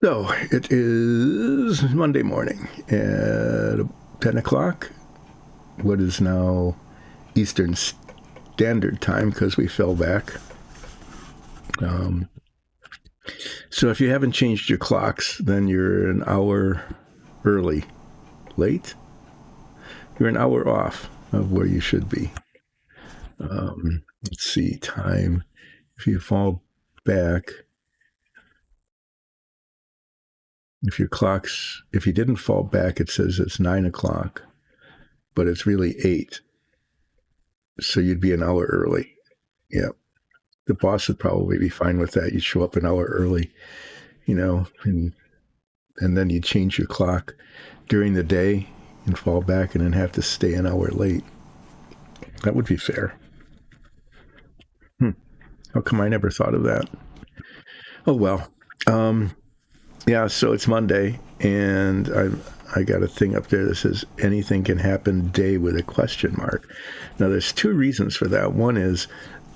So it is Monday morning at 10 o'clock, what is now Eastern Standard Time because we fell back. So if you haven't changed your clocks, then you're an hour early. Late? You're an hour off of where you should be. Let's see, time. If you fall back, if you didn't fall back, it says it's 9 o'clock, but it's really 8. So you'd be an hour early. Yeah. The boss would probably be fine with that. You'd show up an hour early, and then you'd change your clock during the day and fall back and then have to stay an hour late. That would be fair. How come I never thought of that? Oh, well. Yeah, so it's Monday, and I got a thing up there that says anything can happen day with a question mark. Now, there's two reasons for that. One is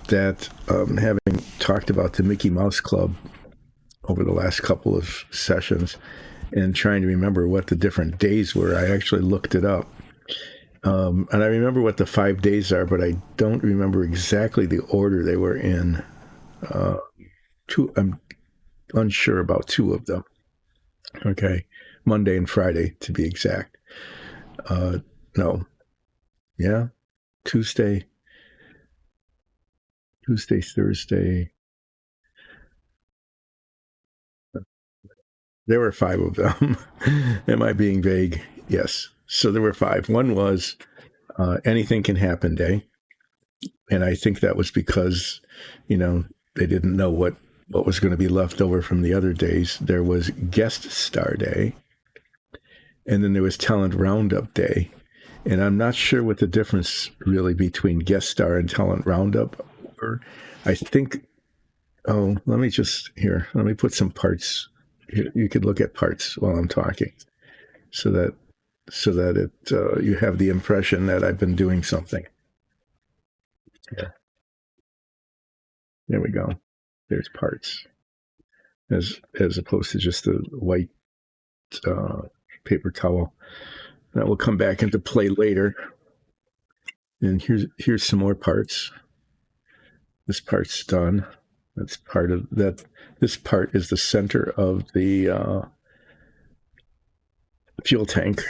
that having talked about the Mickey Mouse Club over the last couple of sessions and trying to remember what the different days were, I actually looked it up. And I remember what the 5 days are, but I don't remember exactly the order they were in. I'm unsure about two of them. Okay. Monday and Friday, to be exact. No. Yeah. Tuesday, Thursday. There were 5 of them. Am I being vague? Yes. So there were 5. One was anything can happen day. And I think that was because, they didn't know what was going to be left over from the other days. There was guest star day. And then there was talent roundup day. And I'm not sure what the difference really between guest star and talent roundup were. I think, let me put some parts. You could look at parts while I'm talking so that you have the impression that I've been doing something. Yeah. There we go. There's parts, as opposed to just a white paper towel. That will come back into play later. And here's some more parts. This part's done. That's part of that. This part is the center of the fuel tank.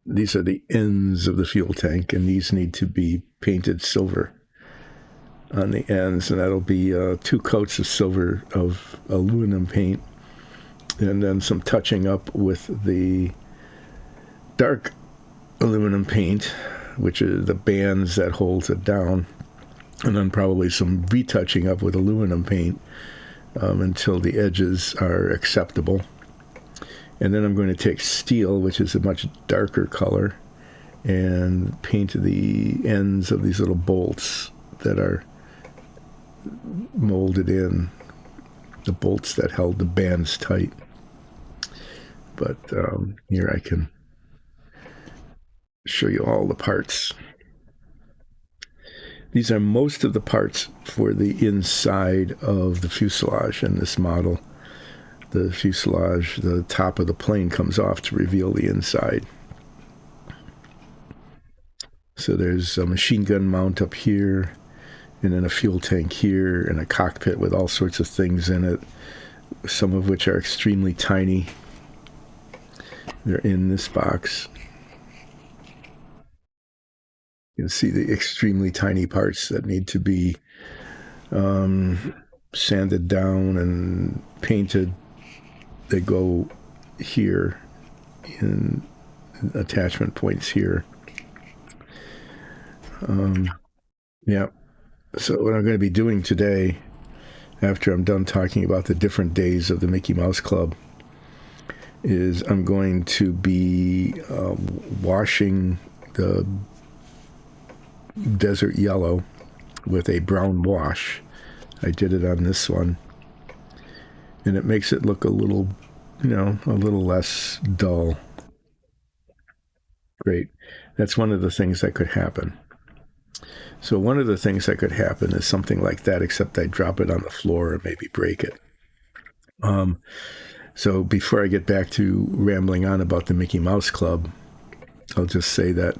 These are the ends of the fuel tank, and these need to be painted silver on the ends, and that'll be 2 coats of silver of aluminum paint, and then some touching up with the dark aluminum paint, which is the bands that holds it down, and then probably some retouching up with aluminum paint until the edges are acceptable. And then I'm going to take steel, which is a much darker color, and paint the ends of these little bolts that are molded in, the bolts that held the bands tight. But here I can show you all the parts. These are most of the parts for the inside of the fuselage in this model. The fuselage, the top of the plane comes off to reveal the inside. So there's a machine gun mount up here, and then a fuel tank here, and a cockpit with all sorts of things in it, some of which are extremely tiny. They're in this box. You can see the extremely tiny parts that need to be sanded down and painted. They go here in attachment points here. Yeah. So what I'm going to be doing today, after I'm done talking about the different days of the Mickey Mouse Club, is I'm going to be washing the desert yellow with a brown wash. I did it on this one, and it makes it look a little less dull. Great. That's one of the things that could happen. So one of the things that could happen is something like that, except I drop it on the floor or maybe break it. So before I get back to rambling on about the Mickey Mouse Club, I'll just say that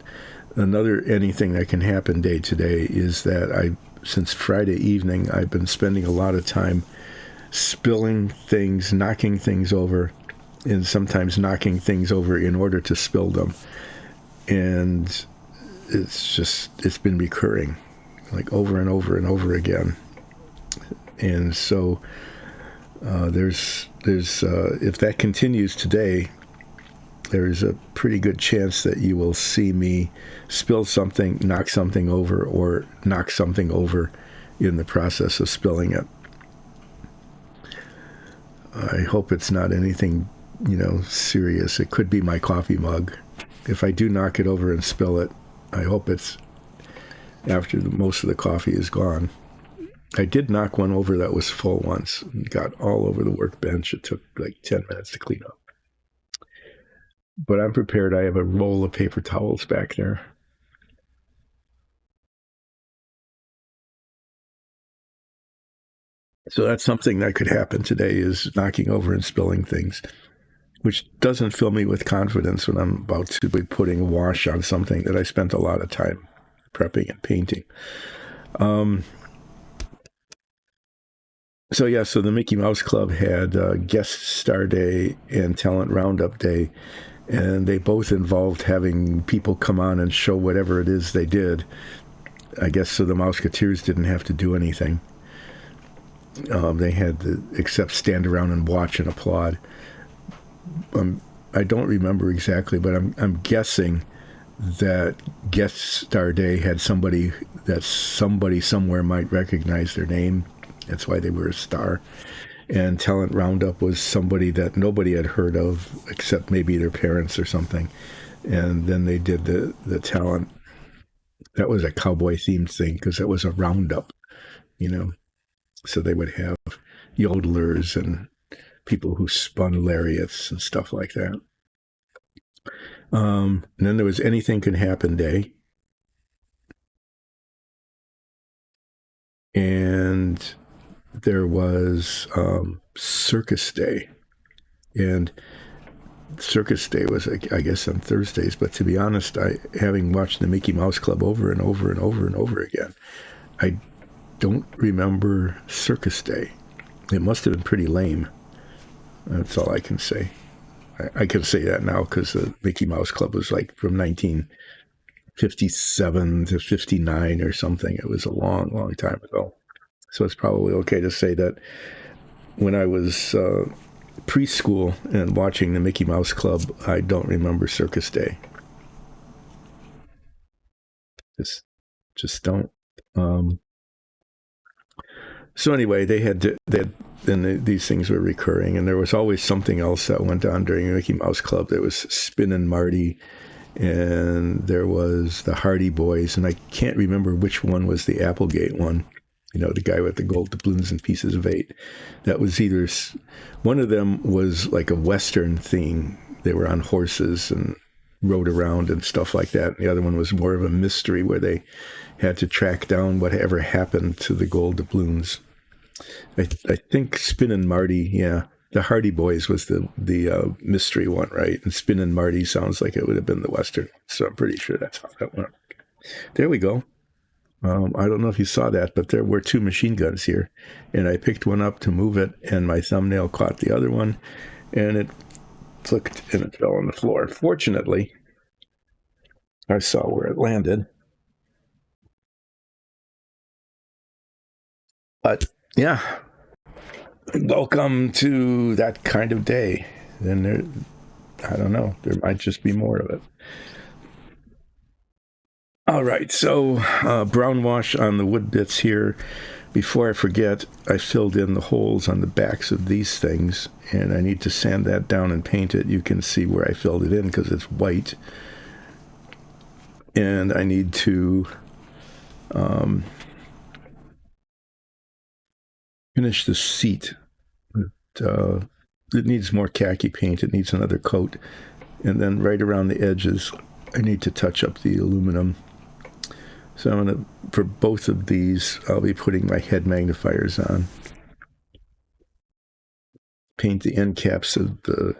another anything that can happen day to day is that since Friday evening, I've been spending a lot of time spilling things, knocking things over, and sometimes knocking things over in order to spill them. And it's been recurring, like over and over and over again. And so there's if that continues today, there's a pretty good chance that you will see me spill something, knock something over, or knock something over in the process of spilling it. I hope it's not anything, serious. It could be my coffee mug. If I do knock it over and spill it, I hope it's after most of the coffee is gone. I did knock one over that was full once and got all over the workbench. It took like 10 minutes to clean up. But I'm prepared. I have a roll of paper towels back there. So that's something that could happen today, is knocking over and spilling things, which doesn't fill me with confidence when I'm about to be putting a wash on something that I spent a lot of time prepping and painting. So the Mickey Mouse Club had Guest Star Day and Talent Roundup Day, and they both involved having people come on and show whatever it is they did. I guess so the Mouseketeers didn't have to do anything. They had to except stand around and watch and applaud. I don't remember exactly, but I'm guessing that Guest Star Day had somebody that somebody somewhere might recognize their name. That's why they were a star. And Talent Roundup was somebody that nobody had heard of except maybe their parents or something. And then they did the talent. That was a cowboy themed thing because it was a roundup, So they would have yodelers and people who spun lariats and stuff like that. And then there was Anything Can Happen Day. And there was Circus Day. And Circus Day was, I guess, on Thursdays. But to be honest, having watched the Mickey Mouse Club over and over and over and over again, I don't remember Circus Day. It must have been pretty lame. That's all I can say. I can say that now because the Mickey Mouse Club was like from 1957 to 59 or something. It was a long, long time ago. So it's probably okay to say that when I was preschool and watching the Mickey Mouse Club, I don't remember Circus Day. Just don't. So anyway, these things were recurring, and there was always something else that went on during the Mickey Mouse Club. There was Spinnin' Marty, and there was the Hardy Boys, and I can't remember which one was the Applegate one. The guy with the gold doubloons and pieces of 8. That was either one of them was like a Western theme. They were on horses and rode around and stuff like that. And the other one was more of a mystery where they had to track down whatever happened to the gold doubloons. I think Spinnin' Marty, the Hardy Boys was the mystery one, right? And Spinnin' Marty sounds like it would have been the Western. So I'm pretty sure that's how that went. There we go. I don't know if you saw that, but there were 2 machine guns here, and I picked one up to move it, and my thumbnail caught the other one, and it flicked and it fell on the floor. Fortunately, I saw where it landed. But yeah, welcome to that kind of day. And I don't know, there might just be more of it. All right, so brown wash on the wood bits here. Before I forget, I filled in the holes on the backs of these things, and I need to sand that down and paint it. You can see where I filled it in because it's white. And I need to finish the seat. It needs more khaki paint. It needs another coat. And then right around the edges, I need to touch up the aluminum. So I'm going to, for both of these, I'll be putting my head magnifiers on. paint the end caps of the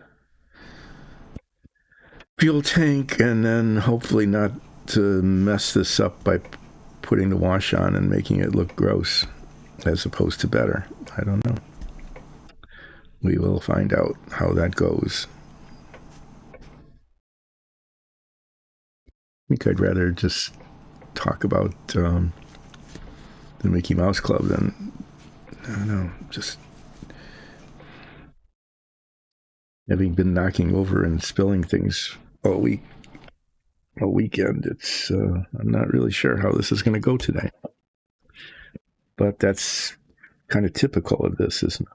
fuel tank, and then hopefully not to mess this up by putting the wash on and making it look gross as opposed to better. I don't know. We will find out how that goes. I think I'd rather just talk about the Mickey Mouse Club than, I don't know, just having been knocking over and spilling things all weekend. It's I'm not really sure how this is going to go today, but that's kind of typical of this, isn't it?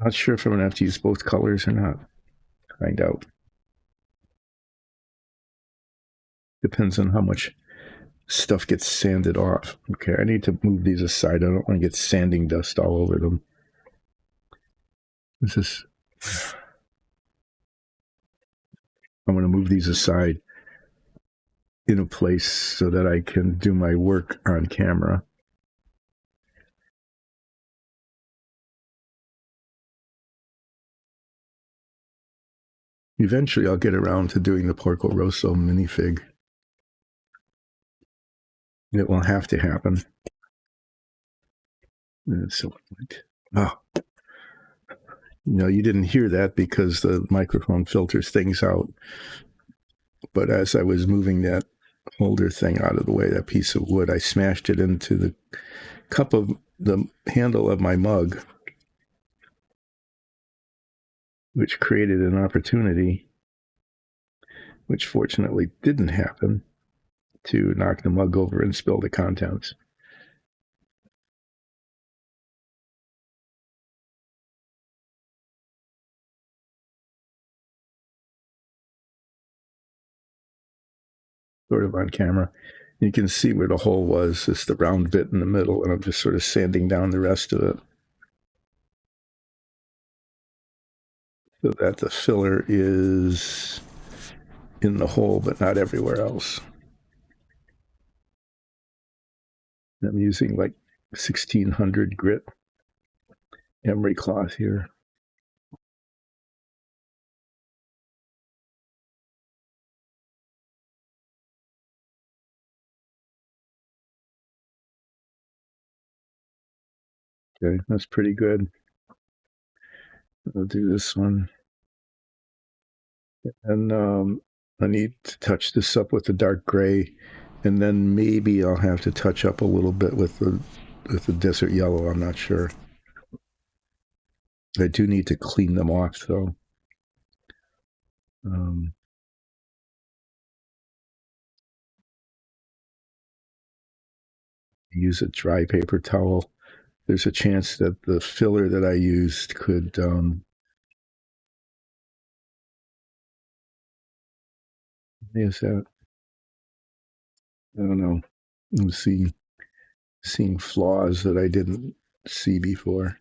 Not sure if I'm going to have to use both colors or not. Find out. Depends on how much stuff gets sanded off. Okay, I need to move these aside. I don't want to get sanding dust all over them. This is. I'm going to move these aside in a place so that I can do my work on camera. Eventually, I'll get around to doing the Porco Rosso minifig. It will have to happen. So, oh, no, you didn't hear that because the microphone filters things out. But as I was moving that holder thing out of the way, that piece of wood, I smashed it into the cup of the handle of my mug, which created an opportunity, which fortunately didn't happen, to knock the mug over and spill the contents. Sort of on camera. You can see where the hole was. It's the round bit in the middle, and I'm just sort of sanding down the rest of it so that the filler is in the hole, but not everywhere else. I'm using like 1600 grit emery cloth here. Okay, that's pretty good. I'll do this one. And I need to touch this up with the dark gray, and then maybe I'll have to touch up a little bit with the desert yellow. I'm not sure. I do need to clean them off, though. Use a dry paper towel. There's a chance that the filler that I used could is that, I don't know. I'm seeing flaws that I didn't see before.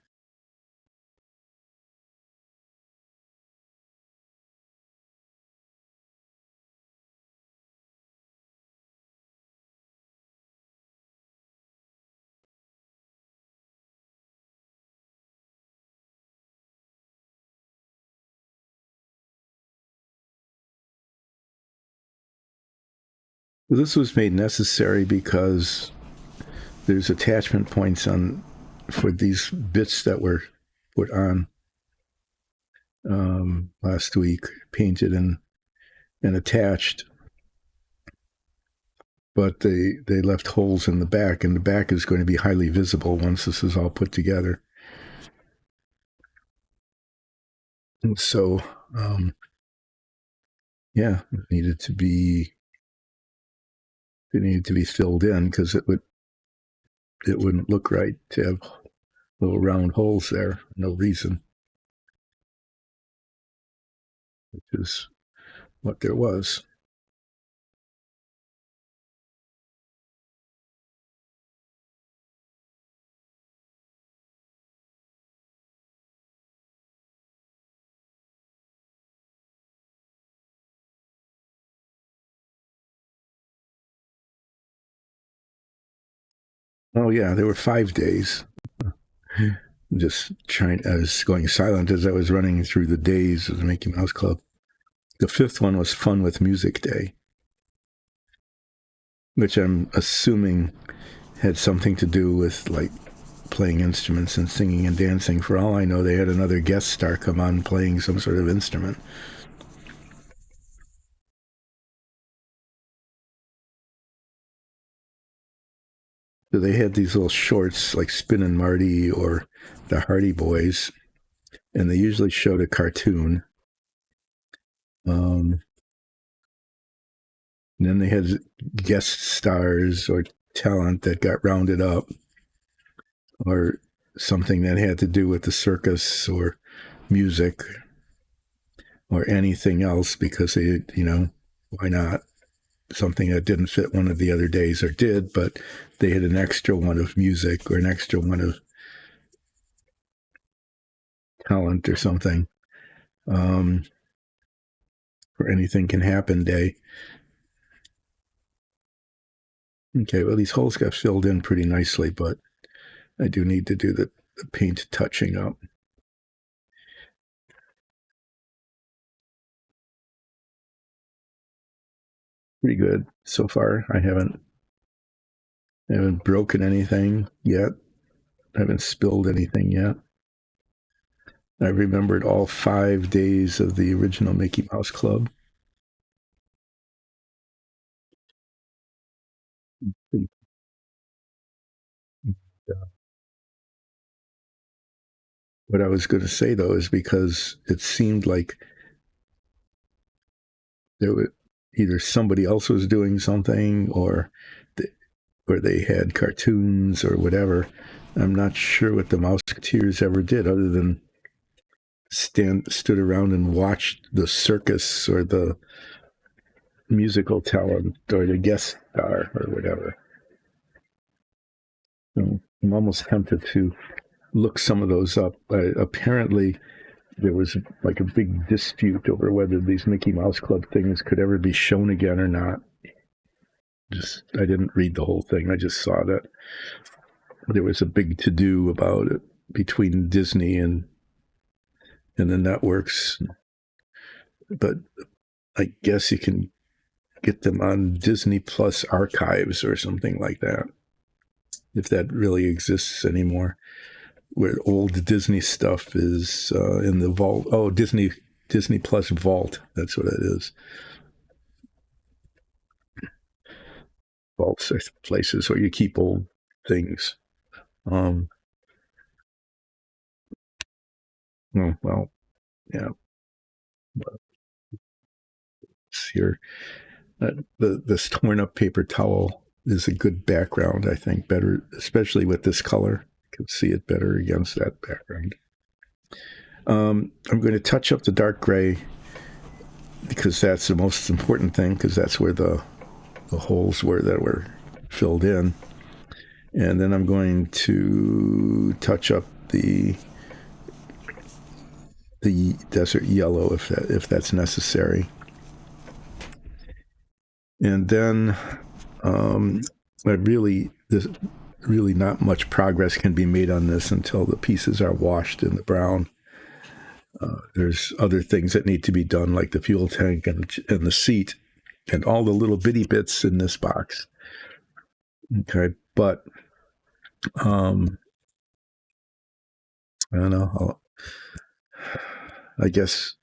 This was made necessary because there's attachment points on for these bits that were put on last week, painted and attached, but they left holes in the back, and the back is going to be highly visible once this is all put together. And so, yeah, it needed to be filled in because it wouldn't look right to have little round holes there. No reason, which is what there was. Oh yeah, there were 5 days. Just trying. I was going silent as I was running through the days of the Mickey Mouse Club. The fifth one was Fun with Music Day, which I'm assuming had something to do with like playing instruments and singing and dancing. For all I know, they had another guest star come on playing some sort of instrument. So they had these little shorts like Spin and Marty or the Hardy Boys, and they usually showed a cartoon. Um, and then they had guest stars or talent that got rounded up, or something that had to do with the circus or music or anything else because they, why not? Something that didn't fit one of the other days or did, but they had an extra one of music or an extra one of talent or something. Um, for Anything Can Happen Day. Okay, well, these holes got filled in pretty nicely, but I do need to do the paint touching up. Pretty good so far. I haven't broken anything yet. I haven't spilled anything yet. I remembered all 5 days of the original Mickey Mouse Club. What I was going to say though is because it seemed like there was either somebody else was doing something or they had cartoons or whatever. I'm not sure what the Mouseketeers ever did other than stood around and watched the circus or the musical talent or the guest star or whatever. So I'm almost tempted to look some of those up. Apparently, there was like a big dispute over whether these Mickey Mouse Club things could ever be shown again or not. I didn't read the whole thing. I just saw that there was a big to do about it between Disney and the networks. But I guess you can get them on Disney Plus archives or something like that, if that really exists anymore. Where old Disney stuff is in the vault. Oh, Disney Plus Vault. That's what it is. Vaults are places where you keep old things. Um, oh, well, yeah. Here, this torn up paper towel is a good background. I think better, especially with this color. You can see it better against that background. I'm going to touch up the dark gray because that's the most important thing, because that's where the holes were that were filled in. And then I'm going to touch up the desert yellow if that's necessary. And then really not much progress can be made on this until the pieces are washed in the brown. There's other things that need to be done, like the fuel tank and the seat and all the little bitty bits in this box. Okay, but I don't know. I guess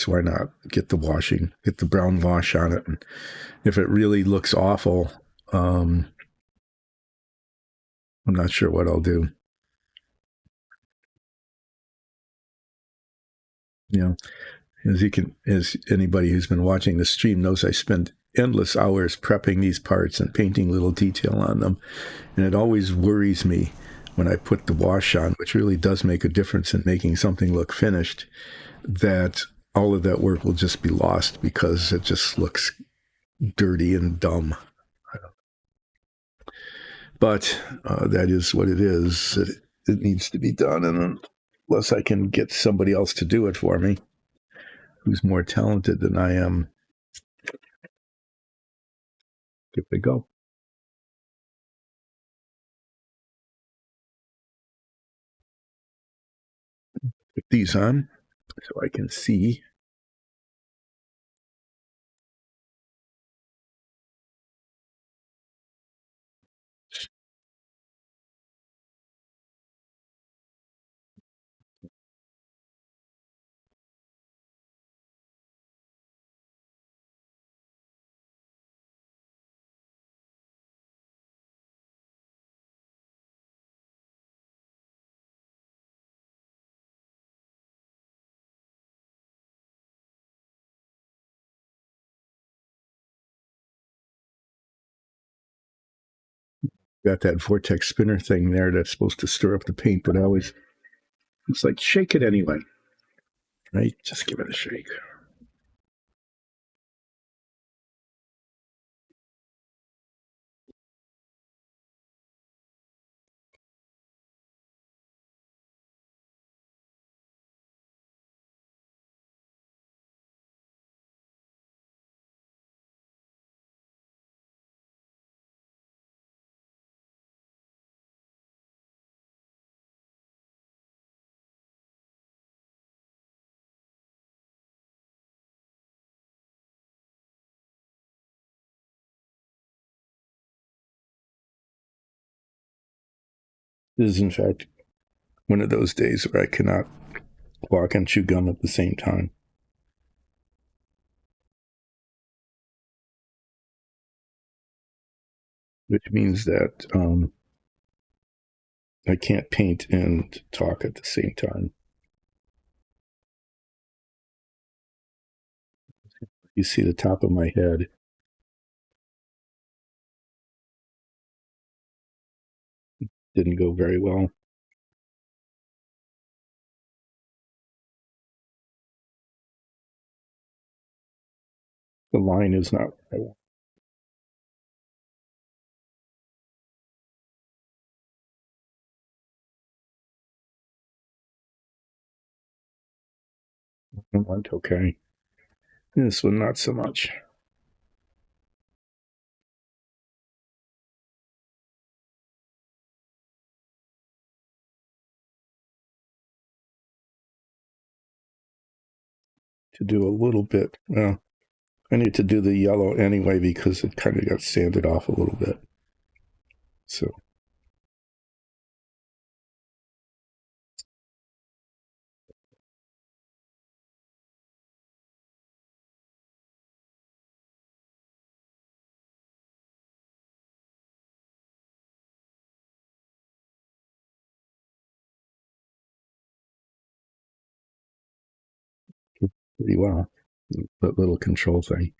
why not get the brown wash on it, and if it really looks awful, I'm not sure what I'll do. You know, as anybody who's been watching the stream knows, I spend endless hours prepping these parts and painting little detail on them, and it always worries me when I put the wash on, which really does make a difference in making something look finished, that all of that work will just be lost because it just looks dirty and dumb. But that is what it is. It needs to be done, and unless I can get somebody else to do it for me who's more talented than I am, give it a go. these on so I can see. Got that vortex spinner thing there that's supposed to stir up the paint, but I always, it's like, shake it anyway, right? Just give it a shake. This is, in fact, one of those days where I cannot walk and chew gum at the same time, which means that I can't paint and talk at the same time. You see the top of my head. Didn't go very well. The line is not what I want. That went okay. This one, not so much. To do a little bit. Well, I need to do the yellow anyway because it kind of got sanded off a little bit. So pretty well. That little control thing.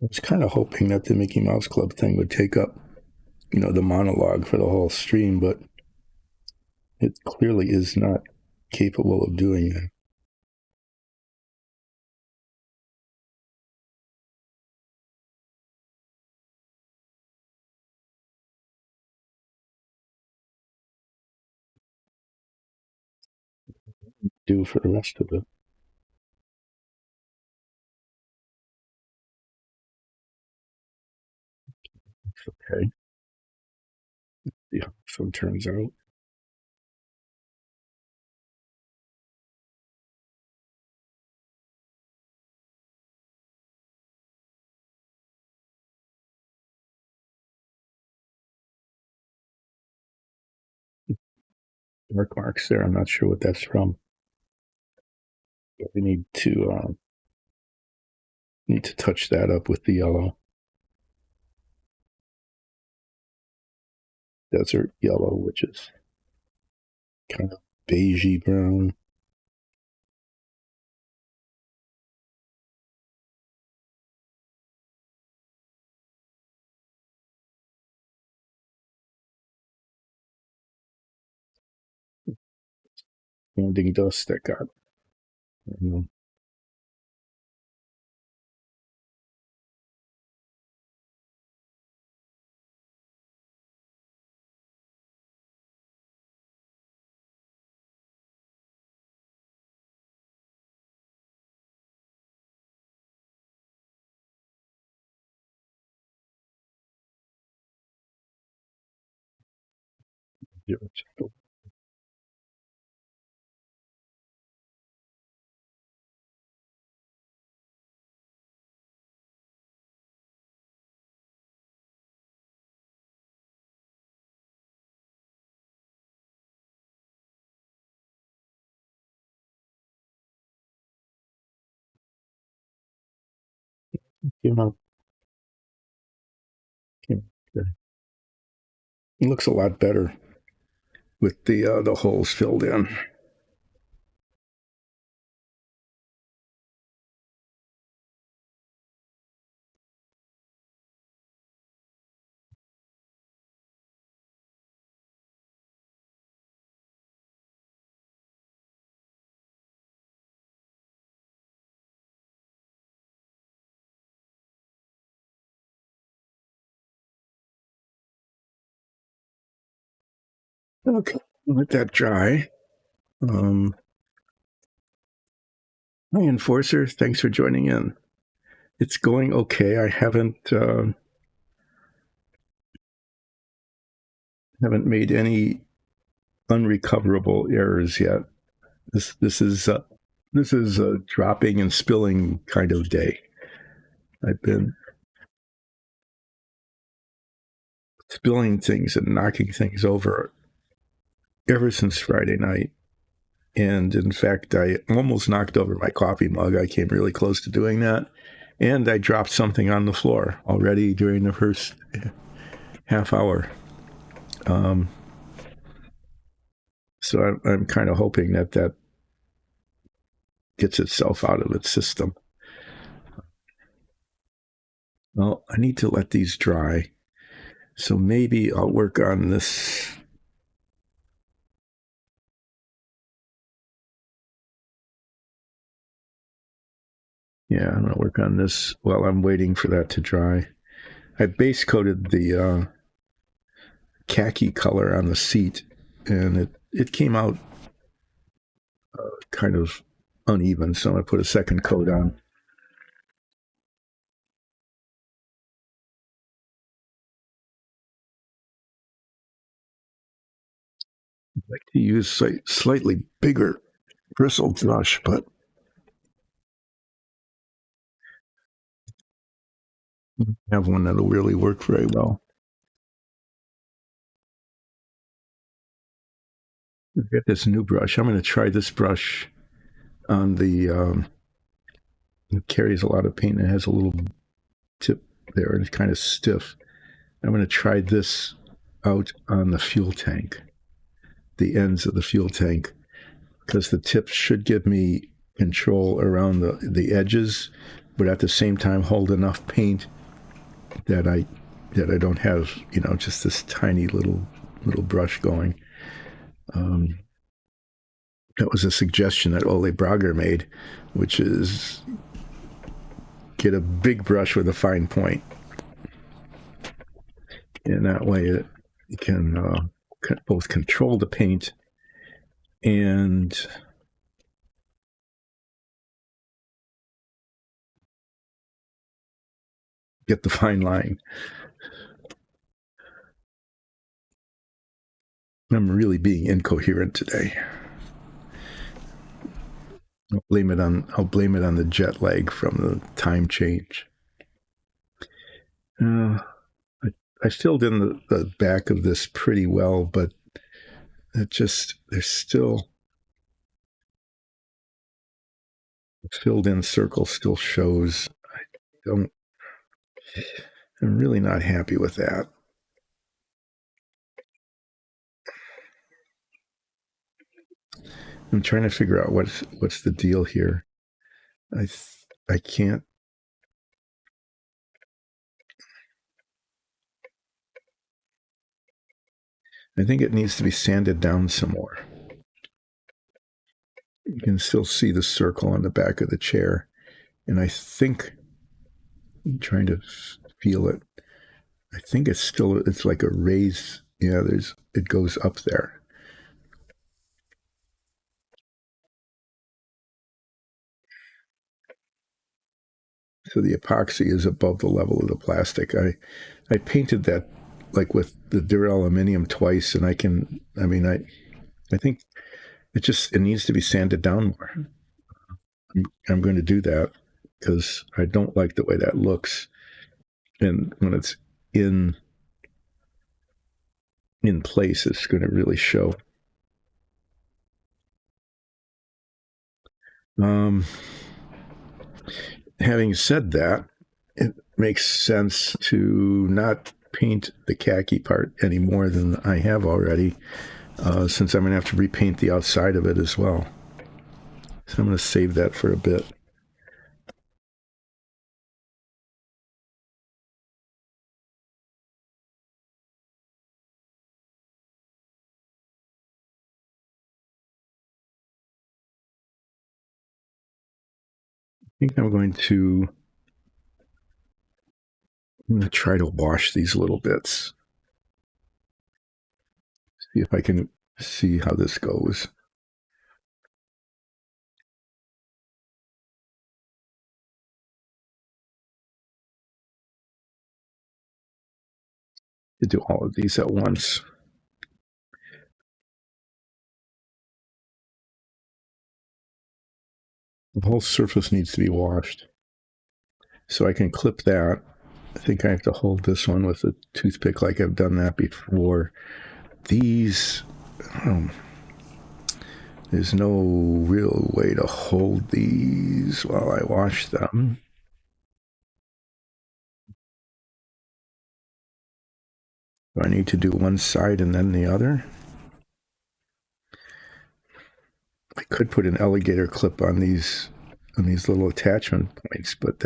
I was kind of hoping that the Mickey Mouse Club thing would take up, the monologue for the whole stream, but it clearly is not capable of doing that. Do for the rest of it. Okay. See how this one turns out. Dark marks there. I'm not sure what that's from. But we need to touch that up with the yellow. Desert yellow, which is kind of beigey brown. Standing dust that got, Came out, came out good. It looks a lot better with the holes filled in. Okay, let that dry. Hi, Enforcer. Thanks for joining in. It's going okay. I haven't made any unrecoverable errors yet. This is a dropping and spilling kind of day. I've been spilling things and knocking things over ever since Friday night. And in fact, I almost knocked over my coffee mug. I came really close to doing that. And I dropped something on the floor already during the first half hour. So I'm kind of hoping that gets itself out of its system. Well, I need to let these dry. So maybe I'll work on this. Yeah, I'm going to work on this while I'm waiting for that to dry. I base coated the khaki color on the seat, and it came out kind of uneven, so I'm going to put a second coat on. I'd like to use a slightly bigger bristle brush, but I have one that'll really work very well. I've got this new brush. I'm going to try this brush on the. It carries a lot of paint. It has a little tip there, and it's kind of stiff. I'm going to try this out on the fuel tank, the ends of the fuel tank, because the tip should give me control around the edges, but at the same time hold enough paint that I don't have just this tiny little brush going. That was a suggestion that Ole Brager made, which is get a big brush with a fine point, and that way it can both control the paint and get the fine line. I'm really being incoherent today. I'll blame it on the jet lag from the time change. I filled in the back of this pretty well, but there's still the filled in circle still shows. I'm really not happy with that. I'm trying to figure out what's the deal here. I can't. I think it needs to be sanded down some more. You can still see the circle on the back of the chair, and I think I'm trying to feel it. I think it's like a raise. Yeah, it goes up there. So the epoxy is above the level of the plastic. I painted that like with the duraluminum twice, and I think it needs to be sanded down more. I'm going to do that because I don't like the way that looks, and when it's in place, it's going to really show. Having said that, it makes sense to not paint the khaki part any more than I have already, since I'm going to have to repaint the outside of it as well. So I'm going to save that for a bit. I think I'm going to try to wash these little bits. See if I can see how this goes. To do all of these at once. The whole surface needs to be washed. So I can clip that. I think I have to hold this one with a toothpick like I've done that before. These, there's no real way to hold these while I wash them. Do I need to do one side and then the other? I could put an alligator clip on these little attachment points, but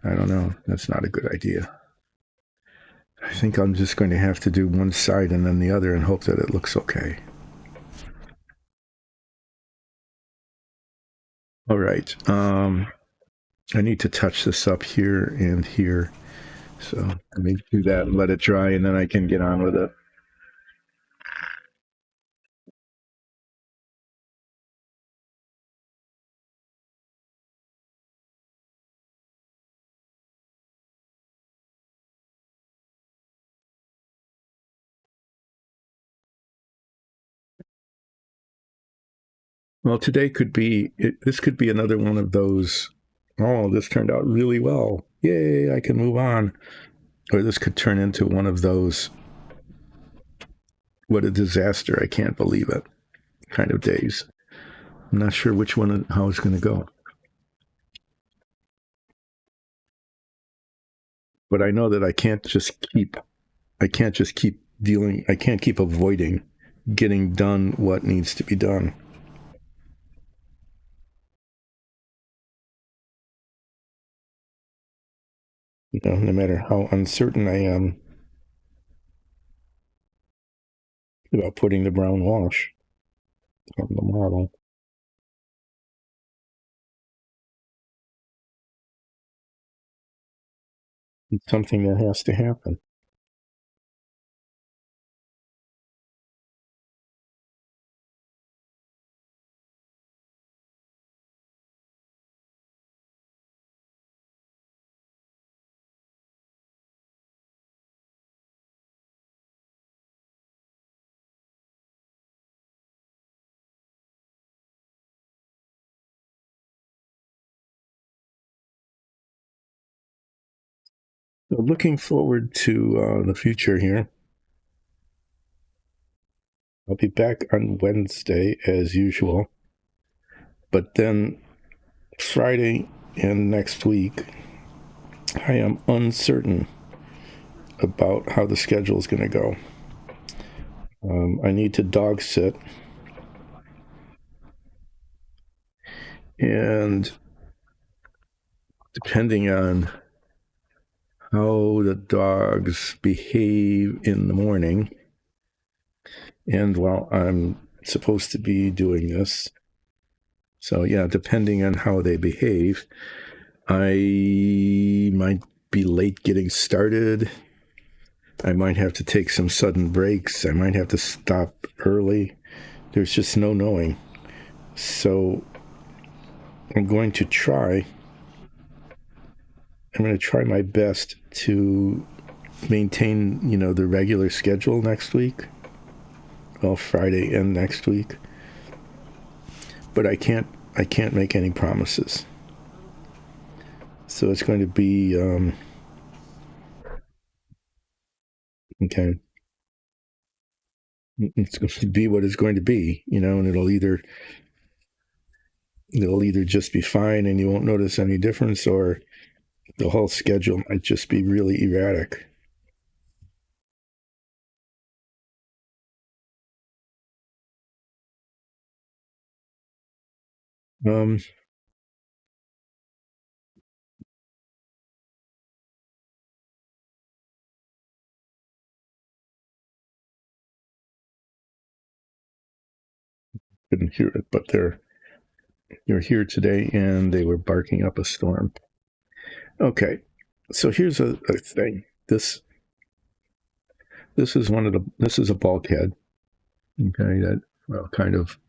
I don't know. That's not a good idea. I think I'm just going to have to do one side and then the other and hope that it looks okay. All right. I need to touch this up here and here. So let me do that and let it dry, and then I can get on with it. Well, today this could be another one of those, oh, this turned out really well. Yay, I can move on. Or this could turn into one of those, what a disaster, I can't believe it kind of days. I'm not sure which one, how it's going to go. But I know that I can't just keep avoiding getting done what needs to be done. No matter how uncertain I am about putting the brown wash on the model. It's something that has to happen. So looking forward to the future here. I'll be back on Wednesday as usual. But then Friday and next week, I am uncertain about how the schedule is going to go. I need to dog sit. And depending on how the dogs behave in the morning, and while I'm supposed to be doing this, so yeah, depending on how they behave, I might be late getting started. I might have to take some sudden breaks. I might have to stop early. There's just no knowing. So I'm going to try my best to maintain, the regular schedule next week. Well, Friday and next week. But I can't make any promises. So it's going to be okay. It's going to be what it's going to be, and it'll either just be fine and you won't notice any difference, or the whole schedule might just be really erratic. Um, couldn't hear it, but they're here today and they were barking up a storm. Okay, so here's a thing. This is a bulkhead. Okay, that well, kind of.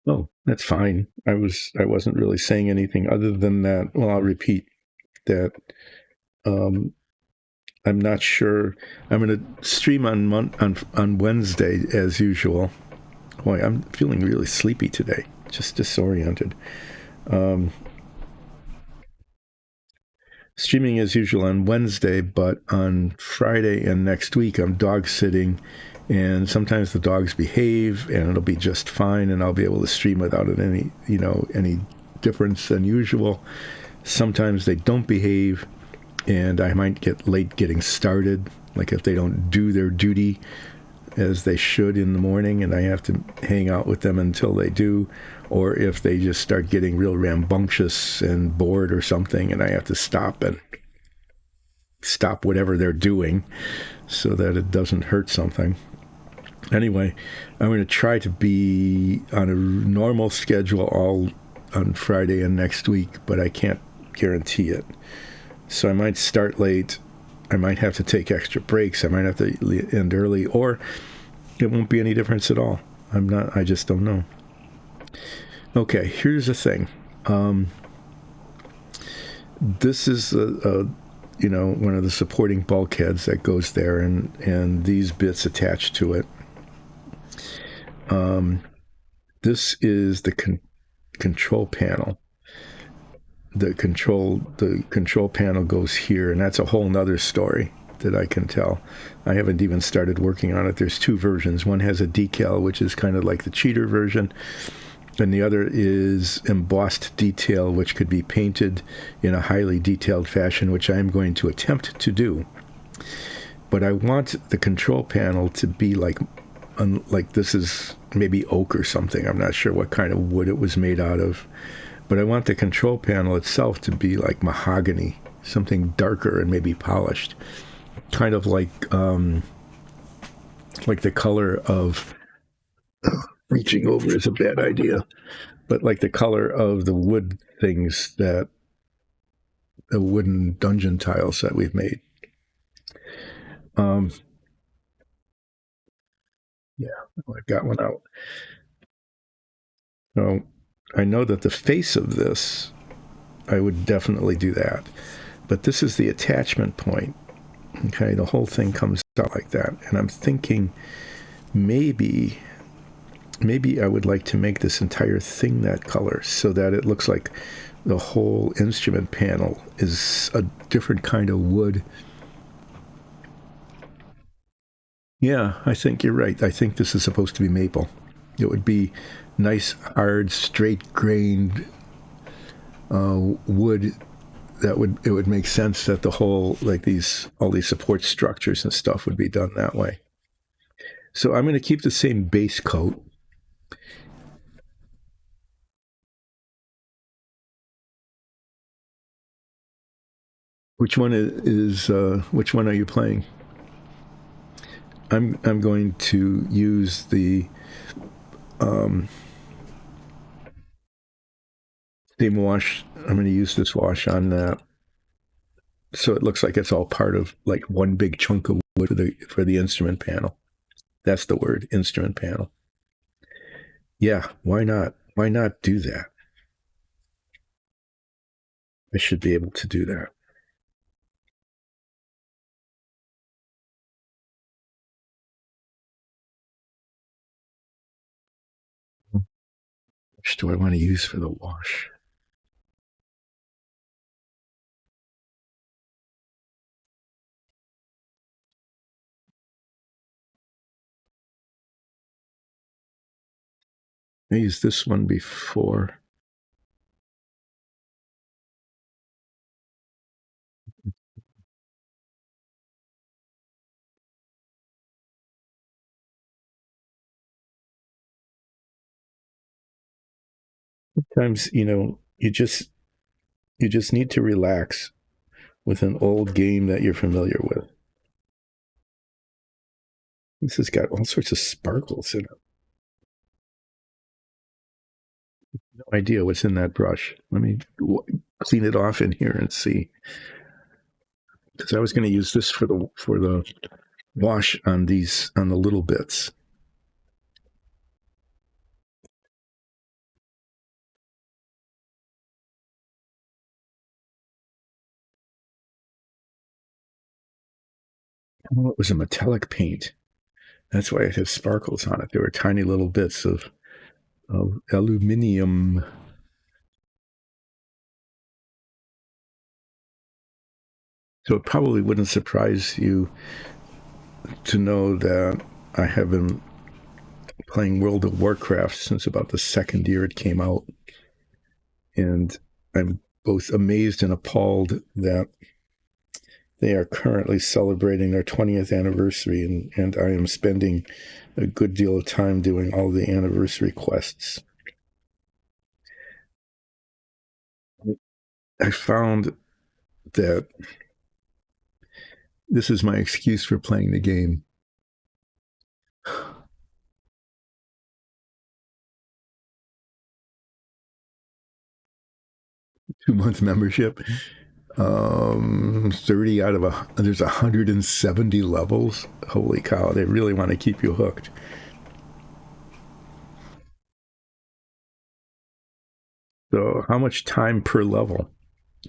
Oh, that's fine. I wasn't really saying anything other than that. Well, I'll repeat that. Um, I'm not sure. I'm going to stream on Wednesday as usual. Boy, I'm feeling really sleepy today. Just disoriented. Um, Streaming as usual on Wednesday, but on Friday and next week I'm dog sitting, and sometimes the dogs behave and it'll be just fine, and I'll be able to stream without any difference than usual. Sometimes they don't behave, and I might get late getting started, like if they don't do their duty as they should in the morning, and I have to hang out with them until they do, or if they just start getting real rambunctious and bored or something, and I have to stop whatever they're doing so that it doesn't hurt something. Anyway, I'm going to try to be on a normal schedule all on Friday and next week, but I can't guarantee it. So I might start late. I might have to take extra breaks. I might have to end early, or it won't be any difference at all. I just don't know. Okay, here's the thing. This is one of the supporting bulkheads that goes there, and these bits attached to it. This is the control panel. The control panel goes here, and that's a whole nother story that I can tell. I haven't even started working on it. There's two versions. One has a decal, which is kind of like the cheater version, and the other is embossed detail, which could be painted in a highly detailed fashion, which I'm going to attempt to do. But I want the control panel to be like this is maybe oak or something. I'm not sure what kind of wood it was made out of. But I want the control panel itself to be like mahogany, something darker and maybe polished. Kind of like the color of reaching over is a bad idea, but like the color of the wood things the wooden dungeon tiles that we've made. Um, yeah, I got one out. So I know that the face of this, I would definitely do that. But this is the attachment point. Okay, the whole thing comes out like that. And I'm thinking maybe I would like to make this entire thing that color so that it looks like the whole instrument panel is a different kind of wood. Yeah, I think you're right. I think this is supposed to be maple. It would be nice, hard, straight grained wood. It would make sense that the whole all these support structures and stuff would be done that way. So I'm going to keep the same base coat. Which one is which one are you playing? I'm going to use the same wash. I'm going to use this wash on that, so it looks like it's all part of like one big chunk of wood for the instrument panel. That's the word, instrument panel. Yeah, why not? Why not do that? I should be able to do that. Which do I want to use for the wash? I used this one before. Sometimes, you just need to relax with an old game that you're familiar with. This has got all sorts of sparkles in it. No idea what's in that brush. Let me clean it off in here and see. Because I was going to use this for the wash on the little bits. Oh, it was a metallic paint. That's why it has sparkles on it. There were tiny little bits of aluminium. So it probably wouldn't surprise you to know that I have been playing World of Warcraft since about the second year it came out. And I'm both amazed and appalled that they are currently celebrating their 20th anniversary, and I am spending a good deal of time doing all the anniversary quests. I found that this is my excuse for playing the game. Two-month membership. 30 out of there's 170 levels. Holy cow, they really want to keep you hooked. So how much time per level?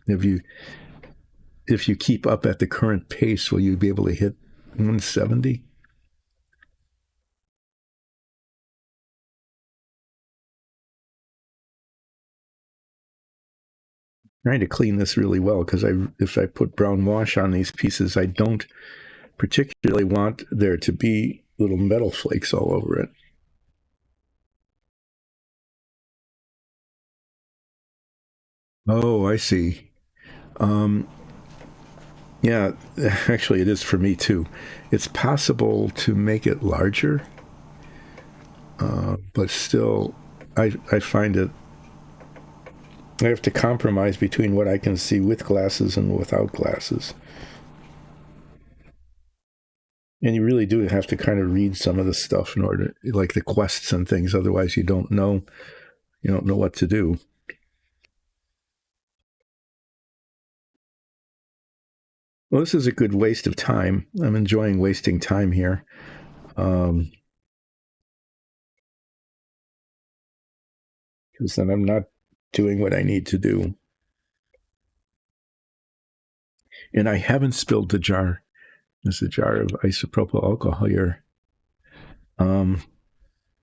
If you keep up at the current pace, will you be able to hit 170? Trying to clean this really well, because if I put brown wash on these pieces, I don't particularly want there to be little metal flakes all over it. Oh, I see. Yeah, actually, it is for me too. It's possible to make it larger, but still, I find it. I have to compromise between what I can see with glasses and without glasses. And you really do have to kind of read some of the stuff in order, like the quests and things. Otherwise, you don't know what to do. Well, this is a good waste of time. I'm enjoying wasting time here. Because then I'm not doing what I need to do. And I haven't spilled the jar. There's a jar of isopropyl alcohol here. I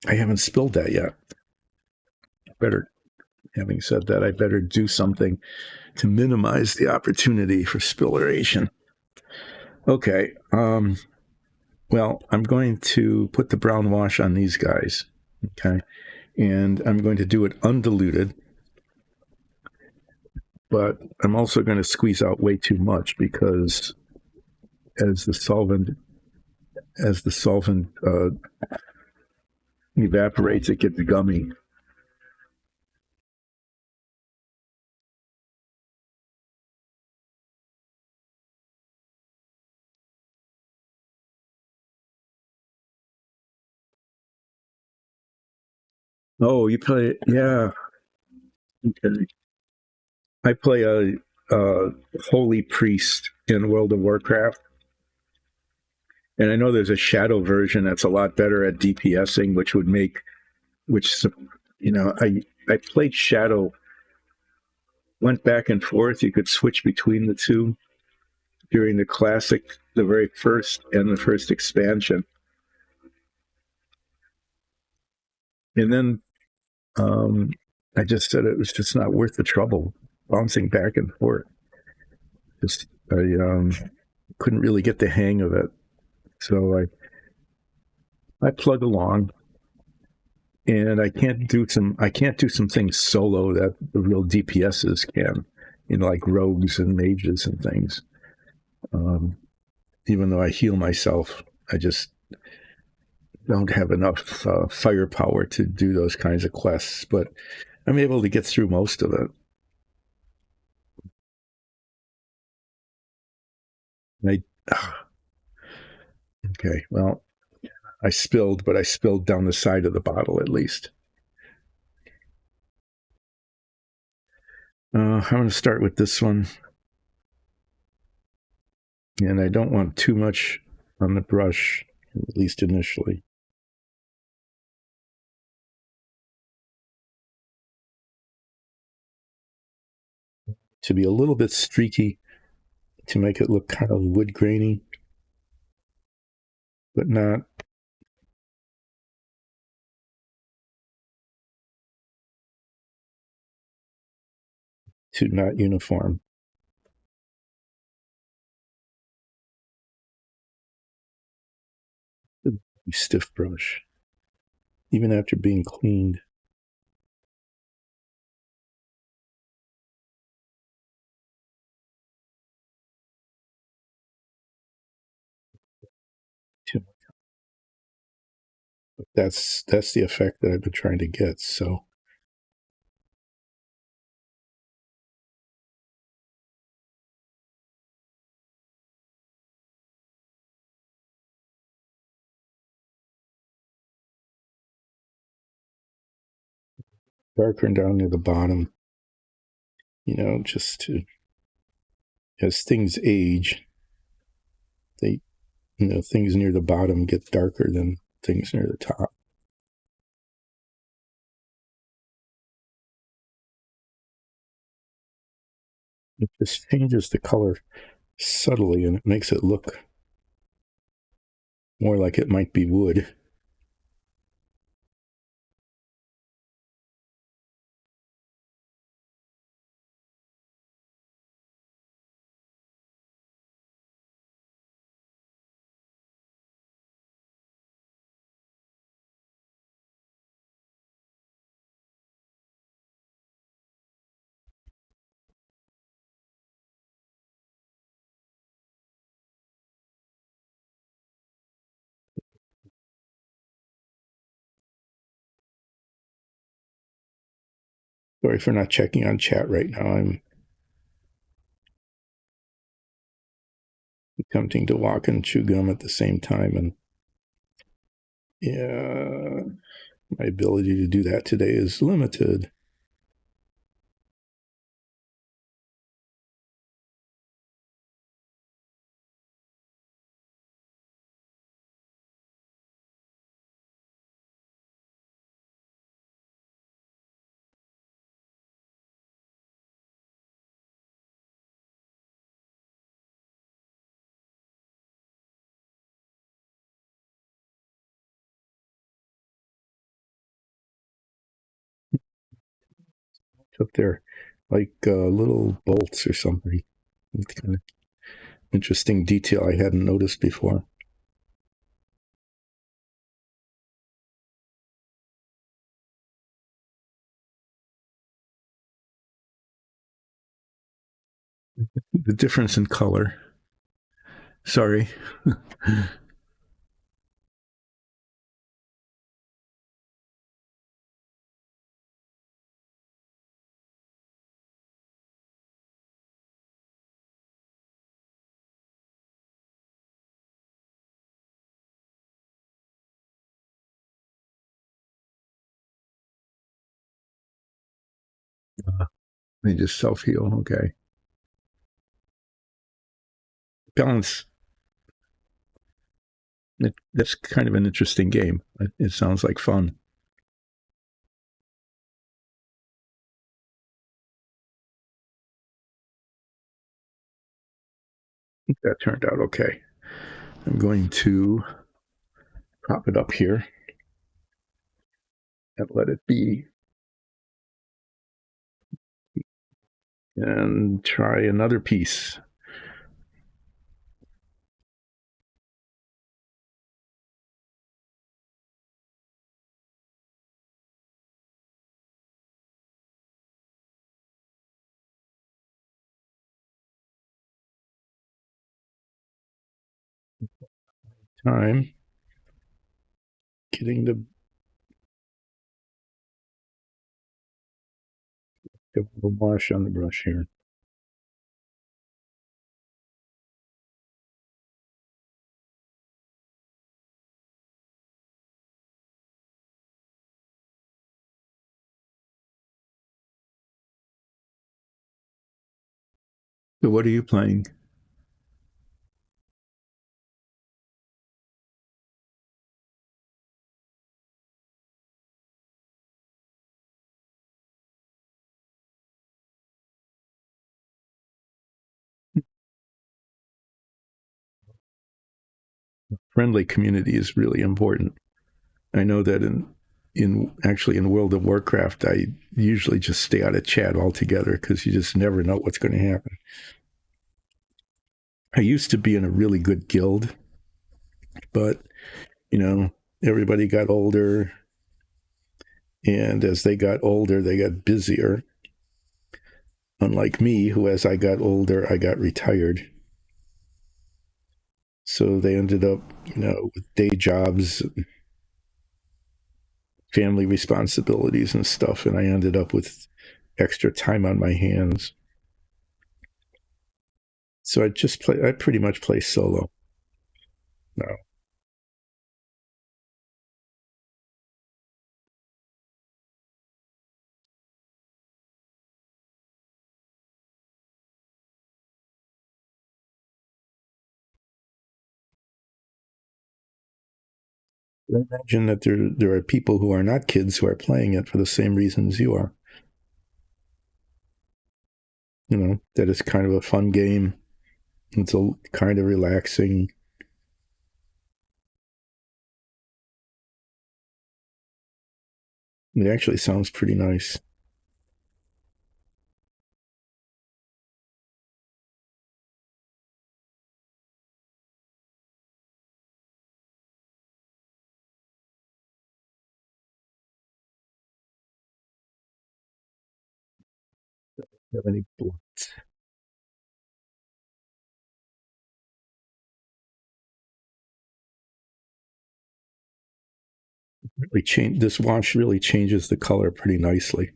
haven't spilled that yet. Having said that, I better do something to minimize the opportunity for spillation. Okay. Well, I'm going to put the brown wash on these guys. Okay. And I'm going to do it undiluted. But I'm also going to squeeze out way too much, because as the solvent evaporates, it gets gummy. Oh, you play? Yeah. Okay. I play a holy priest in World of Warcraft, and I know there's a shadow version that's a lot better at DPSing, which I played shadow, went back and forth. You could switch between the two during the very first and the first expansion, and then I just said it was just not worth the trouble bouncing back and forth. Just I couldn't really get the hang of it, so I plug along, and I can't do some things solo that the real DPSs can, like rogues and mages and things. Even though I heal myself, I just don't have enough firepower to do those kinds of quests. But I'm able to get through most of it. And okay, well, I spilled, but I spilled down the side of the bottle at least. I'm going to start with this one. And I don't want too much on the brush, at least initially. To be a little bit streaky to make it look kind of wood grainy, but not too not uniform. A stiff brush, even after being cleaned. That's the effect that I've been trying to get. So darker down near the bottom, just to, as things age, they, things near the bottom get darker than things near the top. It just changes the color subtly, and it makes it look more like it might be wood. Sorry for not checking on chat right now. I'm attempting to walk and chew gum at the same time, and yeah, my ability to do that today is limited. Up there, like little bolts or something. It's kind of interesting detail I hadn't noticed before. The difference in color. Sorry. They just self heal. Okay. Balance. That's kind of an interesting game. It sounds like fun. I think that turned out okay. I'm going to prop it up here and let it be. and try another piece. Time getting the wash on the brush here. So what are you playing? Friendly community is really important. I know that in World of Warcraft, I usually just stay out of chat altogether because you just never know what's going to happen. I used to be in a really good guild, but you know, everybody got older, and as they got older, they got busier. Unlike me, who as I got older, I got retired. So they ended up, with day jobs, family responsibilities, and stuff, and I ended up with extra time on my hands. So I pretty much play solo now. I imagine that there are people who are not kids who are playing it for the same reasons you are. That it's kind of a fun game. It's kind of relaxing. It actually sounds pretty nice. Do you have any really change this wash really changes the color pretty nicely.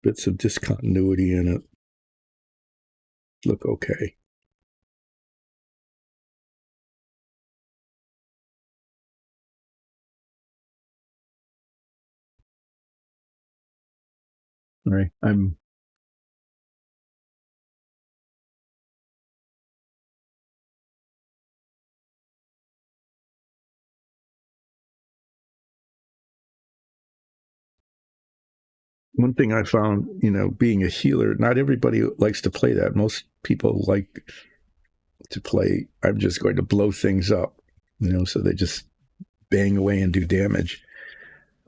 Bits of discontinuity in it look okay. All right. I'm One thing I found, being a healer, not everybody likes to play that. Most people like to play, I'm just going to blow things up, so they just bang away and do damage.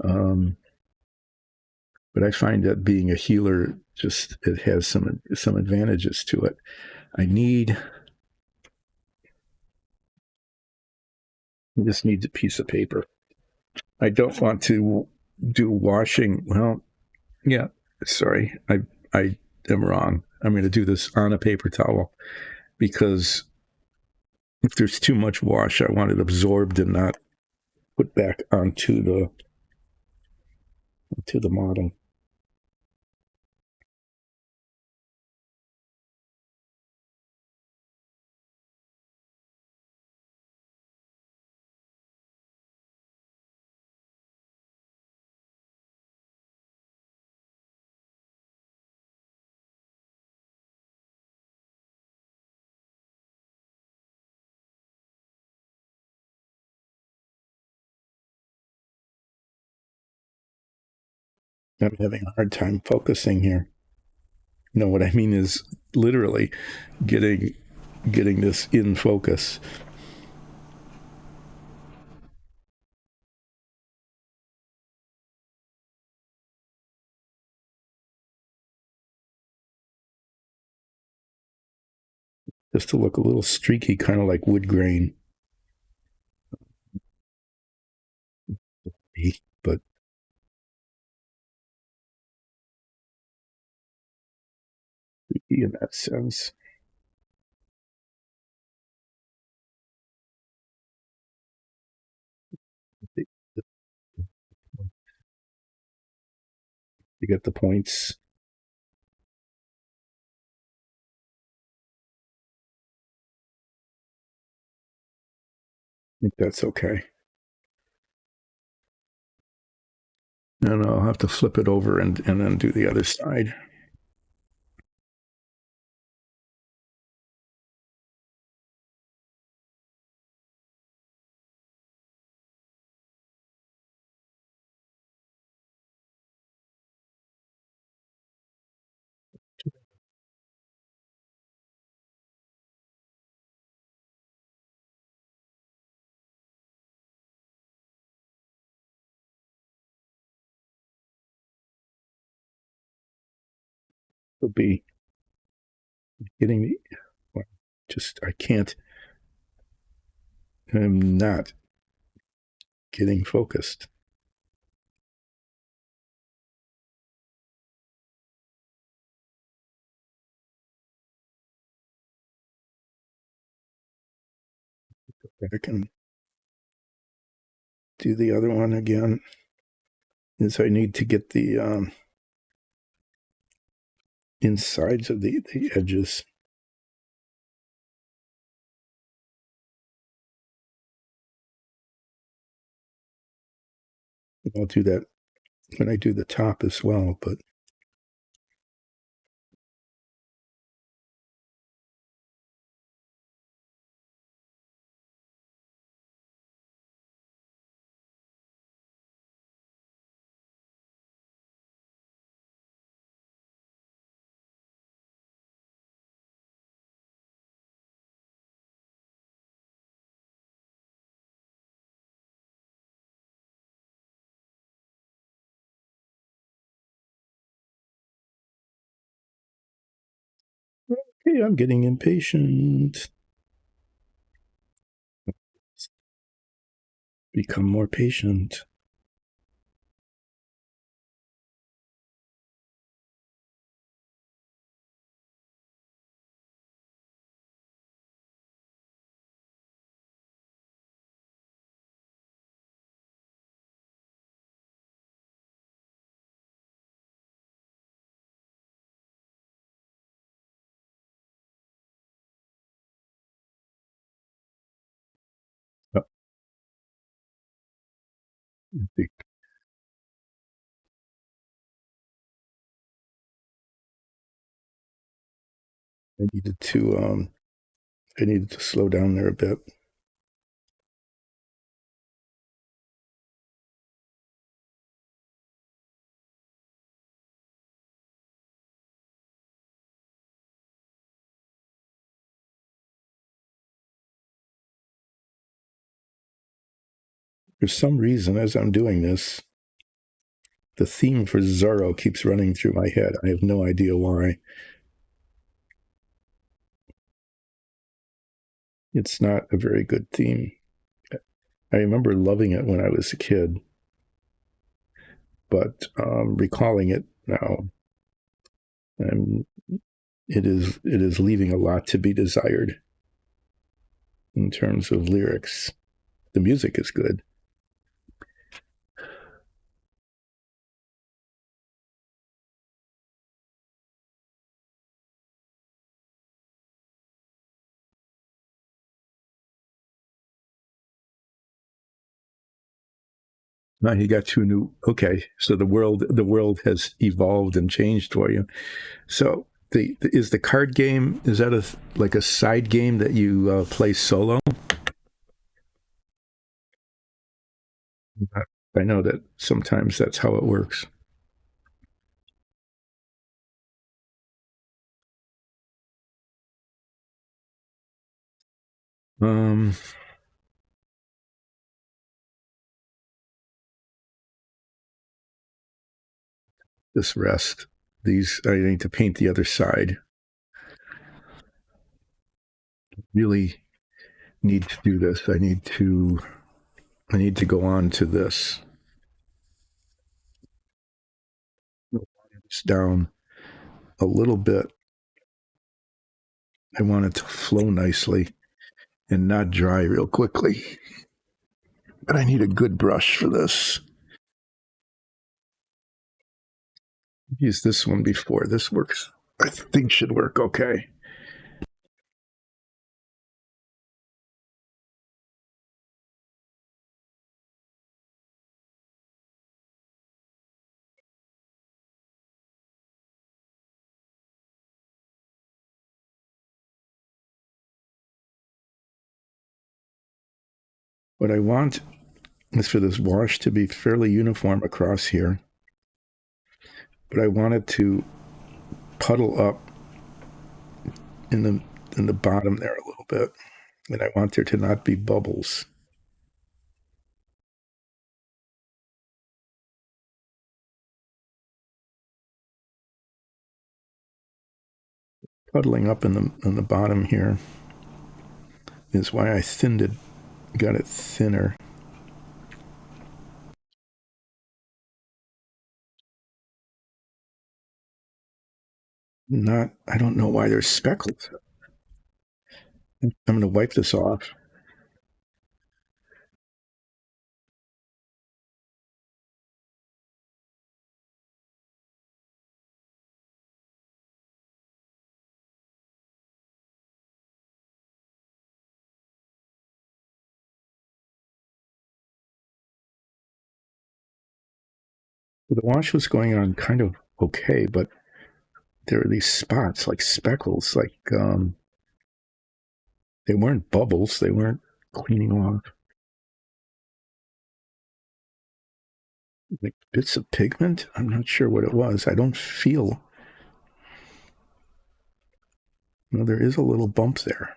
Um, but I find that being a healer it has some advantages to it. I just need a piece of paper. I don't want to do washing. Well, yeah, sorry, I am wrong. I'm going to do this on a paper towel because if there's too much wash, I want it absorbed and not put back onto the model. I'm having a hard time focusing here. What I mean is literally getting getting this in focus. just to look a little streaky, kind of like wood grain. But in that sense, you get the points. I think that's okay. And I'll have to flip it over and then do the other side. It'll be getting me. Well, just I can't. I'm not getting focused. I can do the other one again. Is I need to get the insides of the edges. I'll do that when I do the top as well, but hey, I'm getting impatient. Become more patient. Oh, I needed to slow down there a bit. For some reason, as I'm doing this, the theme for Zorro keeps running through my head. I have no idea why. It's not a very good theme. I remember loving it when I was a kid, but recalling it now, um, it is leaving a lot to be desired in terms of lyrics. The music is good. Now you got two new. Okay, so the world has evolved and changed for you. So is the card game, is that like a side game that you play solo? I know that sometimes that's how it works. Um, this rest. These I need to paint the other side. really need to do this. I need to go on to this. It's down a little bit. I want it to flow nicely and not dry real quickly. But I need a good brush for this. I've used this one before. This works. I think should work okay. What I want is for this wash to be fairly uniform across here, but I want it to puddle up in the bottom there a little bit, and I want there to not be bubbles. Puddling up in the bottom here is why I thinned it, got it thinner. Not, I don't know why there's speckles. I'm going to wipe this off. The wash was going on kind of okay, but there are these spots like speckles, like they weren't bubbles, they weren't cleaning off. Like bits of pigment. I'm not sure what it was. I don't feel. Well, there is a little bump there.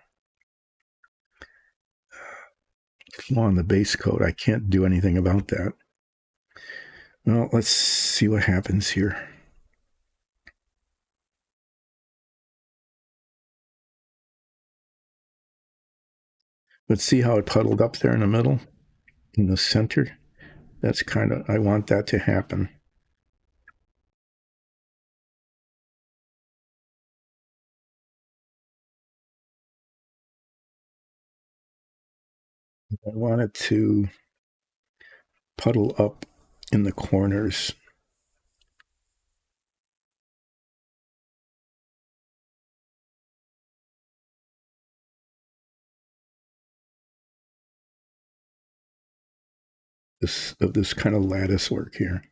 Flaw in the base coat. I can't do anything about that. Well, let's see what happens here. Let's see how it puddled up there in the middle, in the center. That's kind of, I want that to happen. I want it to puddle up in the corners. This kind of lattice work here.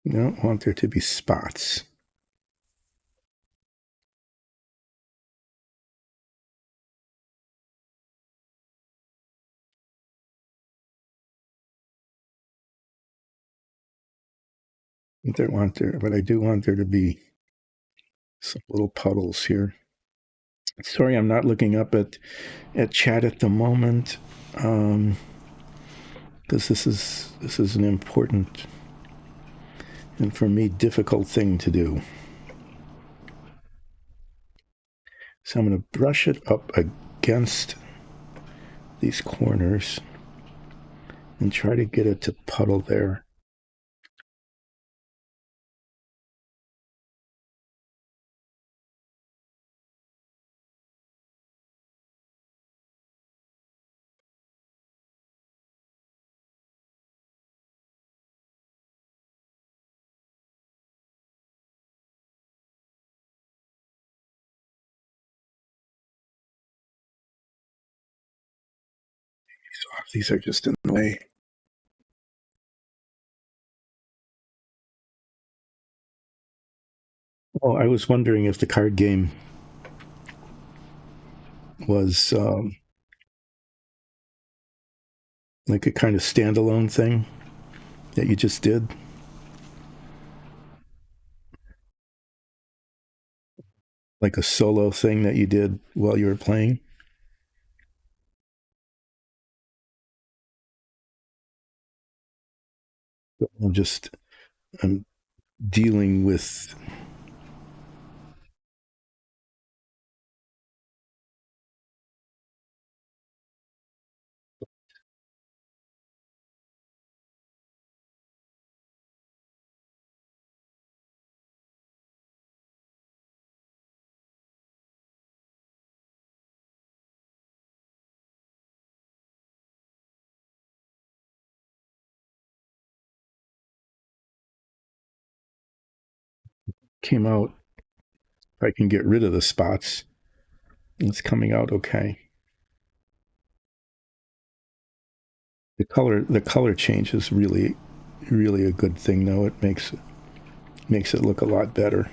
You don't want there to be spots. But I do want there to be some little puddles here. Sorry, I'm not looking up at chat at the moment, because this is an important and for me difficult thing to do. So I'm going to brush it up against these corners and try to get it to puddle there. These are just in the way. Oh, I was wondering if the card game was like a kind of standalone thing that you just did, like a solo thing that you did while you were playing. I'm dealing with. Came out. If I can get rid of the spots, it's coming out okay. The color change is really a good thing though. It makes it look a lot better.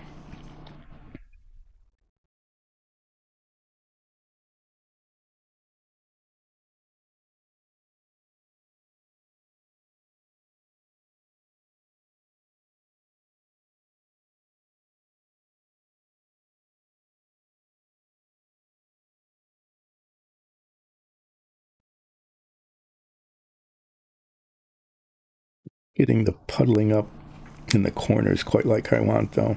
Getting the puddling up in the corners quite like I want though.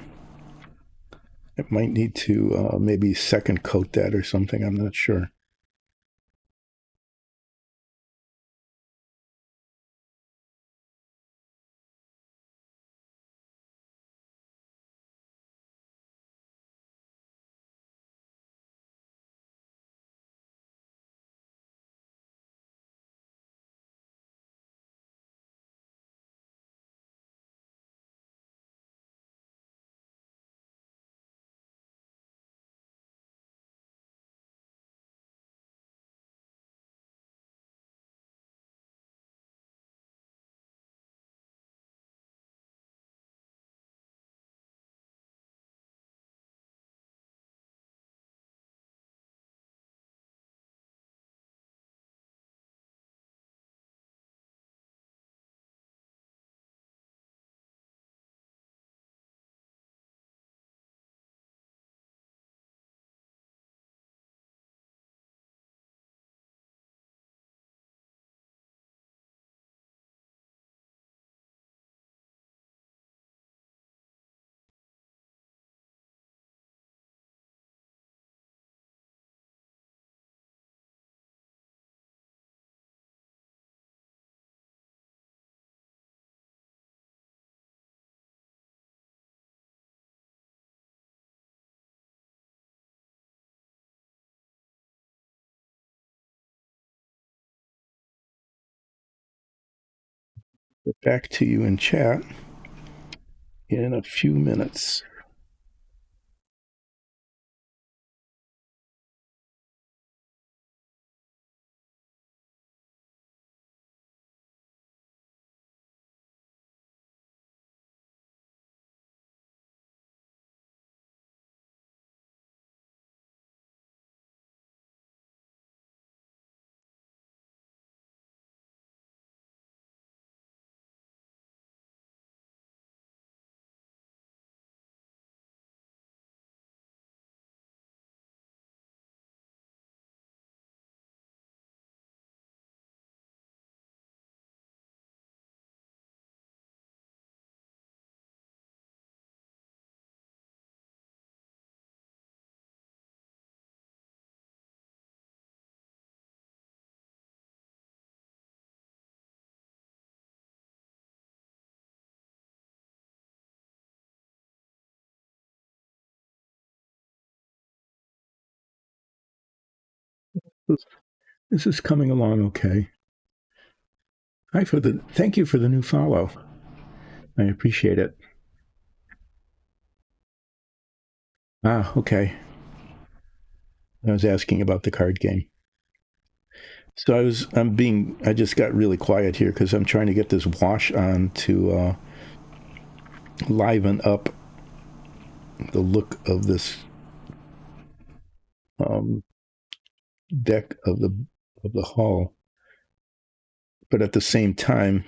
I might need to maybe second coat that or something. I'm not sure. Get back to you in chat in a few minutes. This is coming along okay. Thank you for the new follow. I appreciate it. Ah, okay. I was asking about the card game. So I just got really quiet here because I'm trying to get this wash on to liven up the look of this um, deck of the hall, but at the same time,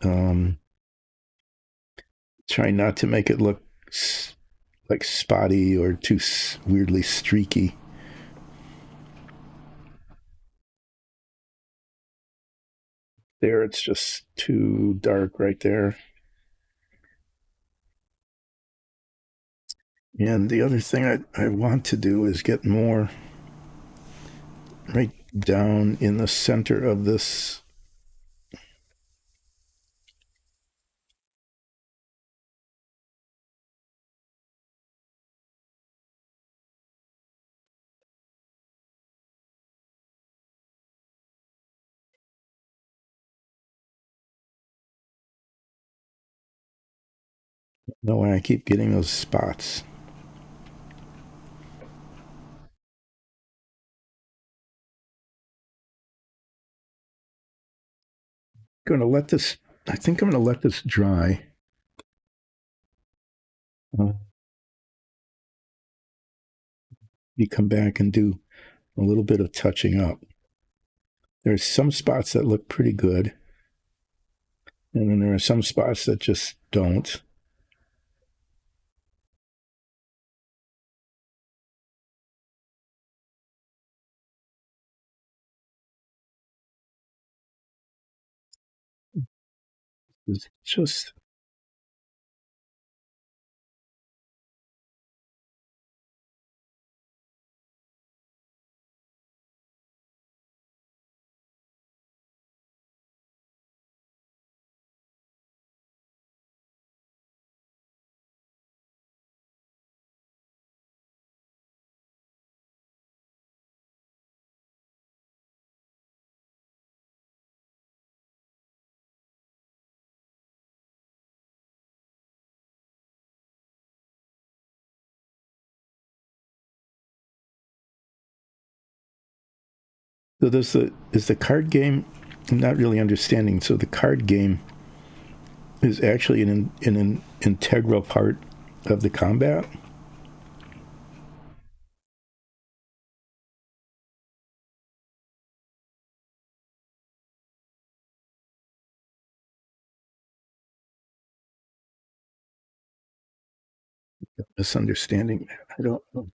um, try not to make it look like spotty or too weirdly streaky. there. It's just too dark right there. And the other thing I want to do is get more right down in the center of this. No, why I keep getting those spots. Going to let this. I think I'm going to let this dry. Uh, you come back and do a little bit of touching up. There's some spots that look pretty good, and then there are some spots that just don't. It's just so. There's the is the card game. I'm not really understanding. So the card game is actually an integral part of the combat. Misunderstanding. I don't know.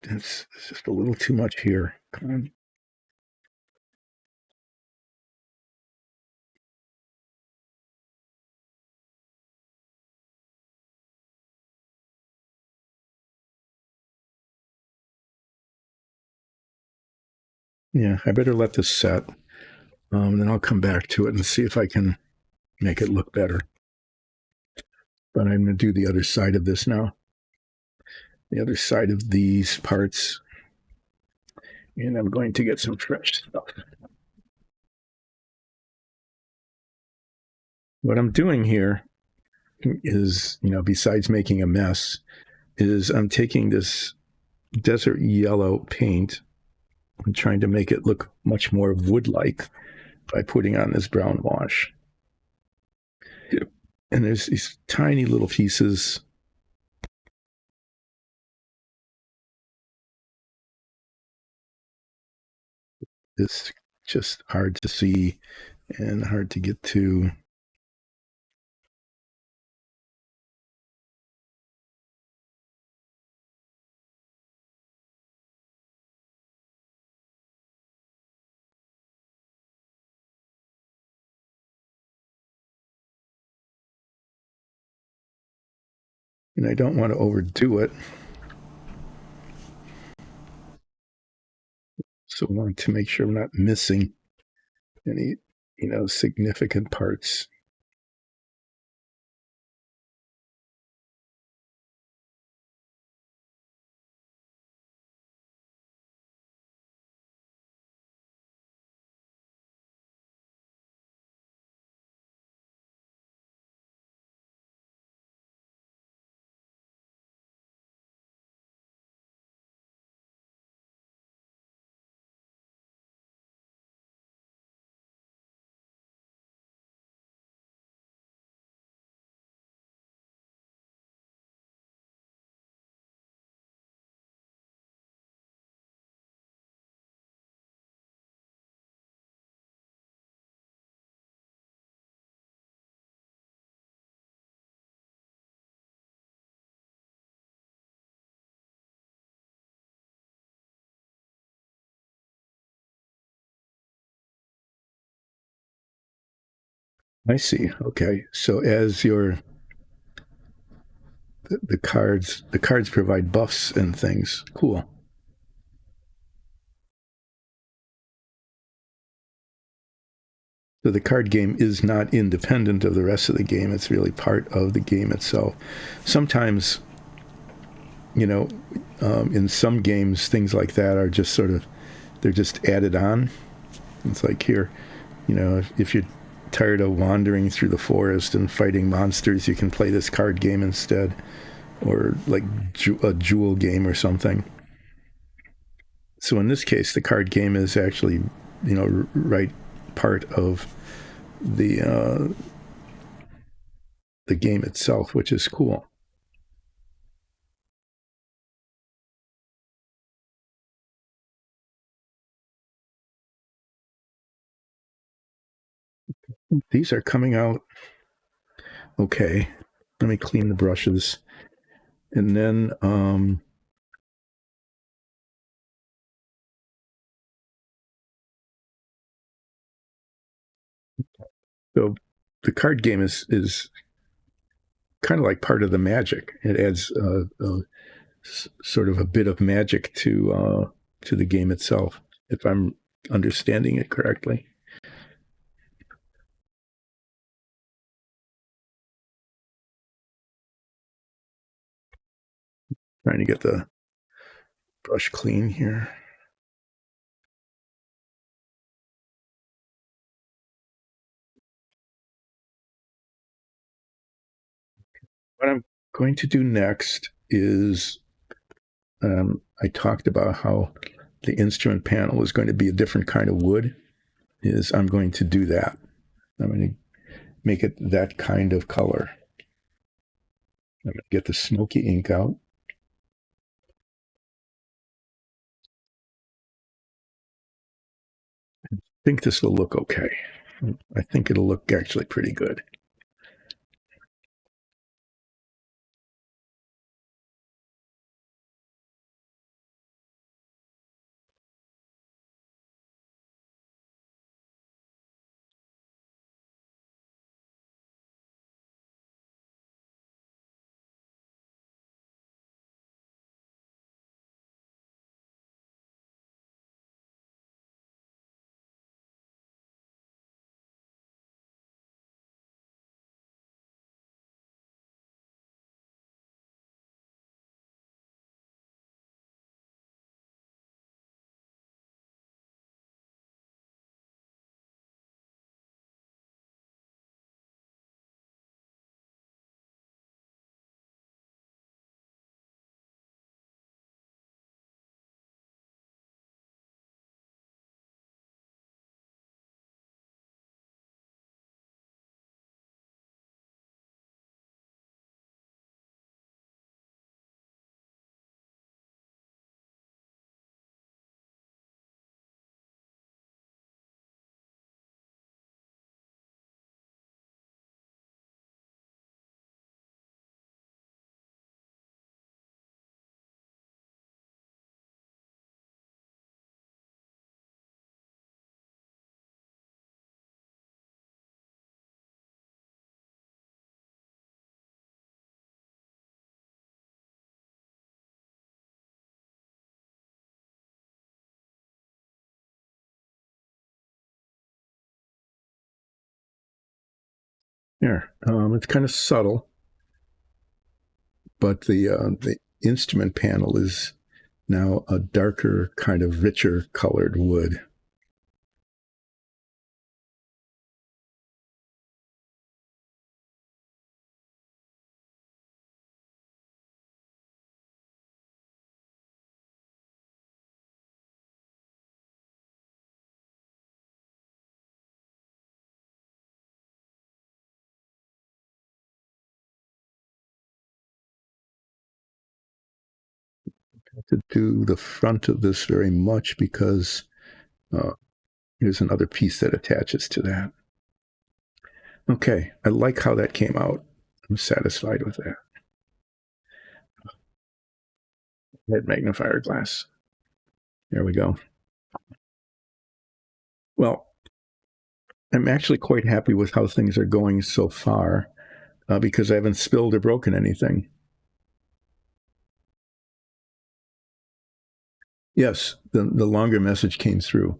It's just a little too much here. Come on. Yeah, I better let this set. Then I'll come back to it and see if I can make it look better. But I'm going to do the other side of this now. The other side of these parts. And I'm going to get some fresh stuff. What I'm doing here is, besides making a mess, is I'm taking this desert yellow paint and trying to make it look much more wood-like by putting on this brown wash. And there's these tiny little pieces. It's just hard to see and hard to get to. And I don't want to overdo it. So I want to make sure I'm not missing any, significant parts. I see. Okay. So as your the cards provide buffs and things. Cool. So the card game is not independent of the rest of the game. It's really part of the game itself. Sometimes, you know, in some games, things like that are just sort of they're just added on. It's like here, if you're tired of wandering through the forest and fighting monsters, you can play this card game instead, or like a jewel game or something. So in this case, the card game is actually, right part of the game itself, which is cool. These are coming out okay. Let me clean the brushes, and then so the card game is kind of like part of the magic. It adds sort of a bit of magic to the game itself, if I'm understanding it correctly. Trying to get the brush clean here. What I'm going to do next is I talked about how the instrument panel is going to be a different kind of wood. Is I'm going to do that. I'm going to make it that kind of color. I'm going to get the smoky ink out. I think this will look okay. I think it'll look actually pretty good. There, it's kind of subtle, but the instrument panel is now a darker, kind of richer colored wood. To do the front of this very much because uh, here's another piece that attaches to that. Okay, I like how that came out. I'm satisfied with that. Head magnifier glass. There we go. Well, I'm actually quite happy with how things are going so far because I haven't spilled or broken anything. Yes, the longer message came through.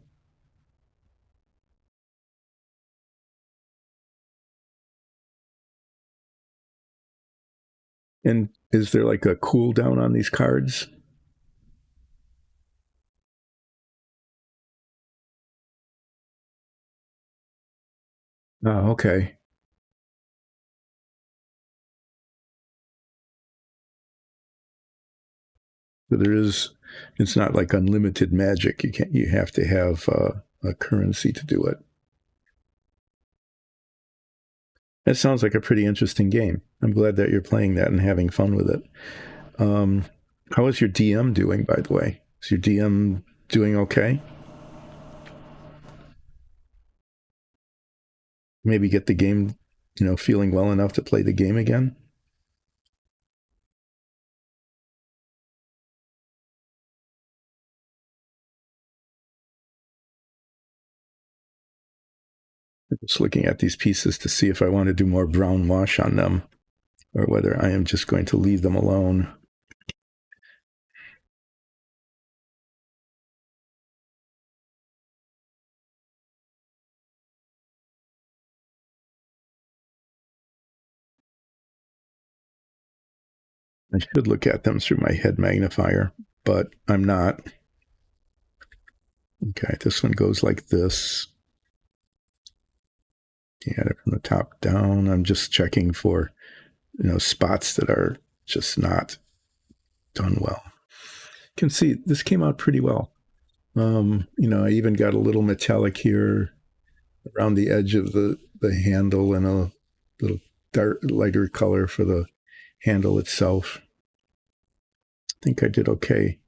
And is there like a cooldown on these cards? Oh, okay. So there is. It's not like unlimited magic. You can't. You have to have a currency to do it. That sounds like a pretty interesting game. I'm glad that you're playing that and having fun with it. Um, how is your DM doing, by the way? Is your DM doing okay? Maybe get the game, feeling well enough to play the game again? I'm just looking at these pieces to see if I want to do more brown wash on them or whether I am just going to leave them alone. I should look at them through my head magnifier, but I'm not. Okay, this one goes like this. Add it from the top down. I'm just checking for, spots that are just not done well. You can see this came out pretty well. I even got a little metallic here around the edge of the handle and a little dark, lighter color for the handle itself. I think I did okay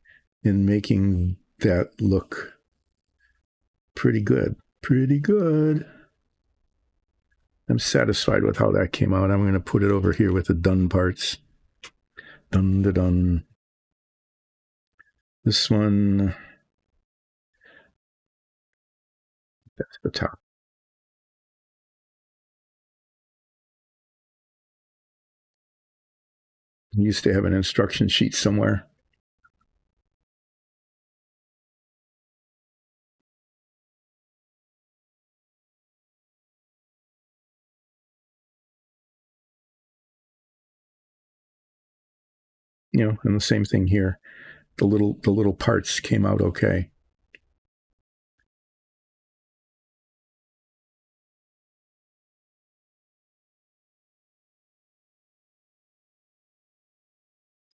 in making that look pretty good. Pretty good. I'm satisfied with how that came out. I'm going to put it over here with the done parts. Dun da dun. This one, that's the top. I used to have an instruction sheet somewhere. And the same thing here. The little parts came out okay.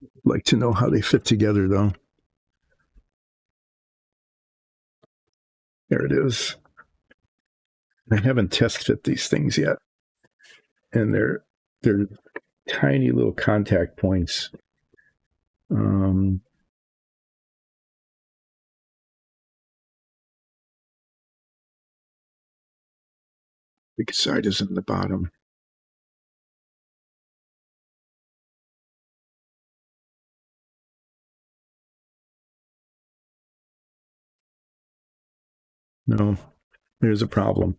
I'd like to know how they fit together though. There it is. I haven't test fit these things yet. And they're tiny little contact points. Big side is in the bottom. No, there's a problem.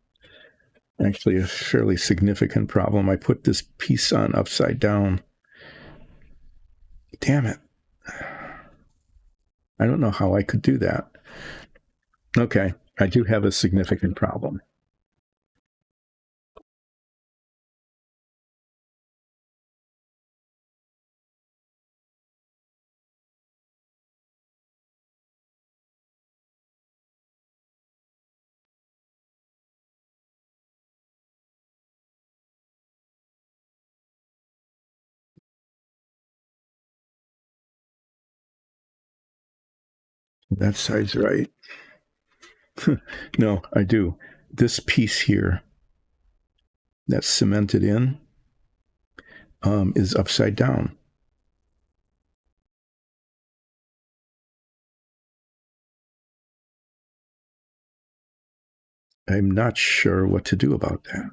Actually, a fairly significant problem. I put this piece on upside down. Damn it. I don't know how I could do that. Okay, I do have a significant problem. That side's right. No, I do. This piece here that's cemented in is upside down. I'm not sure what to do about that.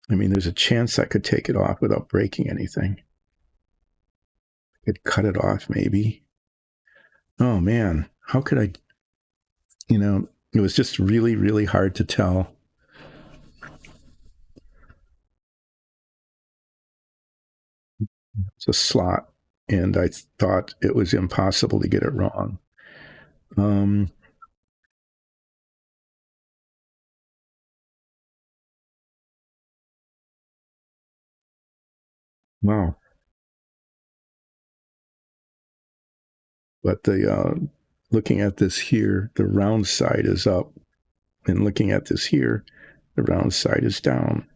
I mean, there's a chance I could take it off without breaking anything. I could cut it off, maybe. Oh man, how could I? It was just really, really hard to tell It's a slot, and I thought it was impossible to get it wrong. Um, wow. But looking at this here, the round side is up, and looking at this here, the round side is down.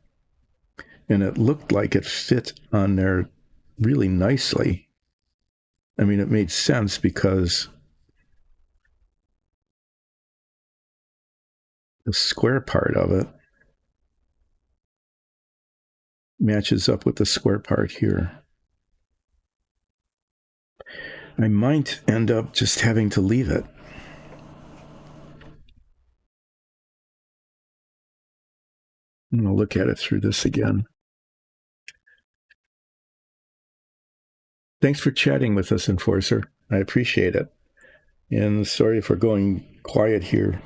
And it looked like it fit on there really nicely. I mean, it made sense because the square part of it matches up with the square part here. I might end up just having to leave it. I'm going to look at it through this again. Thanks for chatting with us, Enforcer. I appreciate it. And sorry for going quiet here.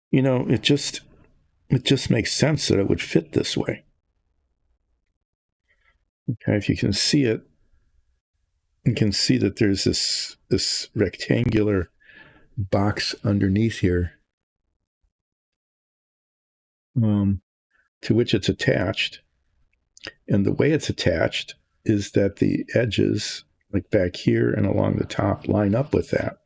You know, it just makes sense that it would fit this way. Okay, if you can see it, you can see that there's this rectangular box underneath here, to which it's attached. And the way it's attached is that the edges, like back here and along the top, line up with that.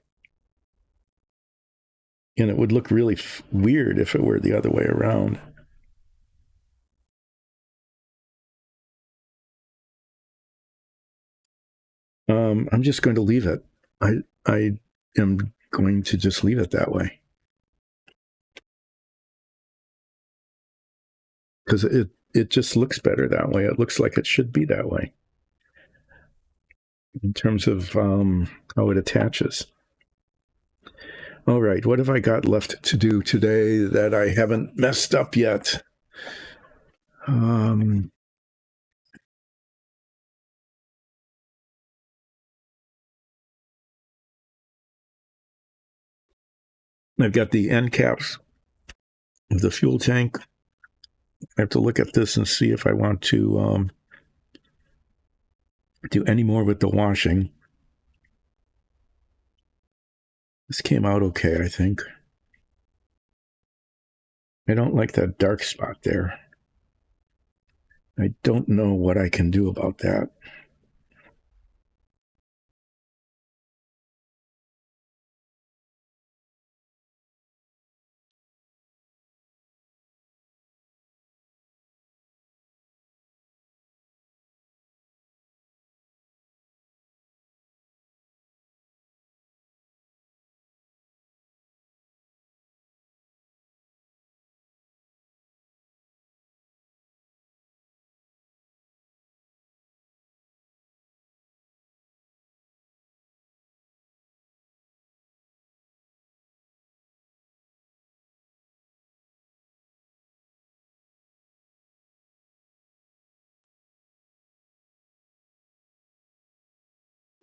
And it would look really weird if it were the other way around. I'm just going to leave it. I am going to just leave it that way because it just looks better that way. It looks like it should be that way in terms of how it attaches. All right, what have I got left to do today that I haven't messed up yet? I've got the end caps of the fuel tank. I have to look at this and see if I want to do any more with the washing. This came out okay, I think. I don't like that dark spot there. I don't know what I can do about that.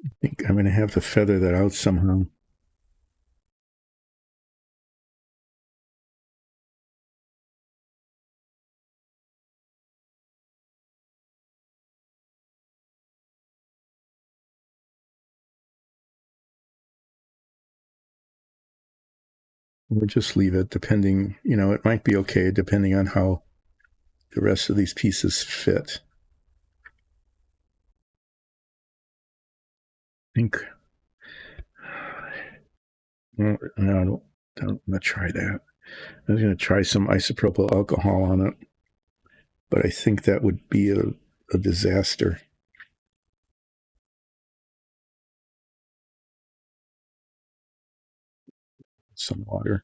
I think I'm going to have to feather that out somehow. We'll just leave it depending, it might be okay depending on how the rest of these pieces fit. I think, no, I'm going to try that. I was going to try some isopropyl alcohol on it, but I think that would be a disaster. Some water.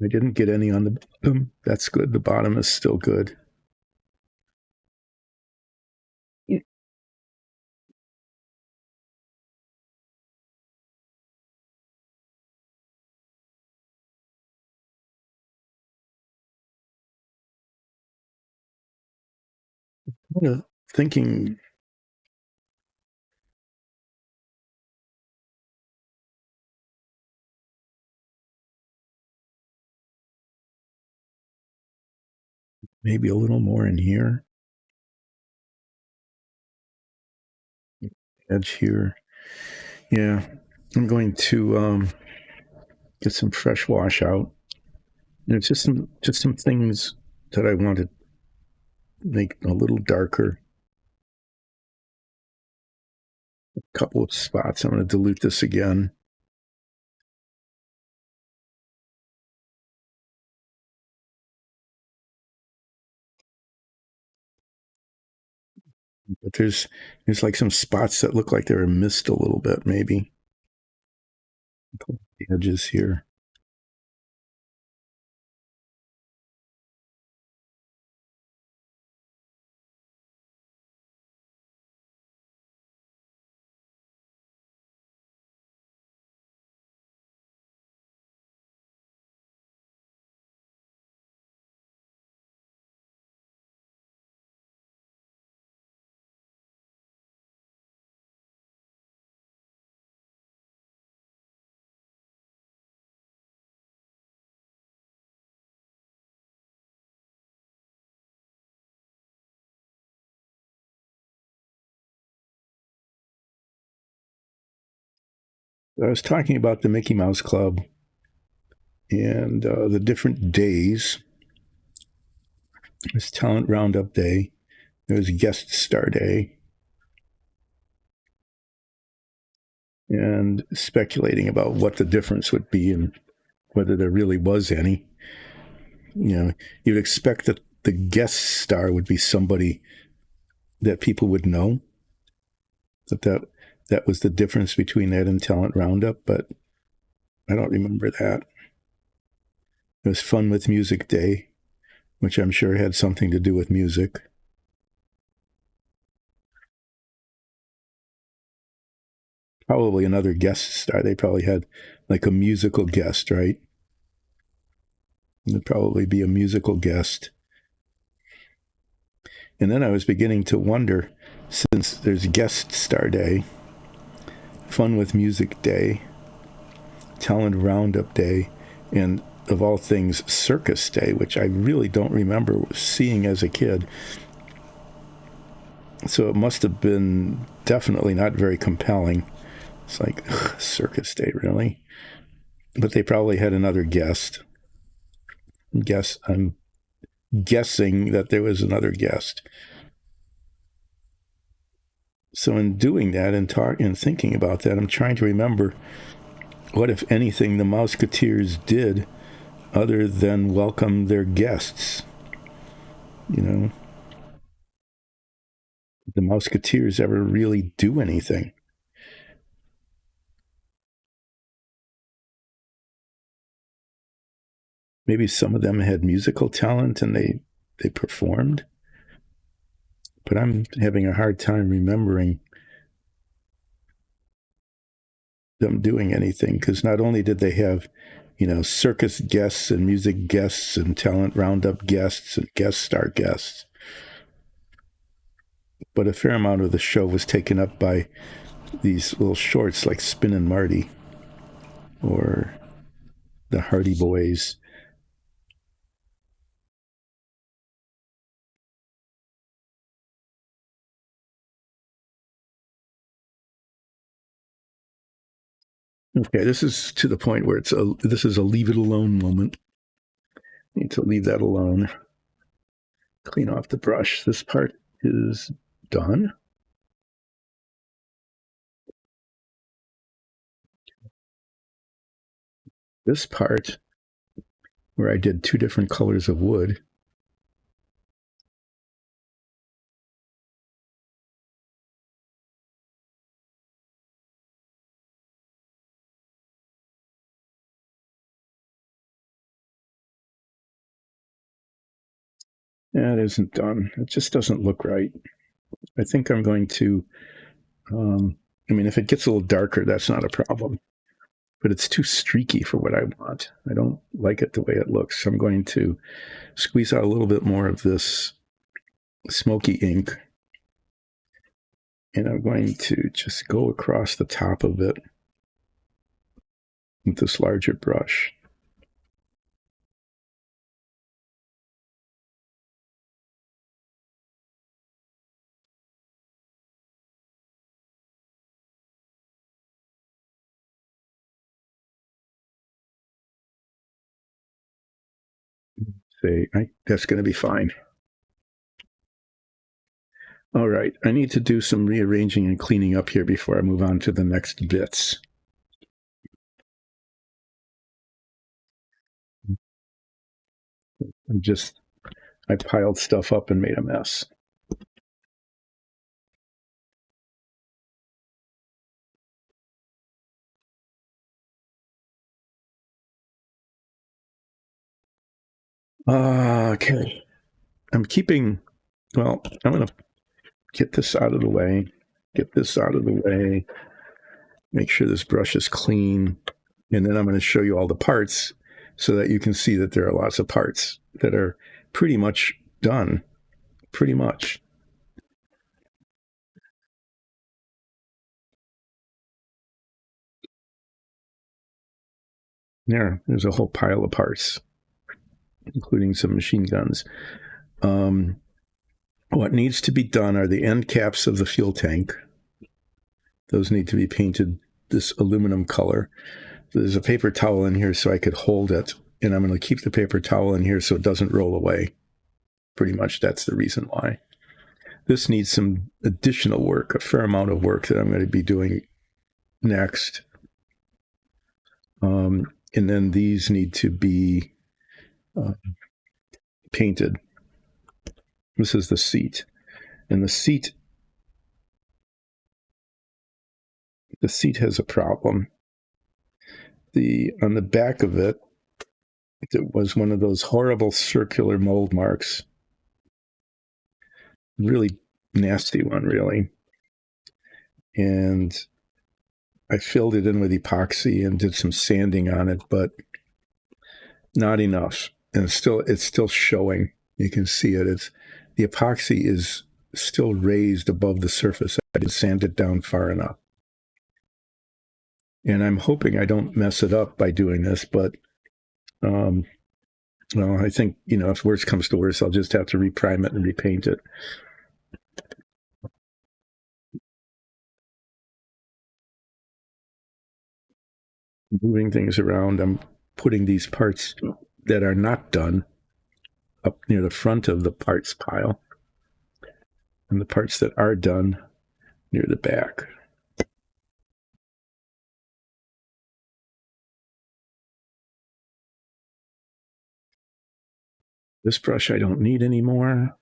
I didn't get any on the bottom. That's good. The bottom is still good. I'm thinking, Maybe a little more in here. Edge here. Yeah, I'm going to get some fresh wash out. There's just some things that I want to make a little darker. A couple of spots. I'm going to dilute this again. But there's like some spots that look like they were missed a little bit, maybe. The edges here. I was talking about the Mickey Mouse Club and the different days. There's Talent Roundup Day. There's Guest Star Day. And speculating about what the difference would be and whether there really was any. You'd expect that the guest star would be somebody that people would know. That was the difference between that and Talent Roundup, but I don't remember that. It was Fun with Music Day, which I'm sure had something to do with music. Probably another guest star. They probably had like a musical guest, right? It would probably be a musical guest. And then I was beginning to wonder, since there's Guest Star Day, Fun with Music Day, Talent Roundup Day, and of all things, Circus Day, which I really don't remember seeing as a kid. So it must have been definitely not very compelling. It's like, ugh, Circus Day, really? But they probably had another guest. I'm guessing that there was another guest. So in doing that and thinking about that, I'm trying to remember what, if anything, the Mouseketeers did other than welcome their guests. The Mouseketeers ever really do anything? Maybe some of them had musical talent and they performed, but I'm having a hard time remembering them doing anything, because not only did they have circus guests and music guests and talent roundup guests and guest star guests, but a fair amount of the show was taken up by these little shorts like Spin and Marty or the Hardy Boys. Okay, this is to the point where this is a leave it alone moment. Need to leave that alone. Clean off the brush. This part is done. This part, where I did two different colors of wood, that isn't done. It just doesn't look right. I think I'm going to, if it gets a little darker, that's not a problem. But it's too streaky for what I want. I don't like it the way it looks. So I'm going to squeeze out a little bit more of this smoky ink. And I'm going to just go across the top of it with this larger brush. say, that's going to be fine. All right, I need to do some rearranging and cleaning up here before I move on to the next bits. I piled stuff up and made a mess. Okay. I'm going to get this out of the way, make sure this brush is clean, and then I'm going to show you all the parts so that you can see that there are lots of parts that are pretty much done. Pretty much. There's a whole pile of parts, including some machine guns. What needs to be done are the end caps of the fuel tank. Those need to be painted this aluminum color. There's a paper towel in here so I could hold it, and I'm going to keep the paper towel in here so it doesn't roll away. Pretty much that's the reason why. This needs some additional work, a fair amount of work that I'm going to be doing next. And then these need to be painted. This is the seat. And the seat has a problem. On the back of it was one of those horrible circular mold marks. Really nasty one, really. And I filled it in with epoxy and did some sanding on it, but not enough. And it's still showing. You can see it. The epoxy is still raised above the surface. I didn't sand it down far enough. And I'm hoping I don't mess it up by doing this, but I think, if worse comes to worse, I'll just have to reprime it and repaint it. Moving things around, I'm putting these parts that are not done up near the front of the parts pile, and the parts that are done near the back. This brush I don't need anymore.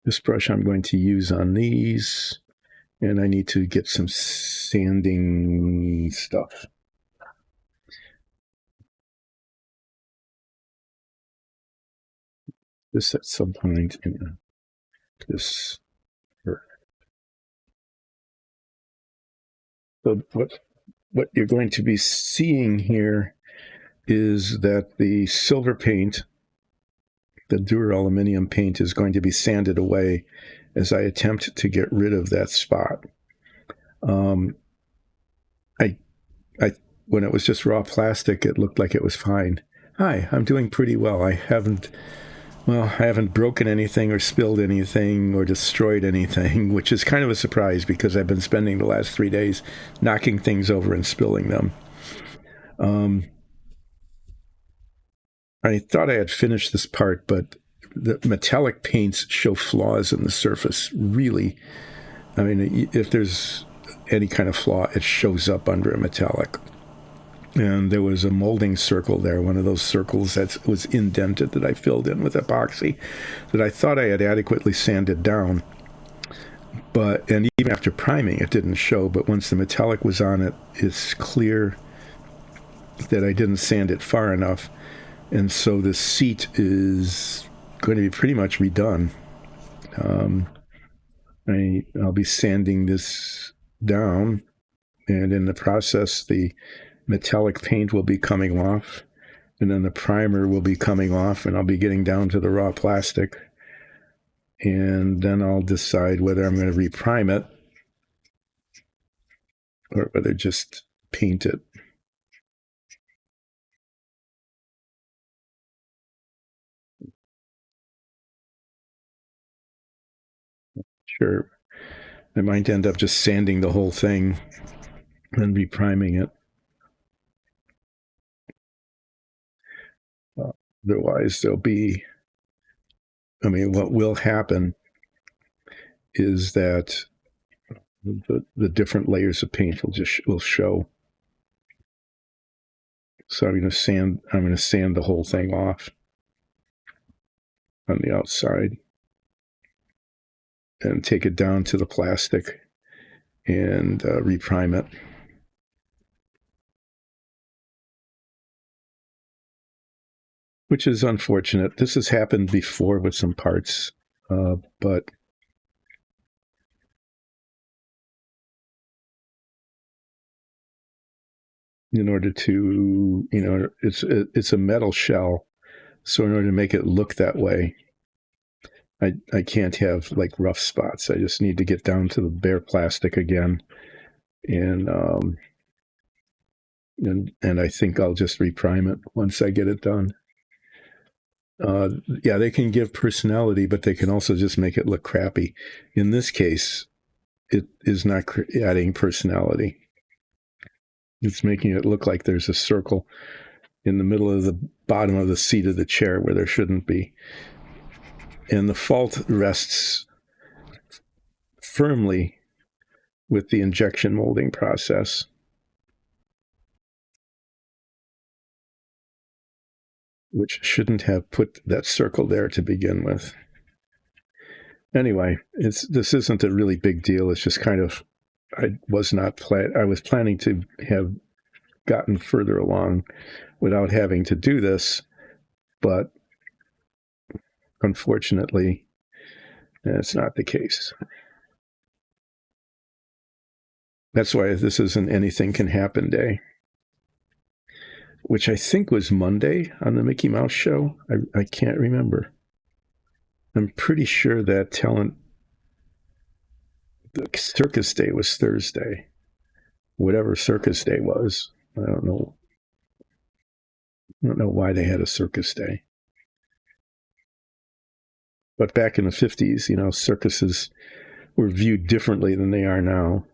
This brush I'm going to use on these, and I need to get some sanding stuff. This at some point in this. So what you're going to be seeing here is that the silver paint, the Dura aluminum paint, is going to be sanded away as I attempt to get rid of that spot. When it was just raw plastic, it looked like it was fine. Hi, I'm doing pretty well. I haven't broken anything or spilled anything or destroyed anything, which is kind of a surprise because I've been spending the last 3 days knocking things over and spilling them. I thought I had finished this part, but the metallic paints show flaws in the surface. Really, I mean, if there's any kind of flaw, it shows up under a metallic. And there was a molding circle there, one of those circles that was indented that I filled in with epoxy that I thought I had adequately sanded down. And even after priming, it didn't show. But once the metallic was on it, it's clear that I didn't sand it far enough. And so the seat is going to be pretty much redone. I'll be sanding this down, and in the process, the metallic paint will be coming off, and then the primer will be coming off, and I'll be getting down to the raw plastic. And then I'll decide whether I'm going to reprime it or whether just paint it. Sure. I might end up just sanding the whole thing and repriming it. Otherwise, what will happen is that the different layers of paint will show. So I'm going to sand the whole thing off on the outside and take it down to the plastic and reprime it. Which is unfortunate. This has happened before with some parts, but in order to, it's a metal shell, so in order to make it look that way, I can't have like rough spots. I just need to get down to the bare plastic again, and I think I'll just reprime it once I get it done. Yeah, they can give personality, but they can also just make it look crappy. In this case, it is not adding personality. It's making it look like there's a circle in the middle of the bottom of the seat of the chair where there shouldn't be. And the fault rests firmly with the injection molding process. Which shouldn't have put that circle there to begin with. Anyway, this isn't a really big deal. It's just kind of, I was planning to have gotten further along without having to do this, but unfortunately, that's not the case. That's why this isn't anything can happen day, which I think was Monday on the Mickey Mouse show. I can't remember. I'm pretty sure that the circus day was Thursday. Whatever circus day was, I don't know why they had a circus day. But back in the 50s, circuses were viewed differently than they are now.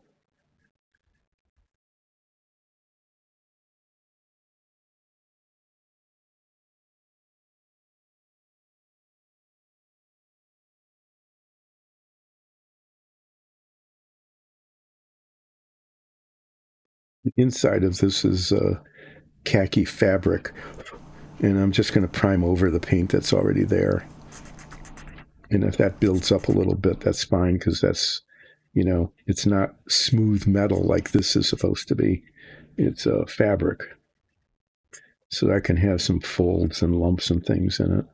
The inside of this is khaki fabric, and I'm just going to prime over the paint that's already there. And if that builds up a little bit, that's fine, because that's, it's not smooth metal like this is supposed to be. It's fabric. So that can have some folds and lumps and things in it.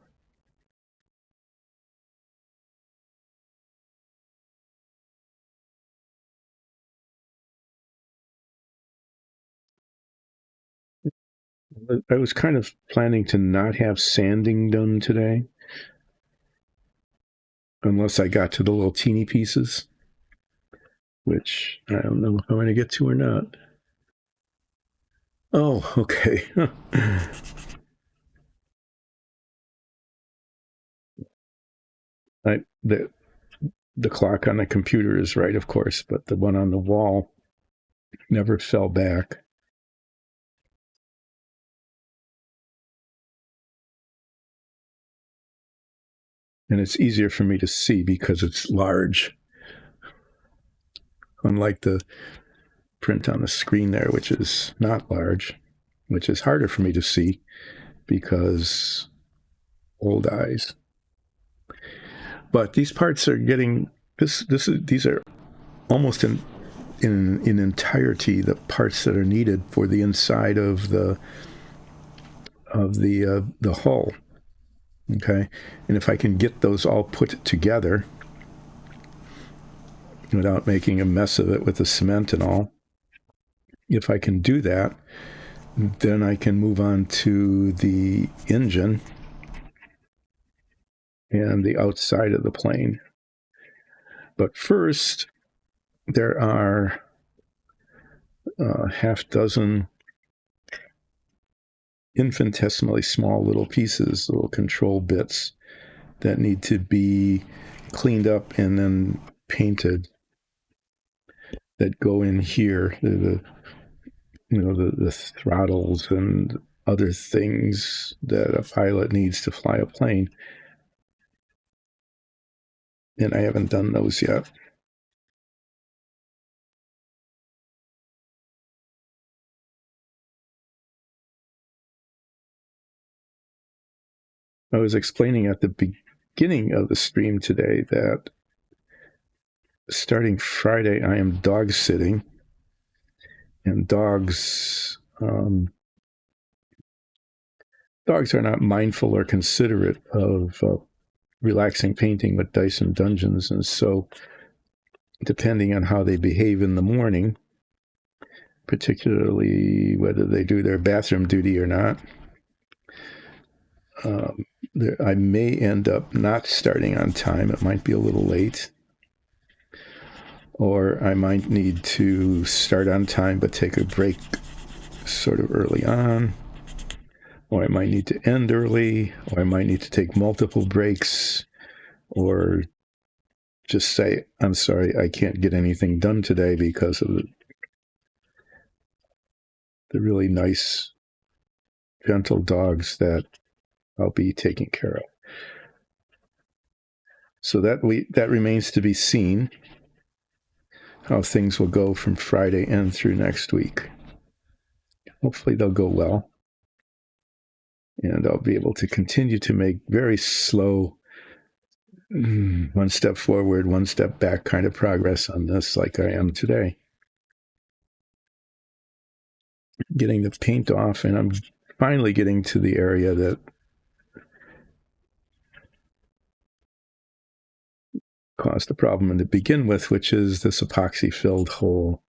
I was kind of planning to not have sanding done today, unless I got to the little teeny pieces, which I don't know if I'm going to get to or not. Oh, okay. The clock on the computer is right, of course, but the one on the wall never fell back. And it's easier for me to see because it's large. Unlike the print on the screen there, which is not large, which is harder for me to see because old eyes. But these parts are getting these are almost in entirety the parts that are needed for the inside of the hull. Okay, and if I can get those all put together without making a mess of it with the cement and all, if I can do that, then I can move on to the engine and the outside of the plane. But first, there are half dozen infinitesimally small little pieces, little control bits that need to be cleaned up and then painted, that go in here, the throttles and other things that a pilot needs to fly a plane. And I haven't done those yet. I was explaining at the beginning of the stream today that starting Friday, I am dog sitting, and dogs are not mindful or considerate of relaxing painting with Dyson Dungeons, and so depending on how they behave in the morning, particularly whether they do their bathroom duty or not, I may end up not starting on time. It might be a little late. Or I might need to start on time but take a break sort of early on. Or I might need to end early. Or I might need to take multiple breaks. Or just say, I'm sorry, I can't get anything done today because of the really nice, gentle dogs that I'll be taking care of. So that remains to be seen, how things will go from Friday and through next week. Hopefully they'll go well. And I'll be able to continue to make very slow, one step forward, one step back kind of progress on this like I am today. Getting the paint off, and I'm finally getting to the area that caused the problem to begin with, which is this epoxy-filled hole.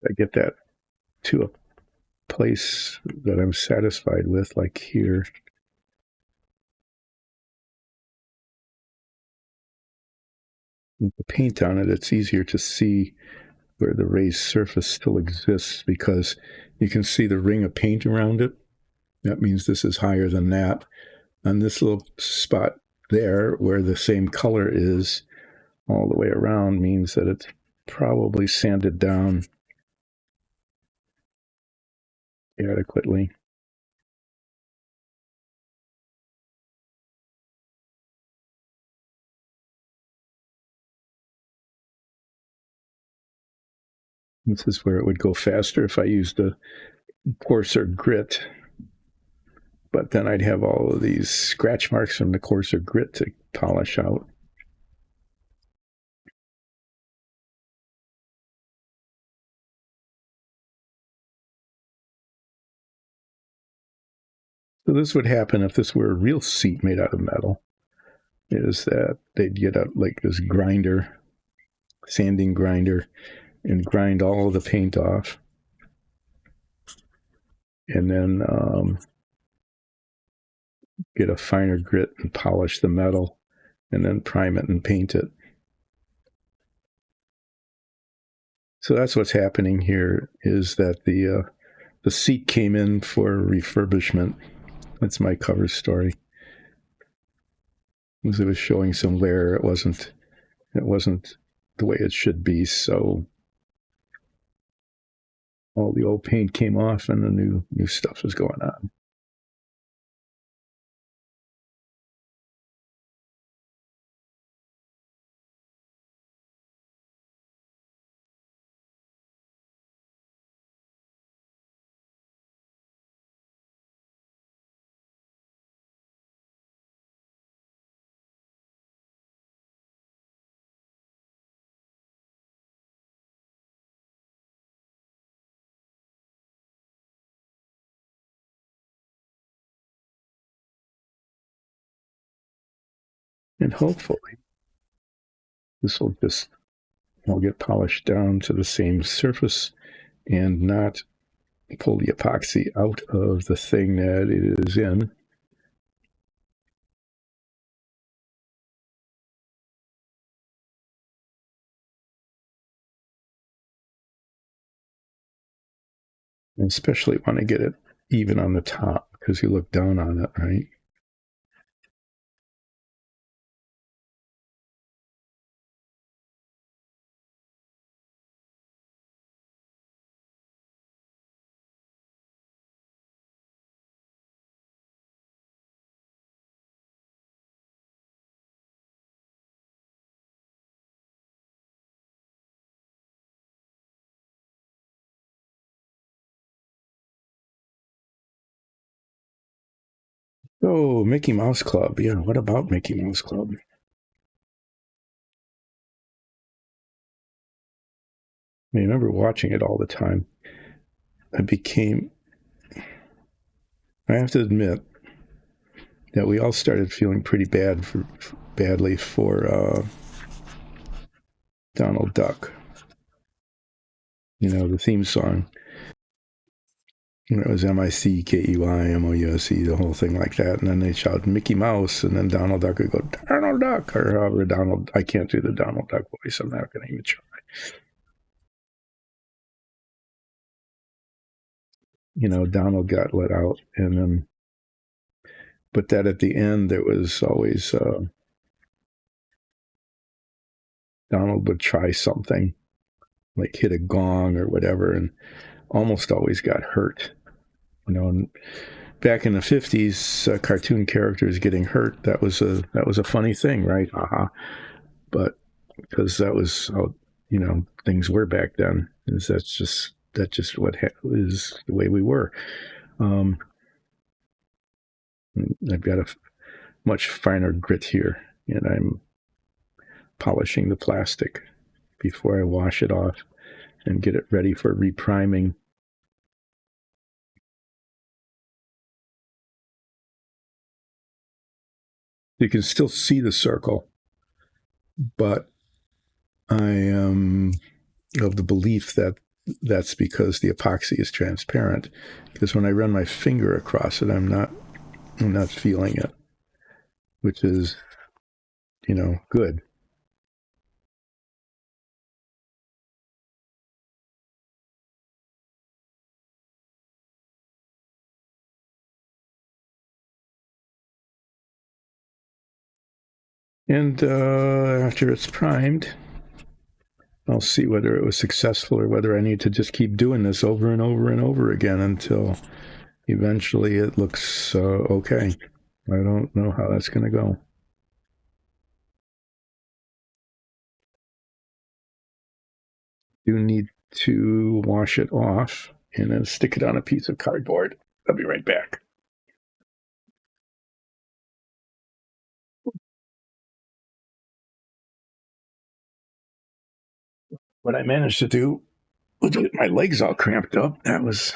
I get that to a place that I'm satisfied with, like here. With the paint on it, it's easier to see where the raised surface still exists because you can see the ring of paint around it. That means this is higher than that. On this little spot there, where the same color is all the way around, means that it's probably sanded down adequately. This is where it would go faster if I used a coarser grit. But then I'd have all of these scratch marks from the coarser grit to polish out. So this would happen if this were a real seat made out of metal, is that they'd get out like this grinder, sanding grinder, and grind all of the paint off. And then get a finer grit and polish the metal, and then prime it and paint it. So that's what's happening here, is that the seat came in for refurbishment. That's my cover story. As it was showing some wear, it wasn't the way it should be, so all the old paint came off and the new stuff is going on. And hopefully this will just all get polished down to the same surface and not pull the epoxy out of the thing that it is in. I especially want to get it even on the top because you look down on it, right? Oh, Mickey Mouse Club. Yeah, what about Mickey Mouse Club? I remember watching it all the time. I have to admit that we all started feeling pretty badly for Donald Duck. The theme song. It was MICKEYMOUSE, the whole thing like that. And then they shout Mickey Mouse, and then Donald Duck would go, Donald Duck, or however Donald, I can't do the Donald Duck voice. I'm not going to even try. Donald got let out. But that at the end, there was always Donald would try something, like hit a gong or whatever, and almost always got hurt. And back in the 50s, cartoon characters getting hurt, that was a funny thing, right? Haha. But because that was how things were back then. That's just what is the way we were. I've got a much finer grit here, and I'm polishing the plastic before I wash it off and get it ready for repriming. You can still see the circle, but I am of the belief that that's because the epoxy is transparent. Because when I run my finger across it, I'm not feeling it, which is good. And after it's primed, I'll see whether it was successful or whether I need to just keep doing this over and over and over again until eventually it looks okay. I don't know how that's going to go. You need to wash it off and then stick it on a piece of cardboard. I'll be right back. What I managed to do was get my legs all cramped up. That was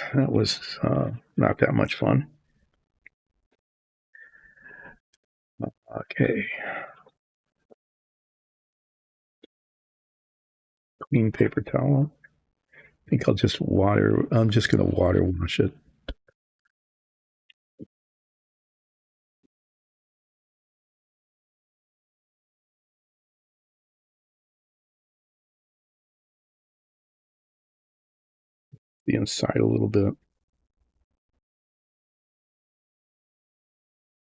not that much fun. Okay. Clean paper towel. I think I'm just going to water wash it. The inside a little bit.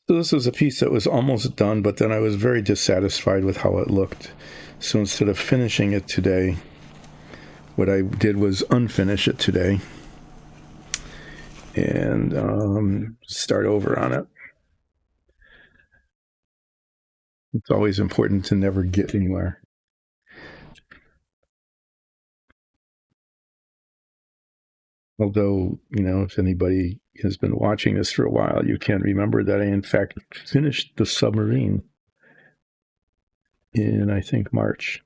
So this was a piece that was almost done, but then I was very dissatisfied with how it looked. So instead of finishing it today, what I did was unfinish it today and start over on it. It's always important to never get anywhere. Although, if anybody has been watching this for a while, you can remember that I, in fact, finished the submarine in, I think, March.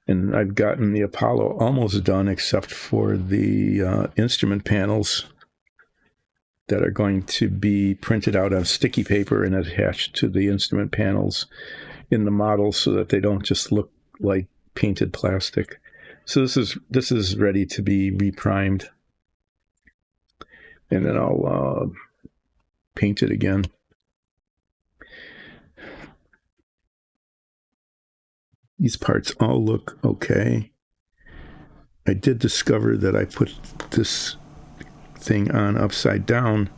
And I've gotten the Apollo almost done, except for the instrument panels that are going to be printed out on sticky paper and attached to the instrument panels in the model so that they don't just look like painted plastic. So this is ready to be reprimed. And then I'll paint it again. These parts all look okay. I did discover that I put this thing on upside down,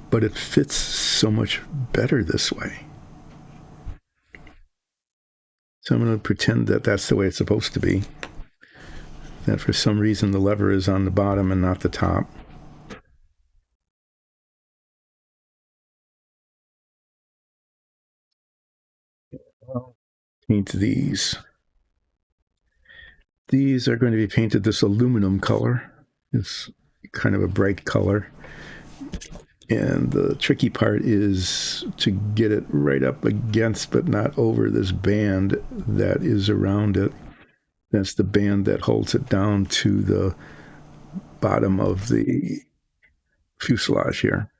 but it fits so much better this way. So I'm going to pretend that that's the way it's supposed to be. That for some reason the lever is on the bottom and not the top. Paint these. These are going to be painted this aluminum color. It's kind of a bright color. And the tricky part is to get it right up against, but not over this band that is around it. That's the band that holds it down to the bottom of the fuselage here.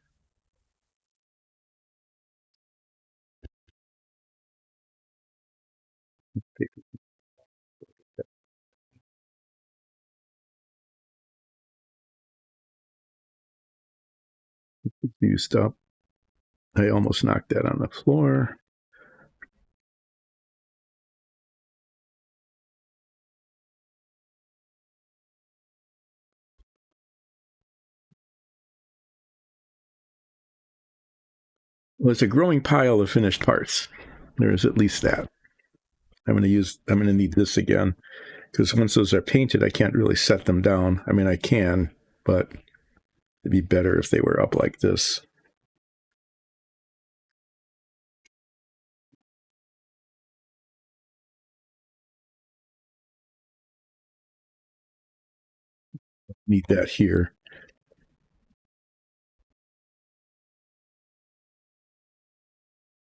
Used up. I almost knocked that on the floor. Well, it's a growing pile of finished parts. There is at least that. I'm going to need this again because once those are painted, I can't really set them down. I mean, I can, but it'd be better if they were up like this. Need that here.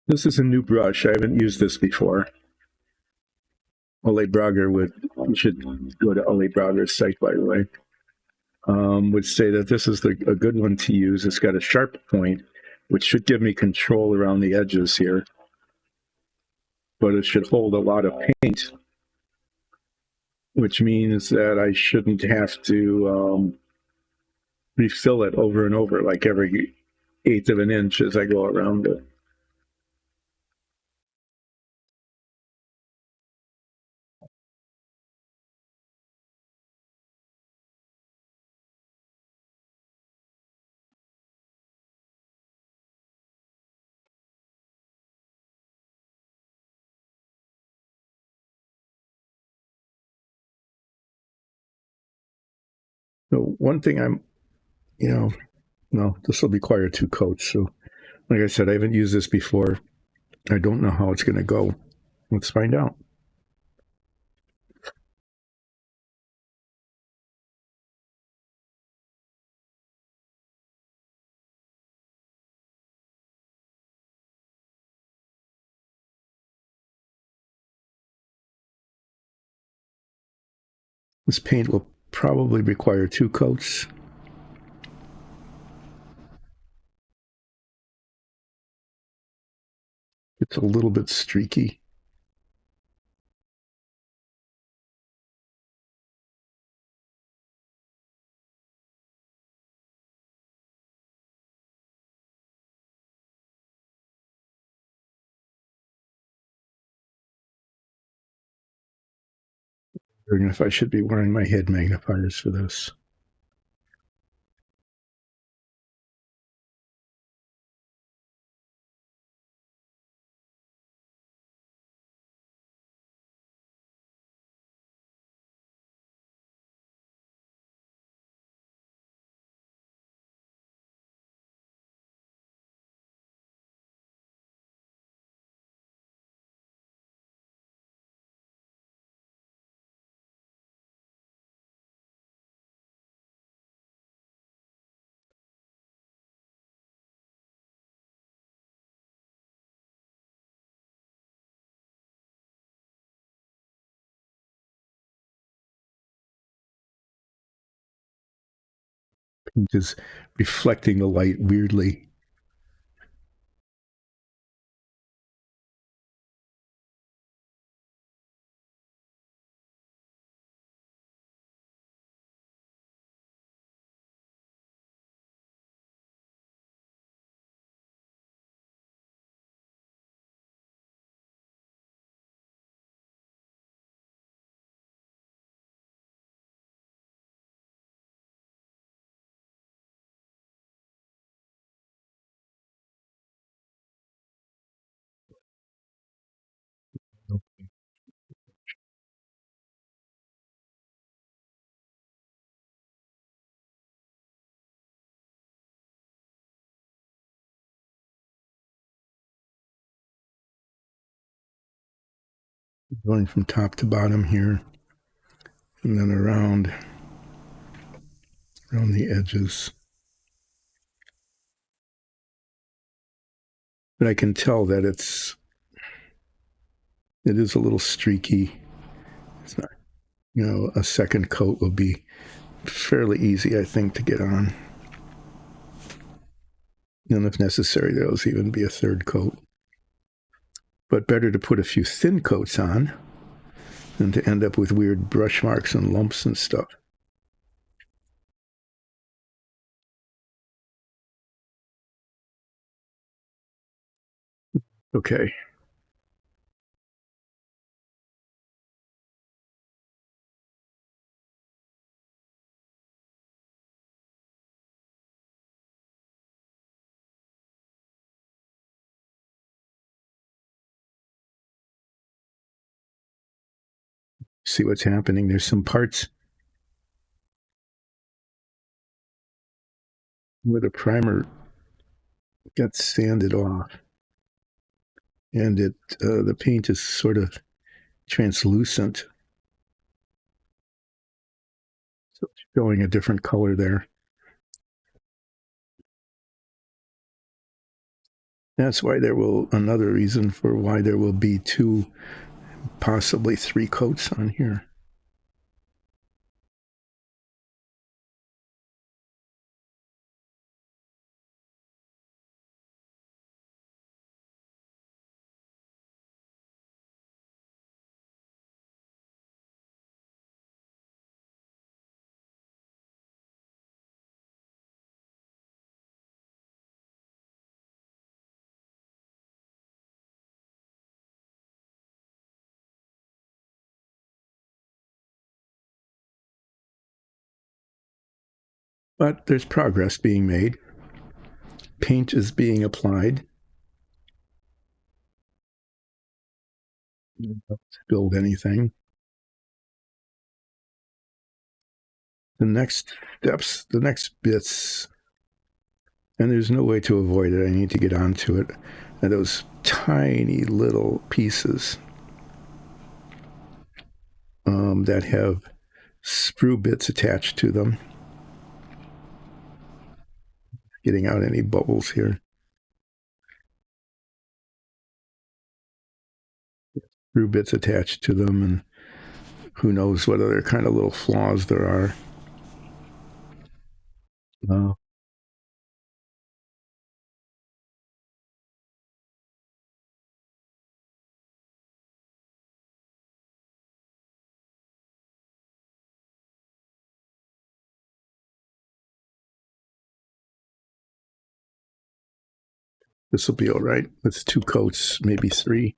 This is a new brush. I haven't used this before. Ole Brager you should go to Ole Brager's site, by the way, would say that this is a good one to use. It's got a sharp point, which should give me control around the edges here, but it should hold a lot of paint, which means that I shouldn't have to refill it over and over, like every eighth of an inch as I go around it. So one thing well, this will require 2 coats. So like I said, I haven't used this before. I don't know how it's going to go. Let's find out. This paint will probably require 2 coats. It's a little bit streaky. Wondering if I should be wearing my head magnifiers for this. Paint is reflecting the light weirdly. Going from top to bottom here, and then around the edges. But I can tell that it is a little streaky. It's not, a second coat will be fairly easy, I think, to get on. And if necessary, there'll even be a third coat. But better to put a few thin coats on than to end up with weird brush marks and lumps and stuff. Okay. See what's happening. There's some parts where the primer got sanded off, and the paint is sort of translucent, so it's showing a different color there. That's why another reason for why there will be 2, possibly 3 coats on here. But there's progress being made. Paint is being applied. Don't build anything. The next steps, the next bits, and there's no way to avoid it. I need to get onto it. And those tiny little pieces that have sprue bits attached to them. Getting out any bubbles here. Sprue bits attached to them, and who knows what other kind of little flaws there are. Uh, this will be all right. With 2 coats, maybe 3.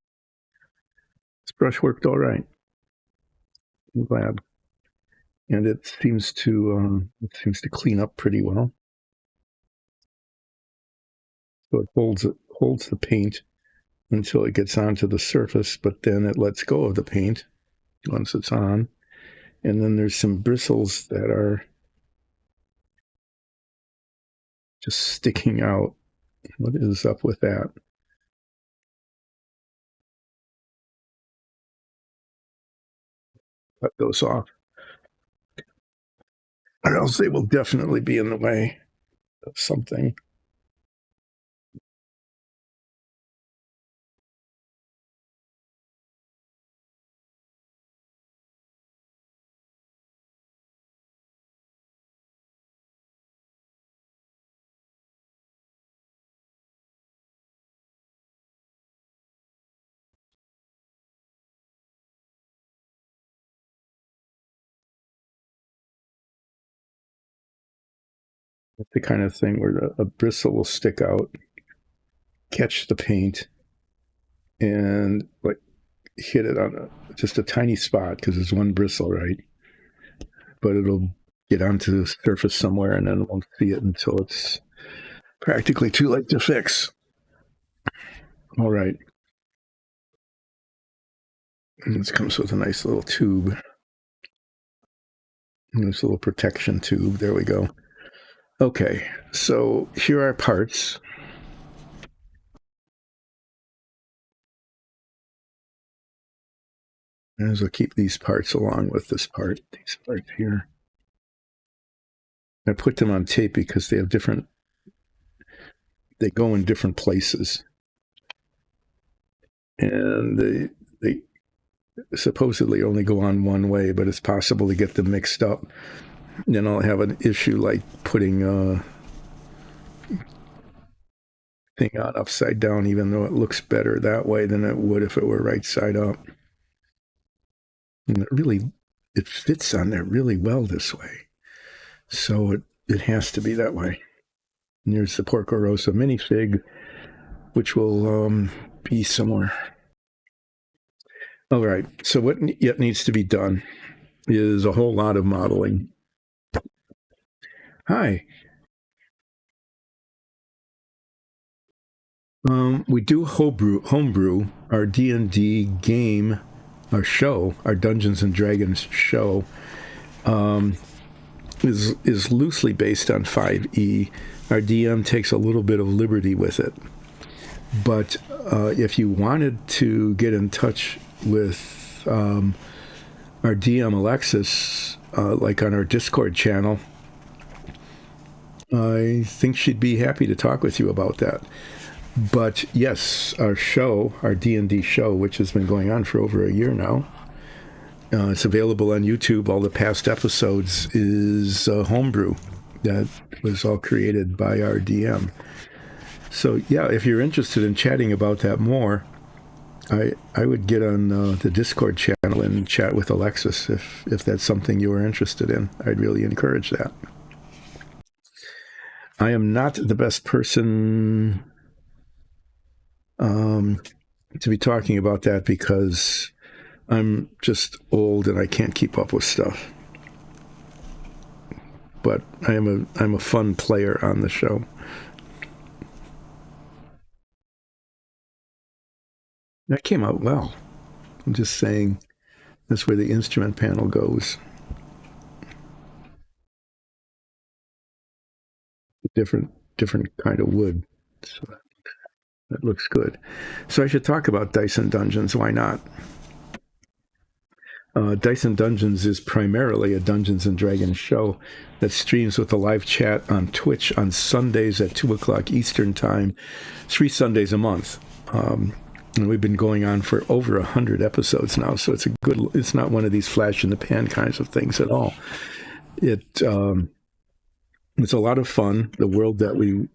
This brush worked all right. I'm glad. And it seems to clean up pretty well. So it holds the paint until it gets onto the surface, but then it lets go of the paint once it's on. And then there's some bristles that are just sticking out. What is up with that? Cut those off, or else they will definitely be in the way of something. It's the kind of thing where a bristle will stick out, catch the paint, and like hit it on just a tiny spot because it's one bristle, right? But it'll get onto the surface somewhere, and then won't see it until it's practically too late to fix. All right. And this comes with a nice little tube. Nice little protection tube. There we go. Okay, so here are parts. as well keep these parts along with this part, these parts here. I put them on tape because they have different, they go in different places. And they supposedly only go on one way, but it's possible to get them mixed up. Then I'll have an issue like putting a thing on upside down, even though it looks better that way than it would if it were right side up. And it fits on there really well this way. So it has to be that way. And here's the Porco Rosso minifig, which will be somewhere. All right. So what yet needs to be done is a whole lot of modeling. Hi. We do homebrew our D&D game, our show, our Dungeons and Dragons show, is loosely based on 5e. Our DM takes a little bit of liberty with it. But if you wanted to get in touch with our DM Alexis, like on our Discord channel, I think she'd be happy to talk with you about that. But yes, our show, our D&D show, which has been going on for over a year now, it's available on YouTube. All the past episodes is homebrew that was all created by our DM. So yeah, if you're interested in chatting about that more, I would get on the Discord channel and chat with Alexis if that's something you were interested in. I'd really encourage that. I am not the best person to be talking about that because I'm just old and I can't keep up with stuff. But I'm a fun player on the show. That came out well. I'm just saying that's where the instrument panel goes. Different kind of wood. So that looks good. So I should talk about Dyson Dungeons. Why not? Dyson Dungeons is primarily a Dungeons and Dragons show that streams with a live chat on Twitch on Sundays at 2 o'clock Eastern Time, 3 Sundays a month. And we've been going on for over 100 episodes now, so it's not one of these flash in the pan kinds of things at all. It's a lot of fun. The world that we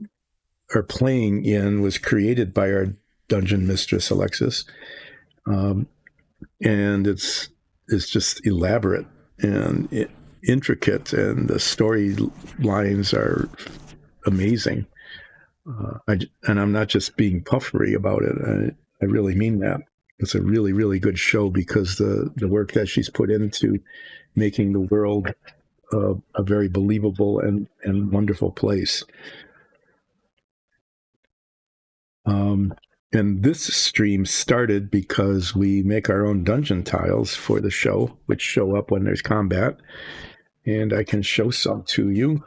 are playing in was created by our dungeon mistress, Alexis. And it's just elaborate and intricate, and the storylines are amazing. And I'm not just being puffery about it. I really mean that. It's a really, really good show because the work that she's put into making the world a very believable and wonderful place. And this stream started because we make our own dungeon tiles for the show, which show up when there's combat. And I can show some to you.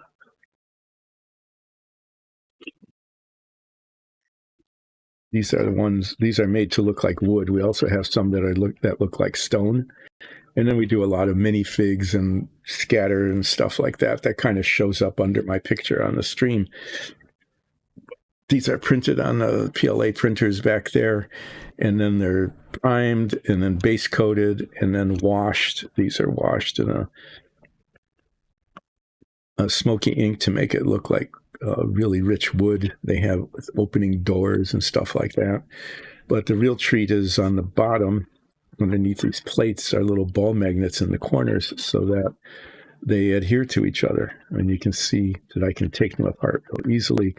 These are the ones, these are made to look like wood. We also have some that look like stone. And then we do a lot of minifigs and scatter and stuff like that. That kind of shows up under my picture on the stream. These are printed on the PLA printers back there, and then they're primed and then base coated and then washed. These are washed in a smoky ink to make it look like really rich wood. They have opening doors and stuff like that. But the real treat is on the bottom. Underneath these plates are little ball magnets in the corners so that they adhere to each other. And you can see that I can take them apart real easily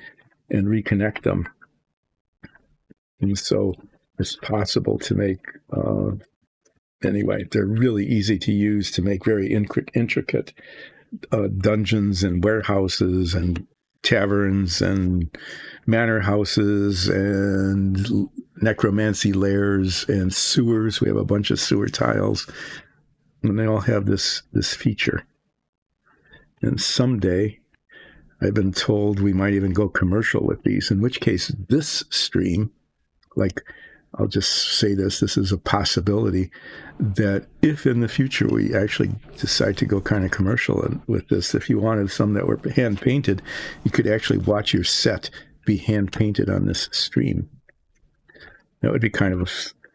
and reconnect them. And so it's possible to make, anyway, they're really easy to use to make very intricate dungeons and warehouses and taverns and manor houses and necromancy lairs and sewers. We have a bunch of sewer tiles, and they all have this feature. And someday, I've been told we might even go commercial with these, in which case this stream, like I'll just say this is a possibility that if in the future we actually decide to go kind of commercial with this, if you wanted some that were hand painted, you could actually watch your set be hand painted on this stream. That would be kind of a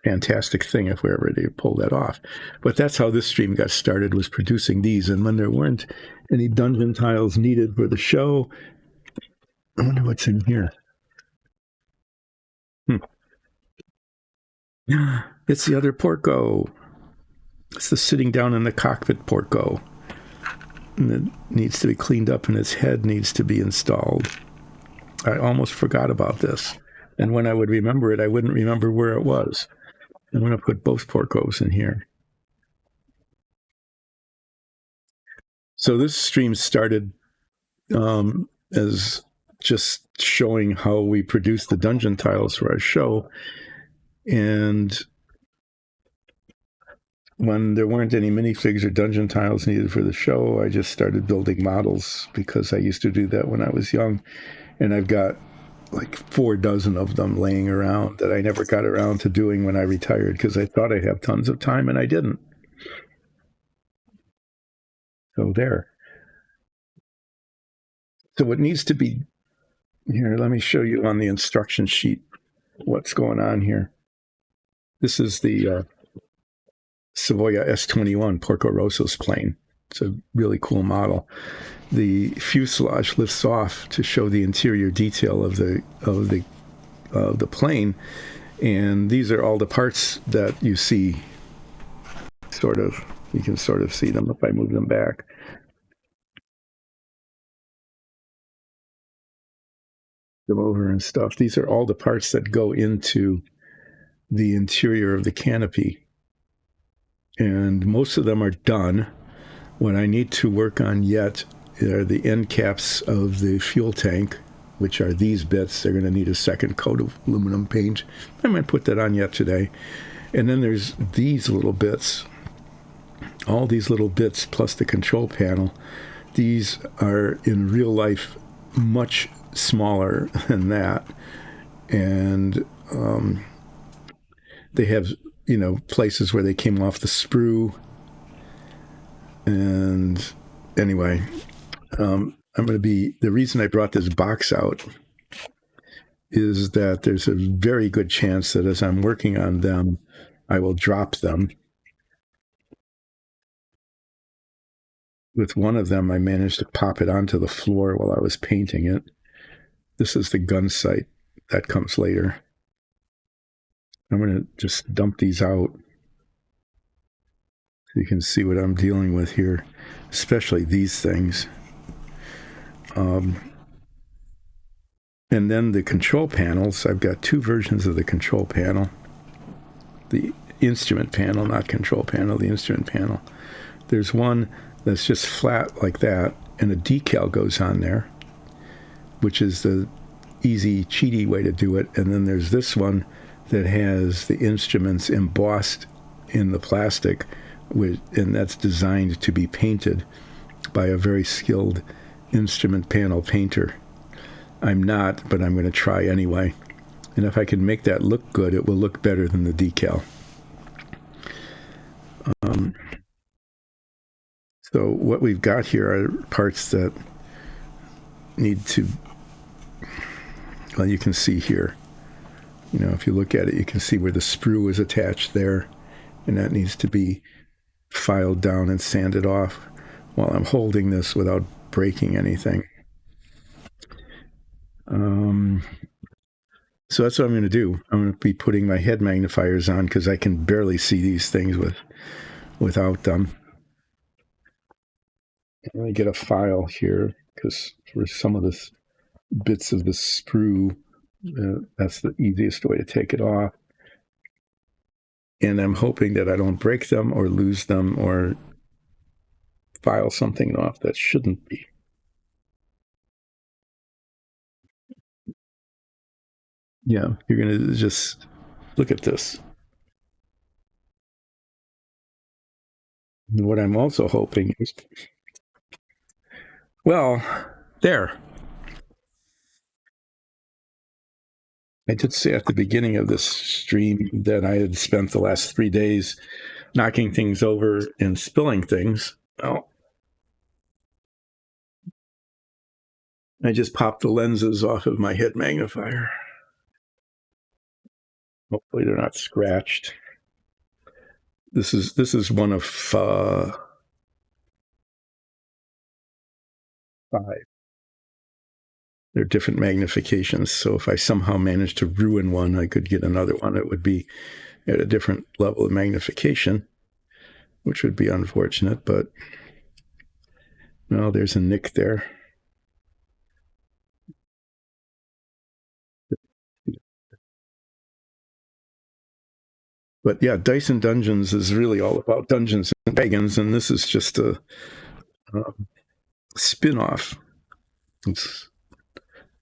fantastic thing if we were ready to pull that off. But that's how this stream got started, was producing these. And when there weren't any dungeon tiles needed for the show, I wonder what's in here. It's the other Porco. It's the sitting down in the cockpit Porco. And it needs to be cleaned up and its head needs to be installed. I almost forgot about this. And when I would remember it, I wouldn't remember where it was. I'm going to put both Porcos in here. So this stream started as just showing how we produce the dungeon tiles for our show. And when there weren't any minifigs or dungeon tiles needed for the show, I just started building models because I used to do that when I was young. And I've got like 4 dozen of them laying around that I never got around to doing when I retired because I thought I'd have tons of time and I didn't. So there. So what needs to be here, let me show you on the instruction sheet what's going on here. This is the Savoia S.21 Porco Rosso's plane. It's a really cool model. The fuselage lifts off to show the interior detail of the plane, and these are all the parts that you see. You can sort of see them if I move them back. Them over and stuff. These are all the parts that go into the interior of the canopy, and most of them are done. What I need to work on yet are the end caps of the fuel tank, which are these bits. They're going to need a second coat of aluminum paint. I might put that on yet today. And then there's these little bits, all these little bits plus the control panel. These are in real life much smaller than that. And they have, places where they came off the sprue. And anyway, the reason I brought this box out is that there's a very good chance that as I'm working on them, I will drop them. With one of them, I managed to pop it onto the floor while I was painting it. This is the gun sight. That comes later. I'm going to just dump these out so you can see what I'm dealing with here, especially these things. And then the control panels, I've got 2 versions of the control panel. The instrument panel, not control panel, the instrument panel. There's one that's just flat like that, and a decal goes on there, which is the easy, cheaty way to do it. And then there's this one that has the instruments embossed in the plastic, and that's designed to be painted by a very skilled instrument panel painter. I'm not, but I'm going to try anyway. And if I can make that look good, it will look better than the decal. So what we've got here are parts that need to, well, you can see here. If you look at it, you can see where the sprue is attached there, and that needs to be filed down and sanded off while I'm holding this without breaking anything. So that's what I'm going to do. I'm going to be putting my head magnifiers on because I can barely see these things without them. Let me get a file here because for some of the bits of the sprue, that's the easiest way to take it off. And I'm hoping that I don't break them or lose them or file something off that shouldn't be. Yeah, you're going to just look at this. And what I'm also hoping is, well, there. I did say at the beginning of this stream that I had spent the last 3 days knocking things over and spilling things. Well, I just popped the lenses off of my head magnifier. Hopefully they're not scratched. This is one of 5. They're different magnifications. So if I somehow managed to ruin one, I could get another one. It would be at a different level of magnification, which would be unfortunate. But no, there's a nick there. But yeah, Dice and Dungeons is really all about Dungeons and Dragons, and this is just a spin-off. It's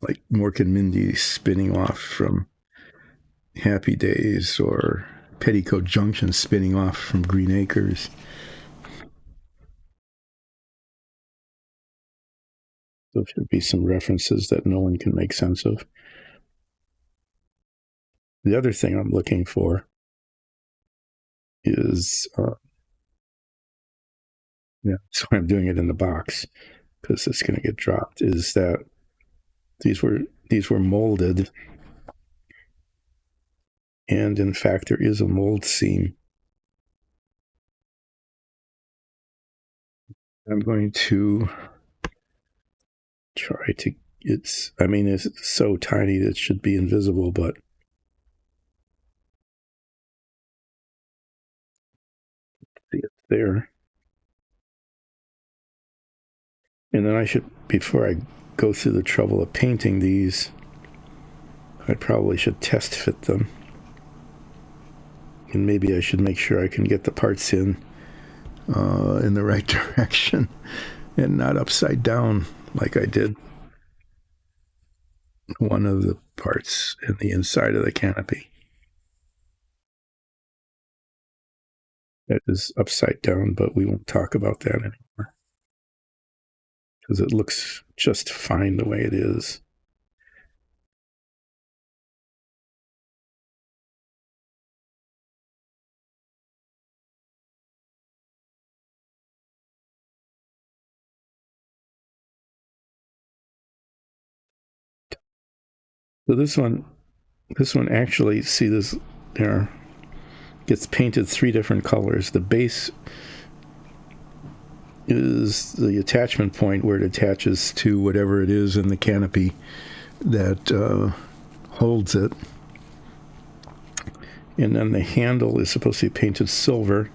like Mork and Mindy spinning off from Happy Days, or Petticoat Junction spinning off from Green Acres. So there should be some references that no one can make sense of. The other thing I'm looking for is, so I'm doing it in the box because it's going to get dropped, is that these were molded, and in fact there is a mold seam. I'm going to try to, it's so tiny that it should be invisible, but see, it's there. And then I should, before I go through the trouble of painting these, I probably should test fit them. And maybe I should make sure I can get the parts in the right direction and not upside down like I did one of the parts in the inside of the canopy. That is upside down, but we won't talk about that anymore because it looks just fine the way it is. So this one actually, see this there, gets painted 3 different colors. The base is the attachment point where it attaches to whatever it is in the canopy that holds it. And then the handle is supposed to be painted silver,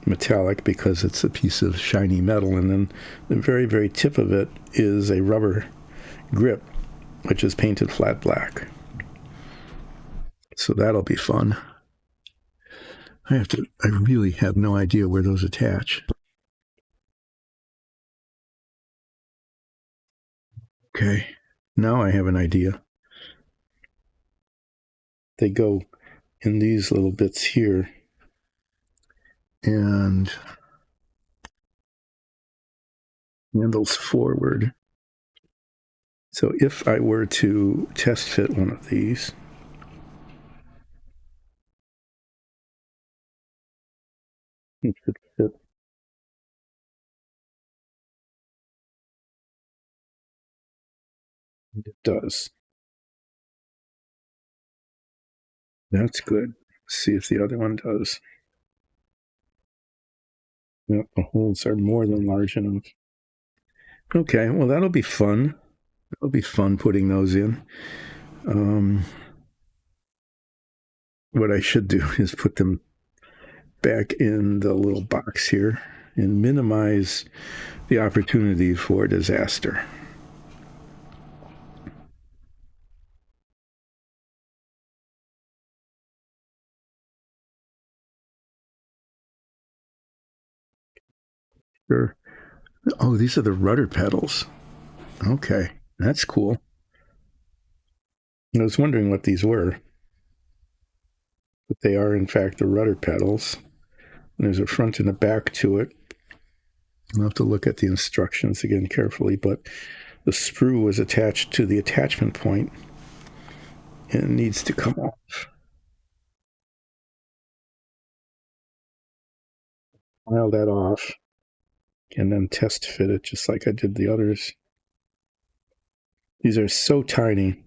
metallic, because it's a piece of shiny metal. And then the very, very tip of it is a rubber grip, which is painted flat black. So that'll be fun. I really have no idea where those attach. Okay, now I have an idea. They go in these little bits here, and handles forward. So if I were to test fit one of these, it should fit. It does. That's good. Let's see if the other one does. Yep, the holes are more than large enough. Okay, well, that'll be fun. It'll be fun putting those in. What I should do is put them back in the little box here and minimize the opportunity for disaster. Sure. Oh, these are the rudder pedals. Okay, that's cool. I was wondering what these were, but they are in fact the rudder pedals. And there's a front and a back to it. I'll have to look at the instructions again carefully, but the sprue was attached to the attachment point, and it needs to come off. File that off and then test fit it just like I did the others. These are so tiny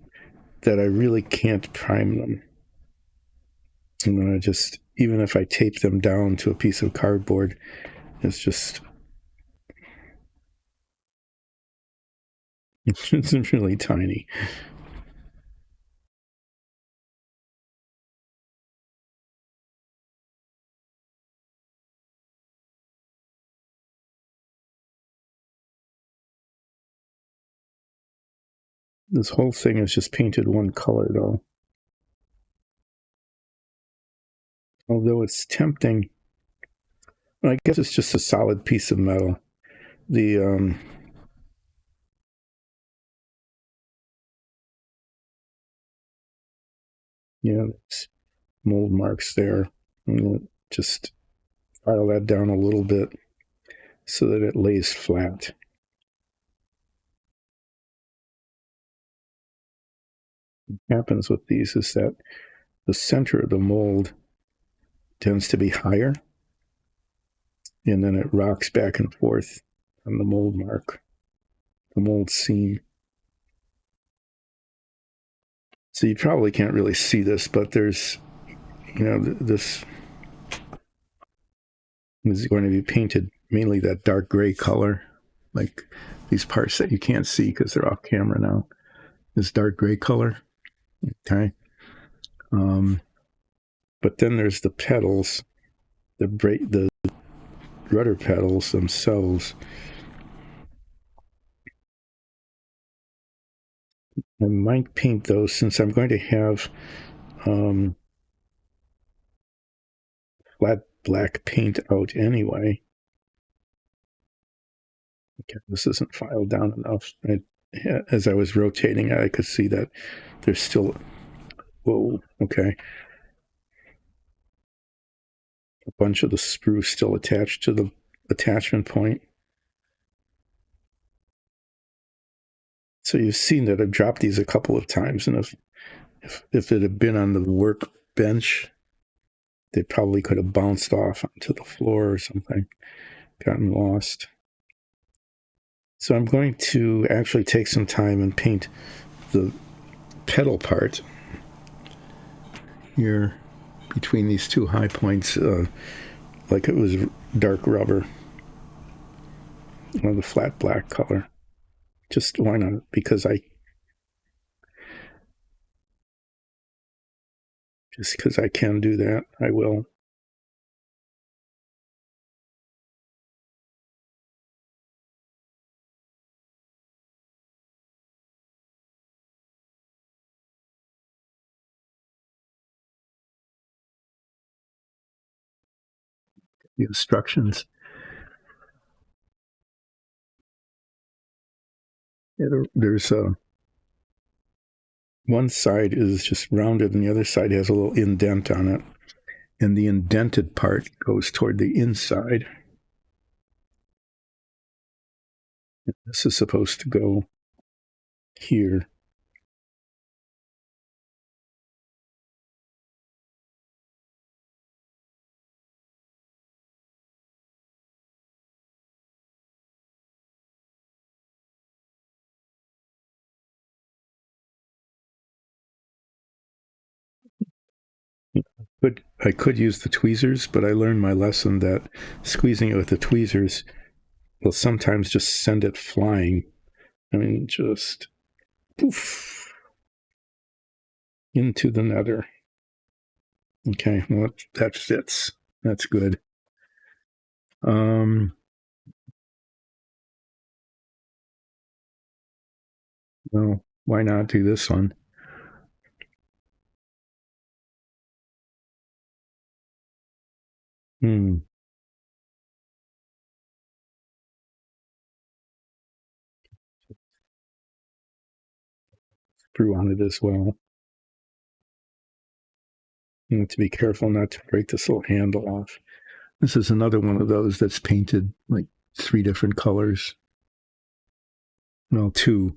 that I really can't prime them. I'm going to just, even if I tape them down to a piece of cardboard, it's just, it's really tiny. This whole thing is just painted one color, though. Although it's tempting, I guess it's just a solid piece of metal. The yeah, there's mold marks there. I'm gonna just file that down a little bit so that it lays flat. What happens with these is that the center of the mold tends to be higher, and then it rocks back and forth on the mold mark, the mold seam. So you probably can't really see this, but there's, this is going to be painted mainly that dark gray color, like these parts that you can't see because they're off camera now. This dark gray color, okay. But then there's the pedals, the rudder pedals themselves. I might paint those since I'm going to have flat black paint out anyway. Okay, this isn't filed down enough. As I was rotating, I could see that there's still, whoa, okay. A bunch of the sprue still attached to the attachment point. So you've seen that I've dropped these a couple of times, and if it had been on the workbench, they probably could have bounced off onto the floor or something, gotten lost. So I'm going to actually take some time and paint the pedal part here between these two high points, like it was dark rubber, or the flat black color. Just why not? Because I can do that, I will. The instructions. There's one side is just rounded and the other side has a little indent on it, and the indented part goes toward the inside. And this is supposed to go here. But I could use the tweezers, but I learned my lesson that squeezing it with the tweezers will sometimes just send it flying. I mean, just poof into the nether. Okay, well, that fits. That's good. No, why not do this one? Screw on it as well. You have to be careful not to break this little handle off. This is another one of those that's painted like 3 different colors. No, 2.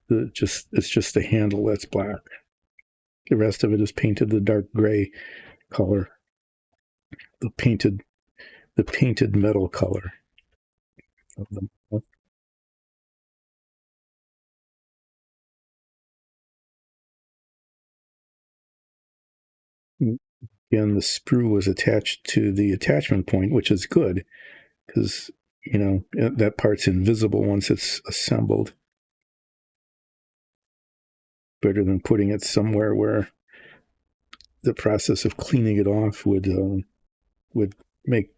It's just the handle that's black. The rest of it is painted the dark gray color, the painted metal color of the model. Again, the sprue was attached to the attachment point, which is good because, you know, that part's invisible once it's assembled. Better than putting it somewhere where the process of cleaning it off would make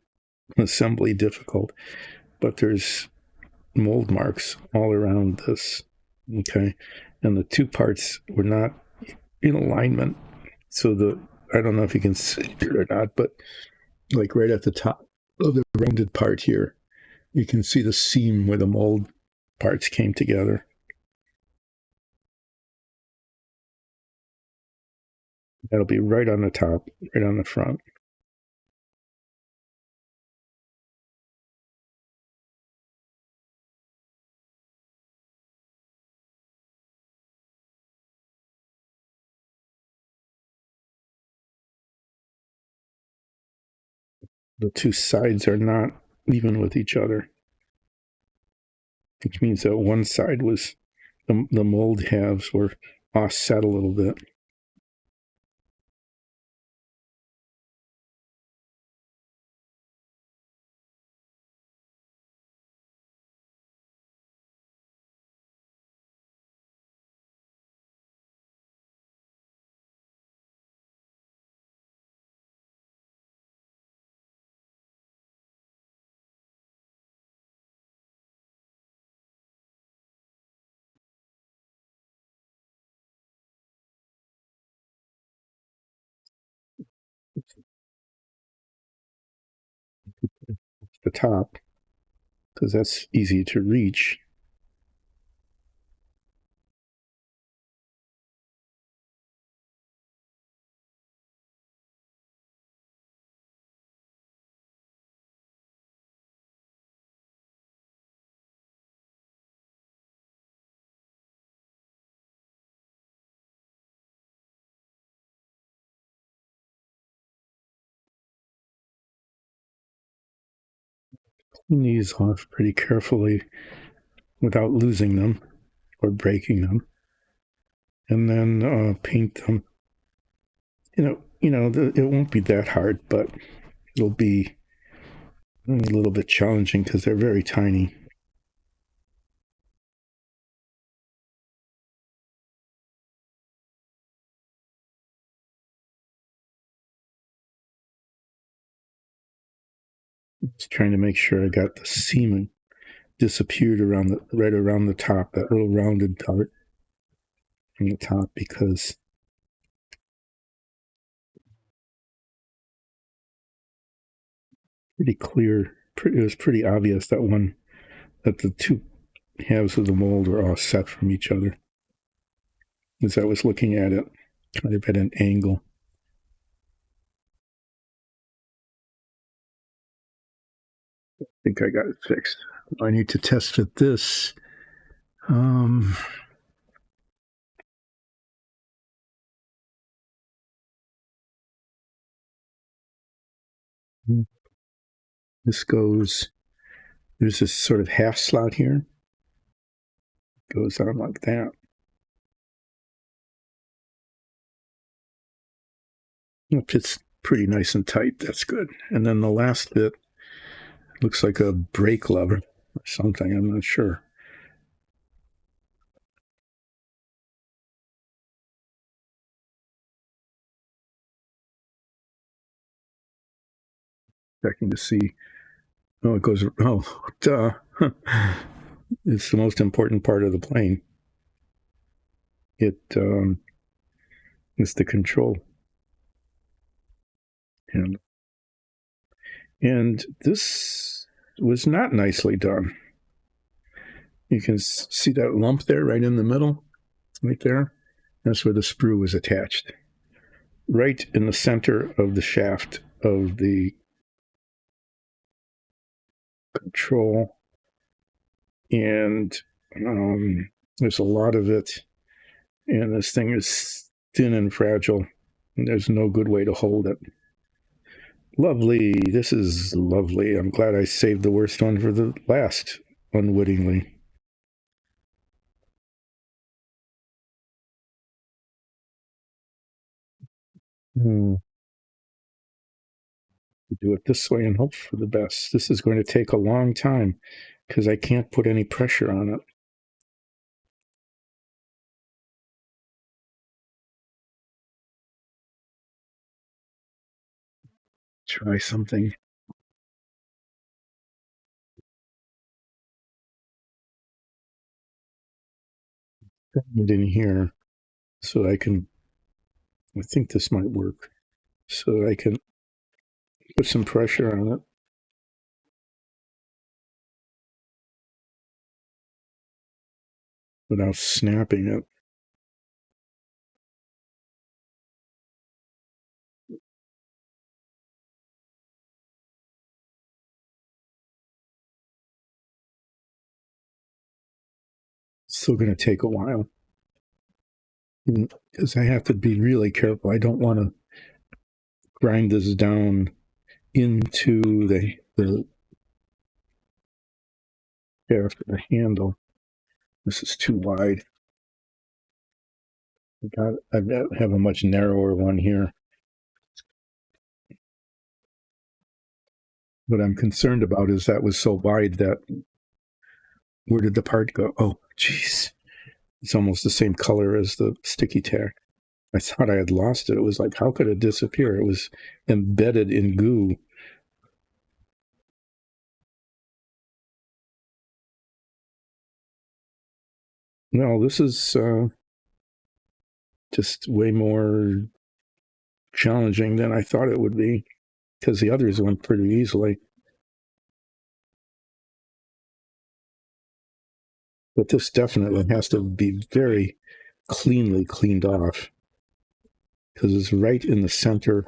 assembly difficult. But there's mold marks all around this. Okay, and the two parts were not in alignment. So I don't know if you can see it or not, but like right at the top of the rounded part here, you can see the seam where the mold parts came together. That'll be right on the top, right on the front. The two sides are not even with each other, which means that one side was the mold halves were offset a little bit. The top, because that's easy to reach. Clean these off pretty carefully without losing them or breaking them, and then paint them. It won't be that hard, but it'll be a little bit challenging because they're very tiny. Just trying to make sure I got the seam disappeared right around the top, that little rounded part on the top, because pretty clear. It was pretty obvious that the two halves of the mold were all set from each other. As I was looking at it, kind of at an angle. I think I got it fixed. I need to test fit this. This goes, there's this sort of half slot here. Goes on like that. It fits pretty nice and tight. That's good. And then the last bit looks like a brake lever or something. I'm not sure. Checking to see. Oh, it goes. Oh, duh. It's the most important part of the plane. It is the control. And this was not nicely done. You can see that lump there right in the middle, right there. That's where the sprue was attached. Right in the center of the shaft of the control. And there's a lot of it. And this thing is thin and fragile, and there's no good way to hold it. Lovely. This is lovely. I'm glad I saved the worst one for the last, unwittingly. Hmm. Do it this way and hope for the best. This is going to take a long time because I can't put any pressure on it. Try something. Put it in here so I can. I think this might work. So I can put some pressure on it without snapping it. It's still going to take a while because I have to be really careful. I don't want to grind this down into the shaft of the handle. This is too wide. I have a much narrower one here. What I'm concerned about is that was so wide that where did the part go? Oh, jeez. It's almost the same color as the sticky tack. I thought I had lost it. It was like, how could it disappear? It was embedded in goo. No, this is just way more challenging than I thought it would be because the others went pretty easily. But this definitely has to be very cleanly cleaned off because it's right in the center.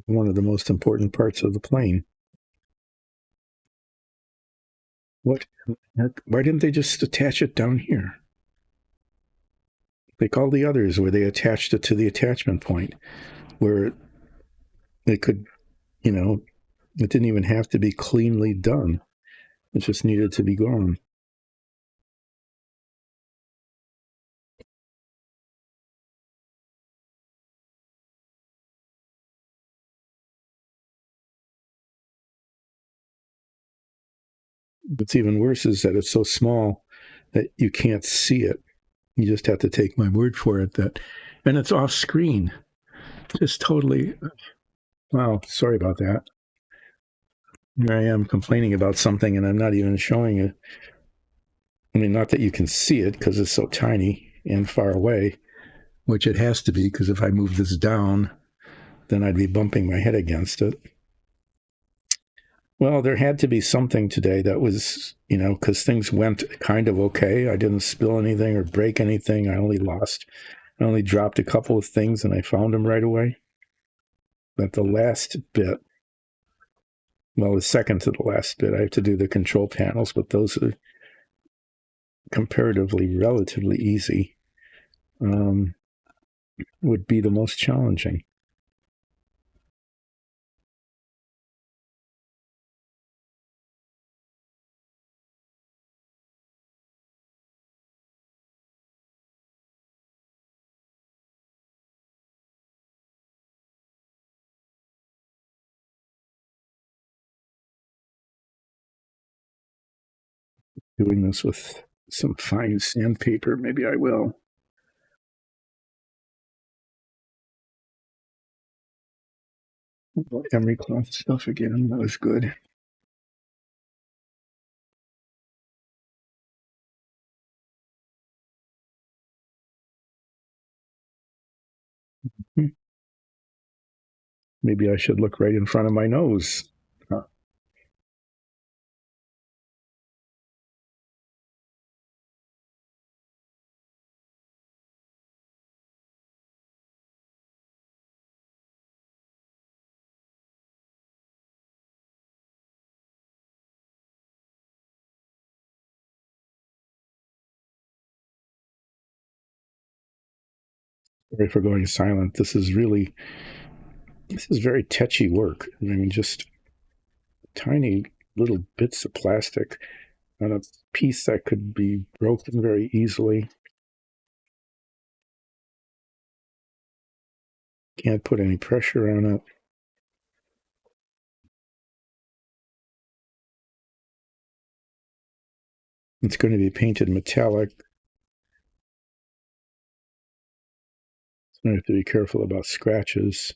One of the most important parts of the plane. What? Why didn't they just attach it down here? Like all the others, where they attached it to the attachment point, where it could, you know, it didn't even have to be cleanly done. It just needed to be gone. What's even worse is that it's so small that you can't see it. You just have to take my word for it that, and it's off screen. Just totally. Wow. Sorry about that. Here I am complaining about something, and I'm not even showing it. I mean, not that you can see it because it's so tiny and far away, which it has to be because if I move this down, then I'd be bumping my head against it. Well, there had to be something today that was, because things went kind of okay. I didn't spill anything or break anything. I only dropped a couple of things and I found them right away. But the last bit, well, the second to the last bit, I have to do the control panels, but those are comparatively relatively easy. Would be the most challenging. Doing this with some fine sandpaper, maybe I will. Emery cloth stuff again. That was good. Maybe I should look right in front of my nose. Sorry for going silent. This is very tetchy work. I mean, just tiny little bits of plastic on a piece that could be broken very easily. Can't put any pressure on it. It's going to be painted metallic. So I have to be careful about scratches.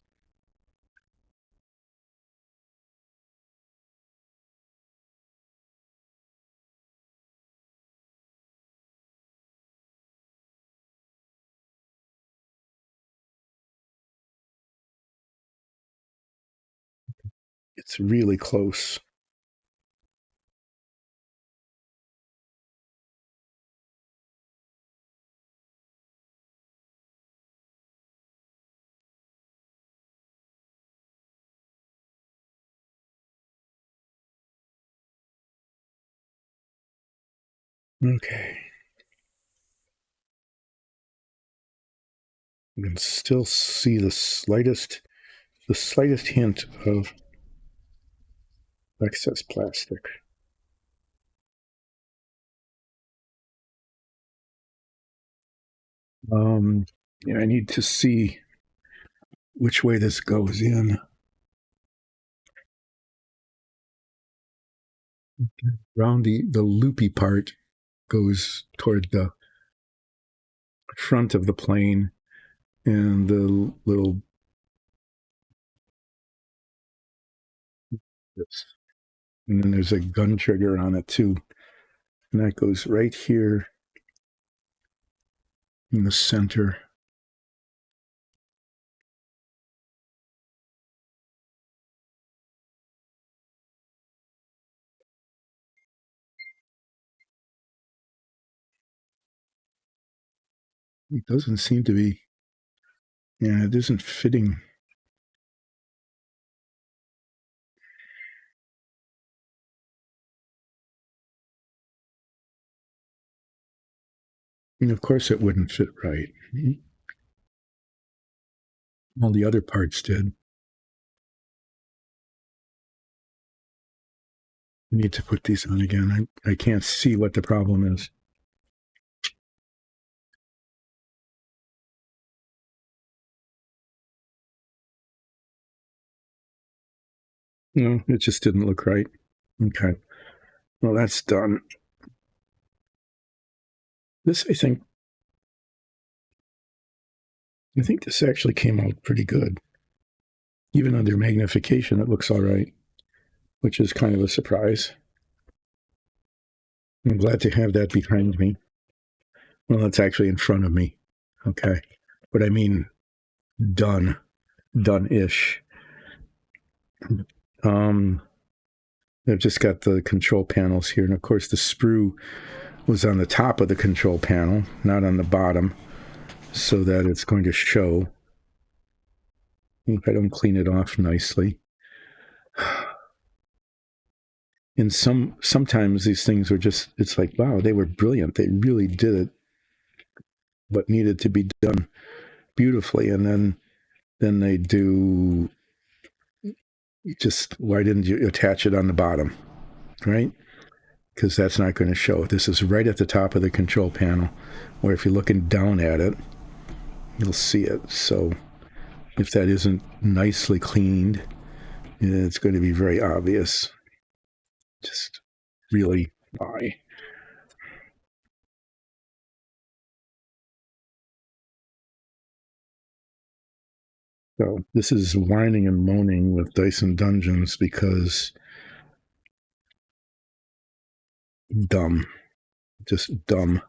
It's really close. Okay. You can still see the slightest hint of excess plastic. Yeah, I need to see which way this goes in. Around the loopy part goes toward the front of the plane, and the little this, and then there's a gun trigger on it too, and that goes right here in the center. It doesn't seem to be. Yeah, it isn't fitting. And of course, it wouldn't fit right. All the other parts did. I need to put these on again. I can't see what the problem is. No, it just didn't look right. Okay. Well, that's done. This, I think this actually came out pretty good. Even under magnification, it looks all right, which is kind of a surprise. I'm glad to have that behind me. Well, it's actually in front of me. Okay. But I mean, done. Done-ish. I've just got the control panels here. And of course, the sprue was on the top of the control panel, not on the bottom, so that it's going to show if I don't clean it off nicely. And sometimes these things were just, it's like, wow, they were brilliant. They really did it, what needed to be done beautifully. And then they do just, why didn't you attach it on the bottom, right? Because that's not going to show. This is right at the top of the control panel, or if you're looking down at it, you'll see it. So if that isn't nicely cleaned, it's going to be very obvious. Just really why. So this is whining and moaning with Dyson Dungeons because dumb, just dumb.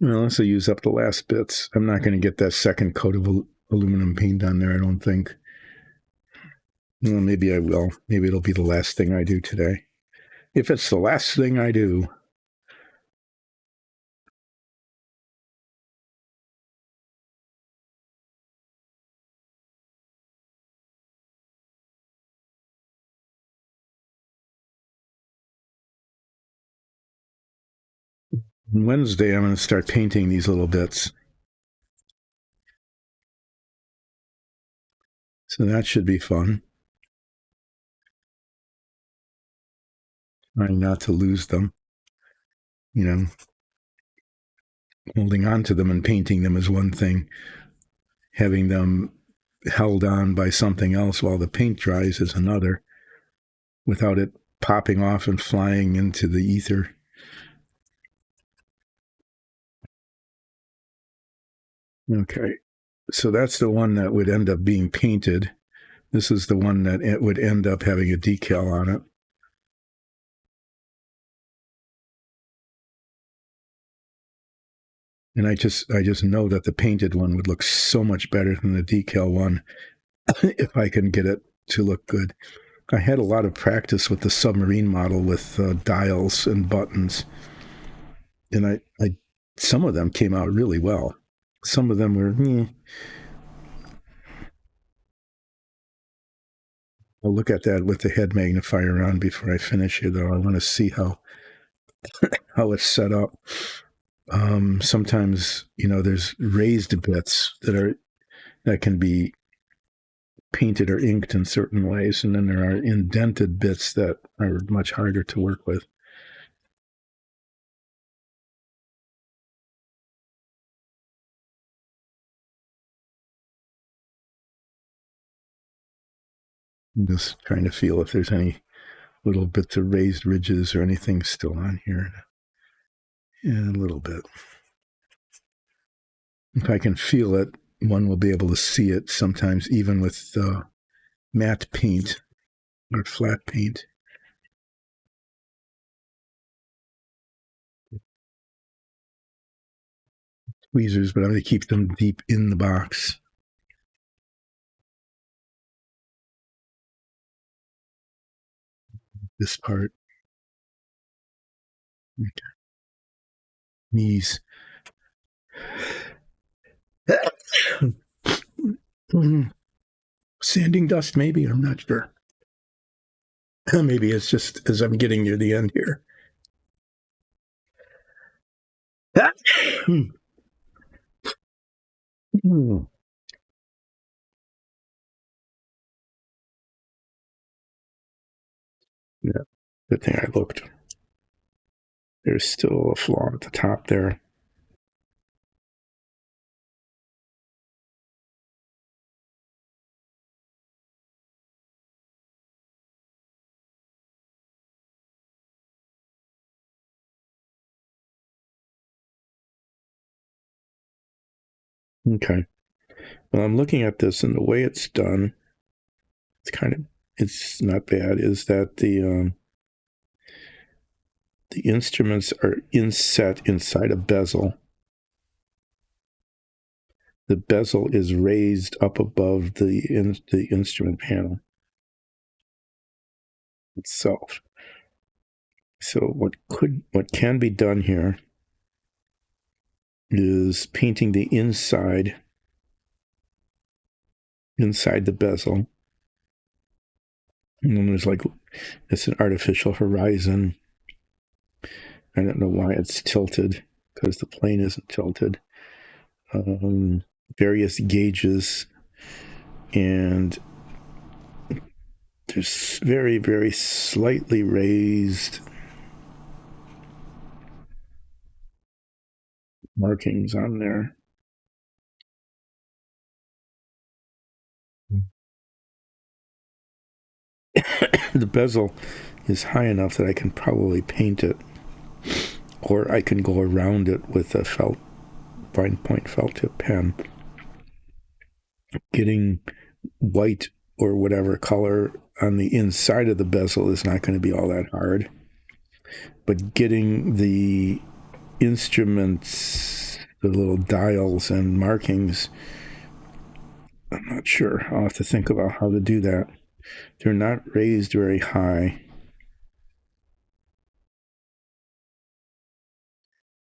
Well, unless I use up the last bits, I'm not going to get that second coat of aluminum paint on there, I don't think. Well, maybe I will. Maybe it'll be the last thing I do today. If it's the last thing I do. On Wednesday, I'm going to start painting these little bits. So that should be fun. Trying not to lose them. You know, holding on to them and painting them is one thing. Having them held on by something else while the paint dries is another, without it popping off and flying into the ether. Okay, so that's the one that would end up being painted. This is the one that it would end up having a decal on it. And I just know that the painted one would look so much better than the decal one if I can get it to look good. I had a lot of practice with the submarine model with dials and buttons, and I some of them came out really well. Some of them were. I'll look at that with the head magnifier on before I finish here, though. I want to see how it's set up. Sometimes, there's raised bits that can be painted or inked in certain ways, and then there are indented bits that are much harder to work with. I'm just trying to feel if there's any little bits of raised ridges or anything still on here. Yeah, a little bit. If I can feel it, one will be able to see it sometimes, even with matte paint or flat paint. Tweezers, but I'm going to keep them deep in the box. This part. Okay. Knees. Sanding dust, maybe. I'm not sure. Maybe it's just as I'm getting near the end here. Yeah, good thing I looked. There's still a flaw at the top there. Okay. Well, I'm looking at this, and the way it's done, it's not bad, is that the instruments are inset inside a bezel. The bezel is raised up above the instrument panel itself. So what can be done here is painting the inside the bezel. And then there's it's an artificial horizon. I don't know why it's tilted, because the plane isn't tilted. Various gauges, and there's very, very slightly raised markings on there. The bezel is high enough that I can probably paint it, or I can go around it with a fine point felt tip pen. Getting white or whatever color on the inside of the bezel is not going to be all that hard. But getting the instruments, the little dials and markings, I'm not sure. I'll have to think about how to do that. They're not raised very high.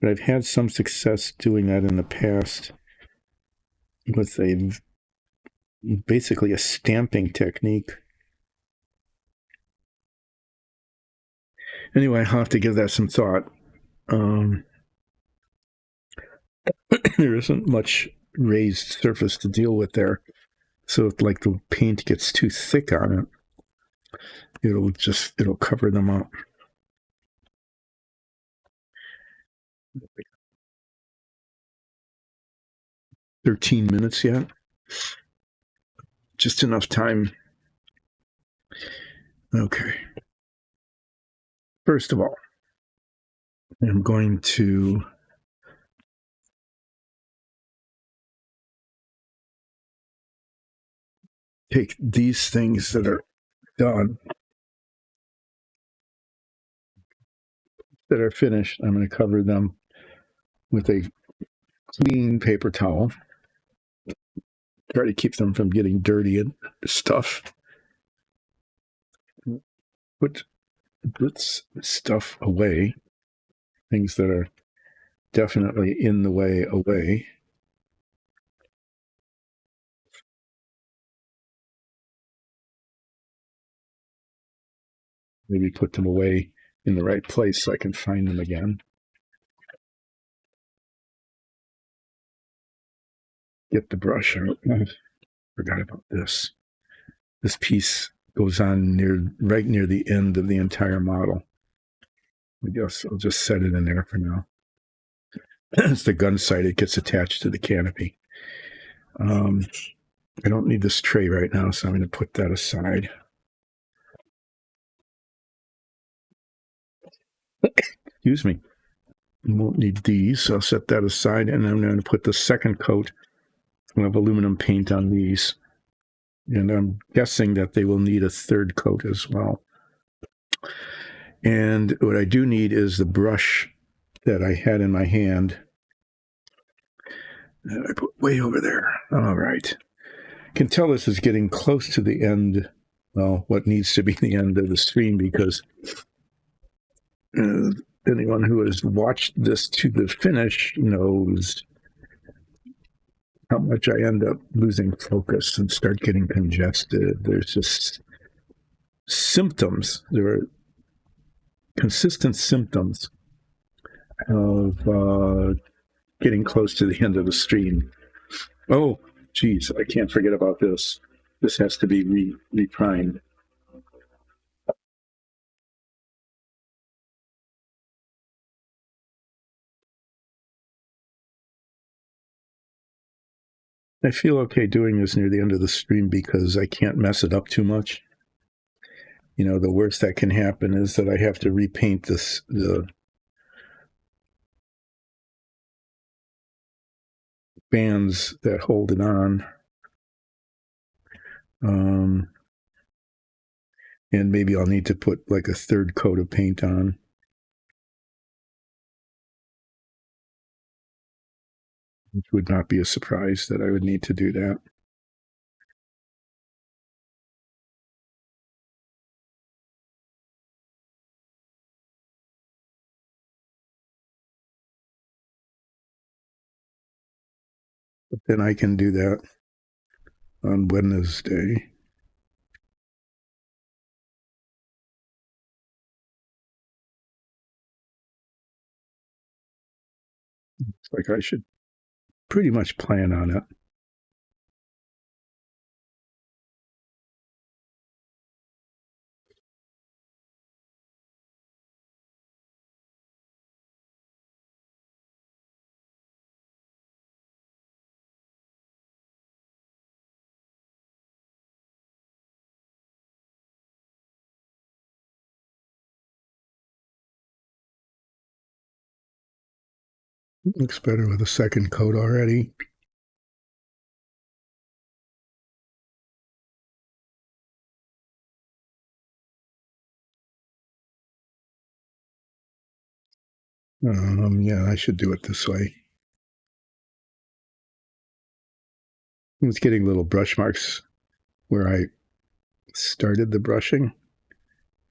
But I've had some success doing that in the past with basically a stamping technique. Anyway, I'll have to give that some thought. There isn't much raised surface to deal with there. So if like the paint gets too thick on it, it'll cover them up. $13 yet. Just enough time. Okay. First of all, I'm going to take these things that are done, that are finished. I'm going to cover them with a clean paper towel. Try to keep them from getting dirty and stuff. Put this stuff away. Things that are definitely in the way away. Maybe put them away in the right place so I can find them again. Get the brush out. I forgot about this. This piece goes on right near the end of the entire model. I guess I'll just set it in there for now. It's the gun sight. It gets attached to the canopy. I don't need this tray right now, so I'm going to put that aside. Excuse me. You won't need these, so I'll set that aside, and I'm going to put the second coat of aluminum paint on these. And I'm guessing that they will need a third coat as well. And what I do need is the brush that I had in my hand that I put way over there. All right. Can tell this is getting close to the end, well, what needs to be the end of the stream, because anyone who has watched this to the finish knows how much I end up losing focus and start getting congested. There's just symptoms. There are consistent symptoms of getting close to the end of the stream. Oh, geez, I can't forget about this. This has to be reprimed. I feel okay doing this near the end of the stream because I can't mess it up too much. You know, the worst that can happen is that I have to repaint the bands that hold it on. And maybe I'll need to put like a third coat of paint on. It would not be a surprise that I would need to do that. But then I can do that on Wednesday. It's like I should pretty much plan on it. Looks better with a second coat already. Yeah, I should do it this way. I was getting little brush marks where I started the brushing,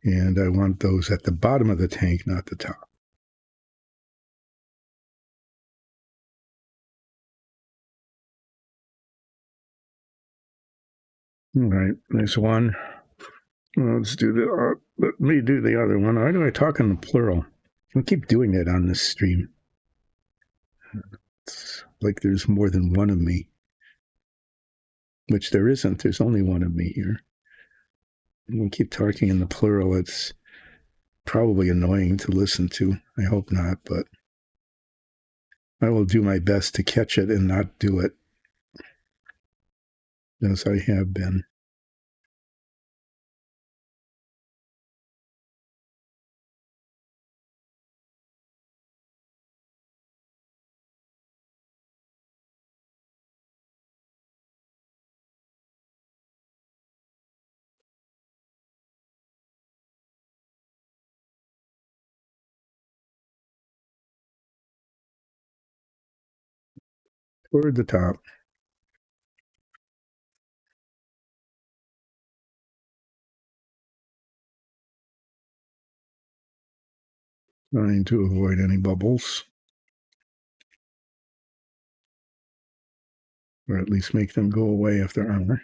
and I want those at the bottom of the tank, not the top. All right, there's one. Let's do let me do the other one. Why do I talk in the plural? I keep doing that on this stream. It's like there's more than one of me, which there isn't. There's only one of me here. We keep talking in the plural. It's probably annoying to listen to. I hope not, but I will do my best to catch it and not do it as I have been. Toward the top. Trying to avoid any bubbles. Or at least make them go away if there are.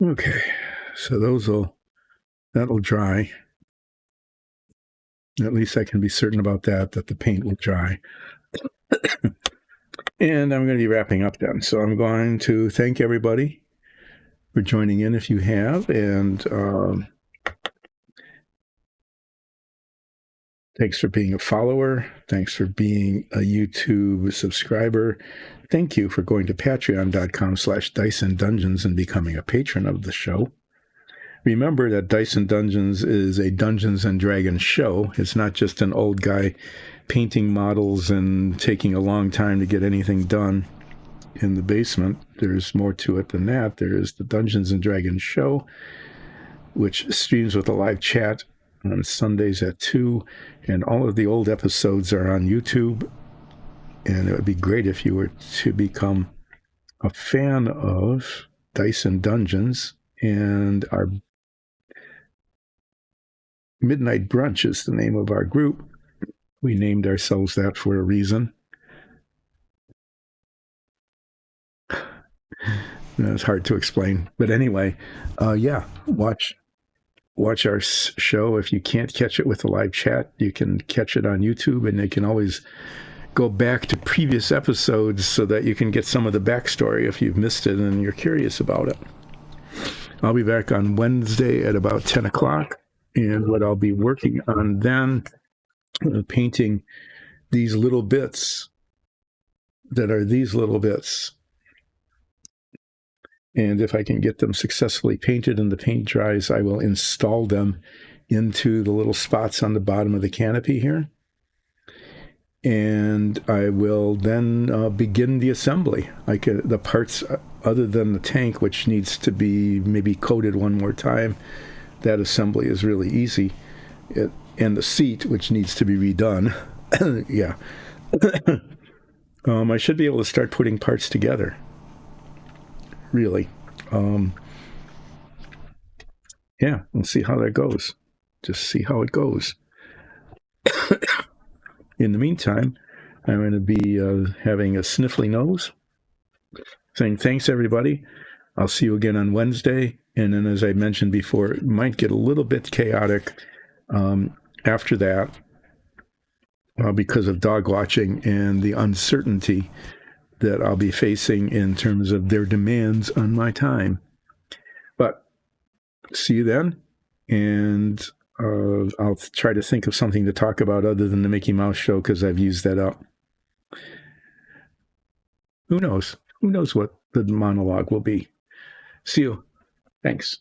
Okay, so that'll dry. At least I can be certain about that the paint will dry. And I'm going to be wrapping up then. So I'm going to thank everybody for joining in if you have, and thanks for being a follower. Thanks for being a YouTube subscriber. Thank you for going to patreon.com/DiceAndDungeons and becoming a patron of the show. Remember that Dice and Dungeons is a Dungeons and Dragons show. It's not just an old guy painting models and taking a long time to get anything done in the basement. There's more to it than that. There is the Dungeons and Dragons show, which streams with a live chat on Sundays at 2, and all of the old episodes are on YouTube. And it would be great if you were to become a fan of Dice and Dungeons. And our Midnight Brunch is the name of our group. We named ourselves that for a reason. It's hard to explain. But anyway, watch our show. If you can't catch it with the live chat, you can catch it on YouTube, and you can always go back to previous episodes so that you can get some of the backstory if you've missed it and you're curious about it. I'll be back on Wednesday at about 10 o'clock, and what I'll be working on then, painting these little bits that are these little bits. And if I can get them successfully painted and the paint dries, I will install them into the little spots on the bottom of the canopy here. And I will then begin the assembly. The parts other than the tank, which needs to be maybe coated one more time, that assembly is really easy. And the seat, which needs to be redone. Yeah. I should be able to start putting parts together. Really. Yeah, we'll see how that goes. Just see how it goes. In the meantime, I'm going to be having a sniffly nose, saying thanks, everybody. I'll see you again on Wednesday. And then, as I mentioned before, it might get a little bit chaotic after that because of dog watching and the uncertainty that I'll be facing in terms of their demands on my time. But see you then, and I'll try to think of something to talk about other than the Mickey Mouse show, because I've used that up. Who knows? Who knows what the monologue will be? See you. Thanks.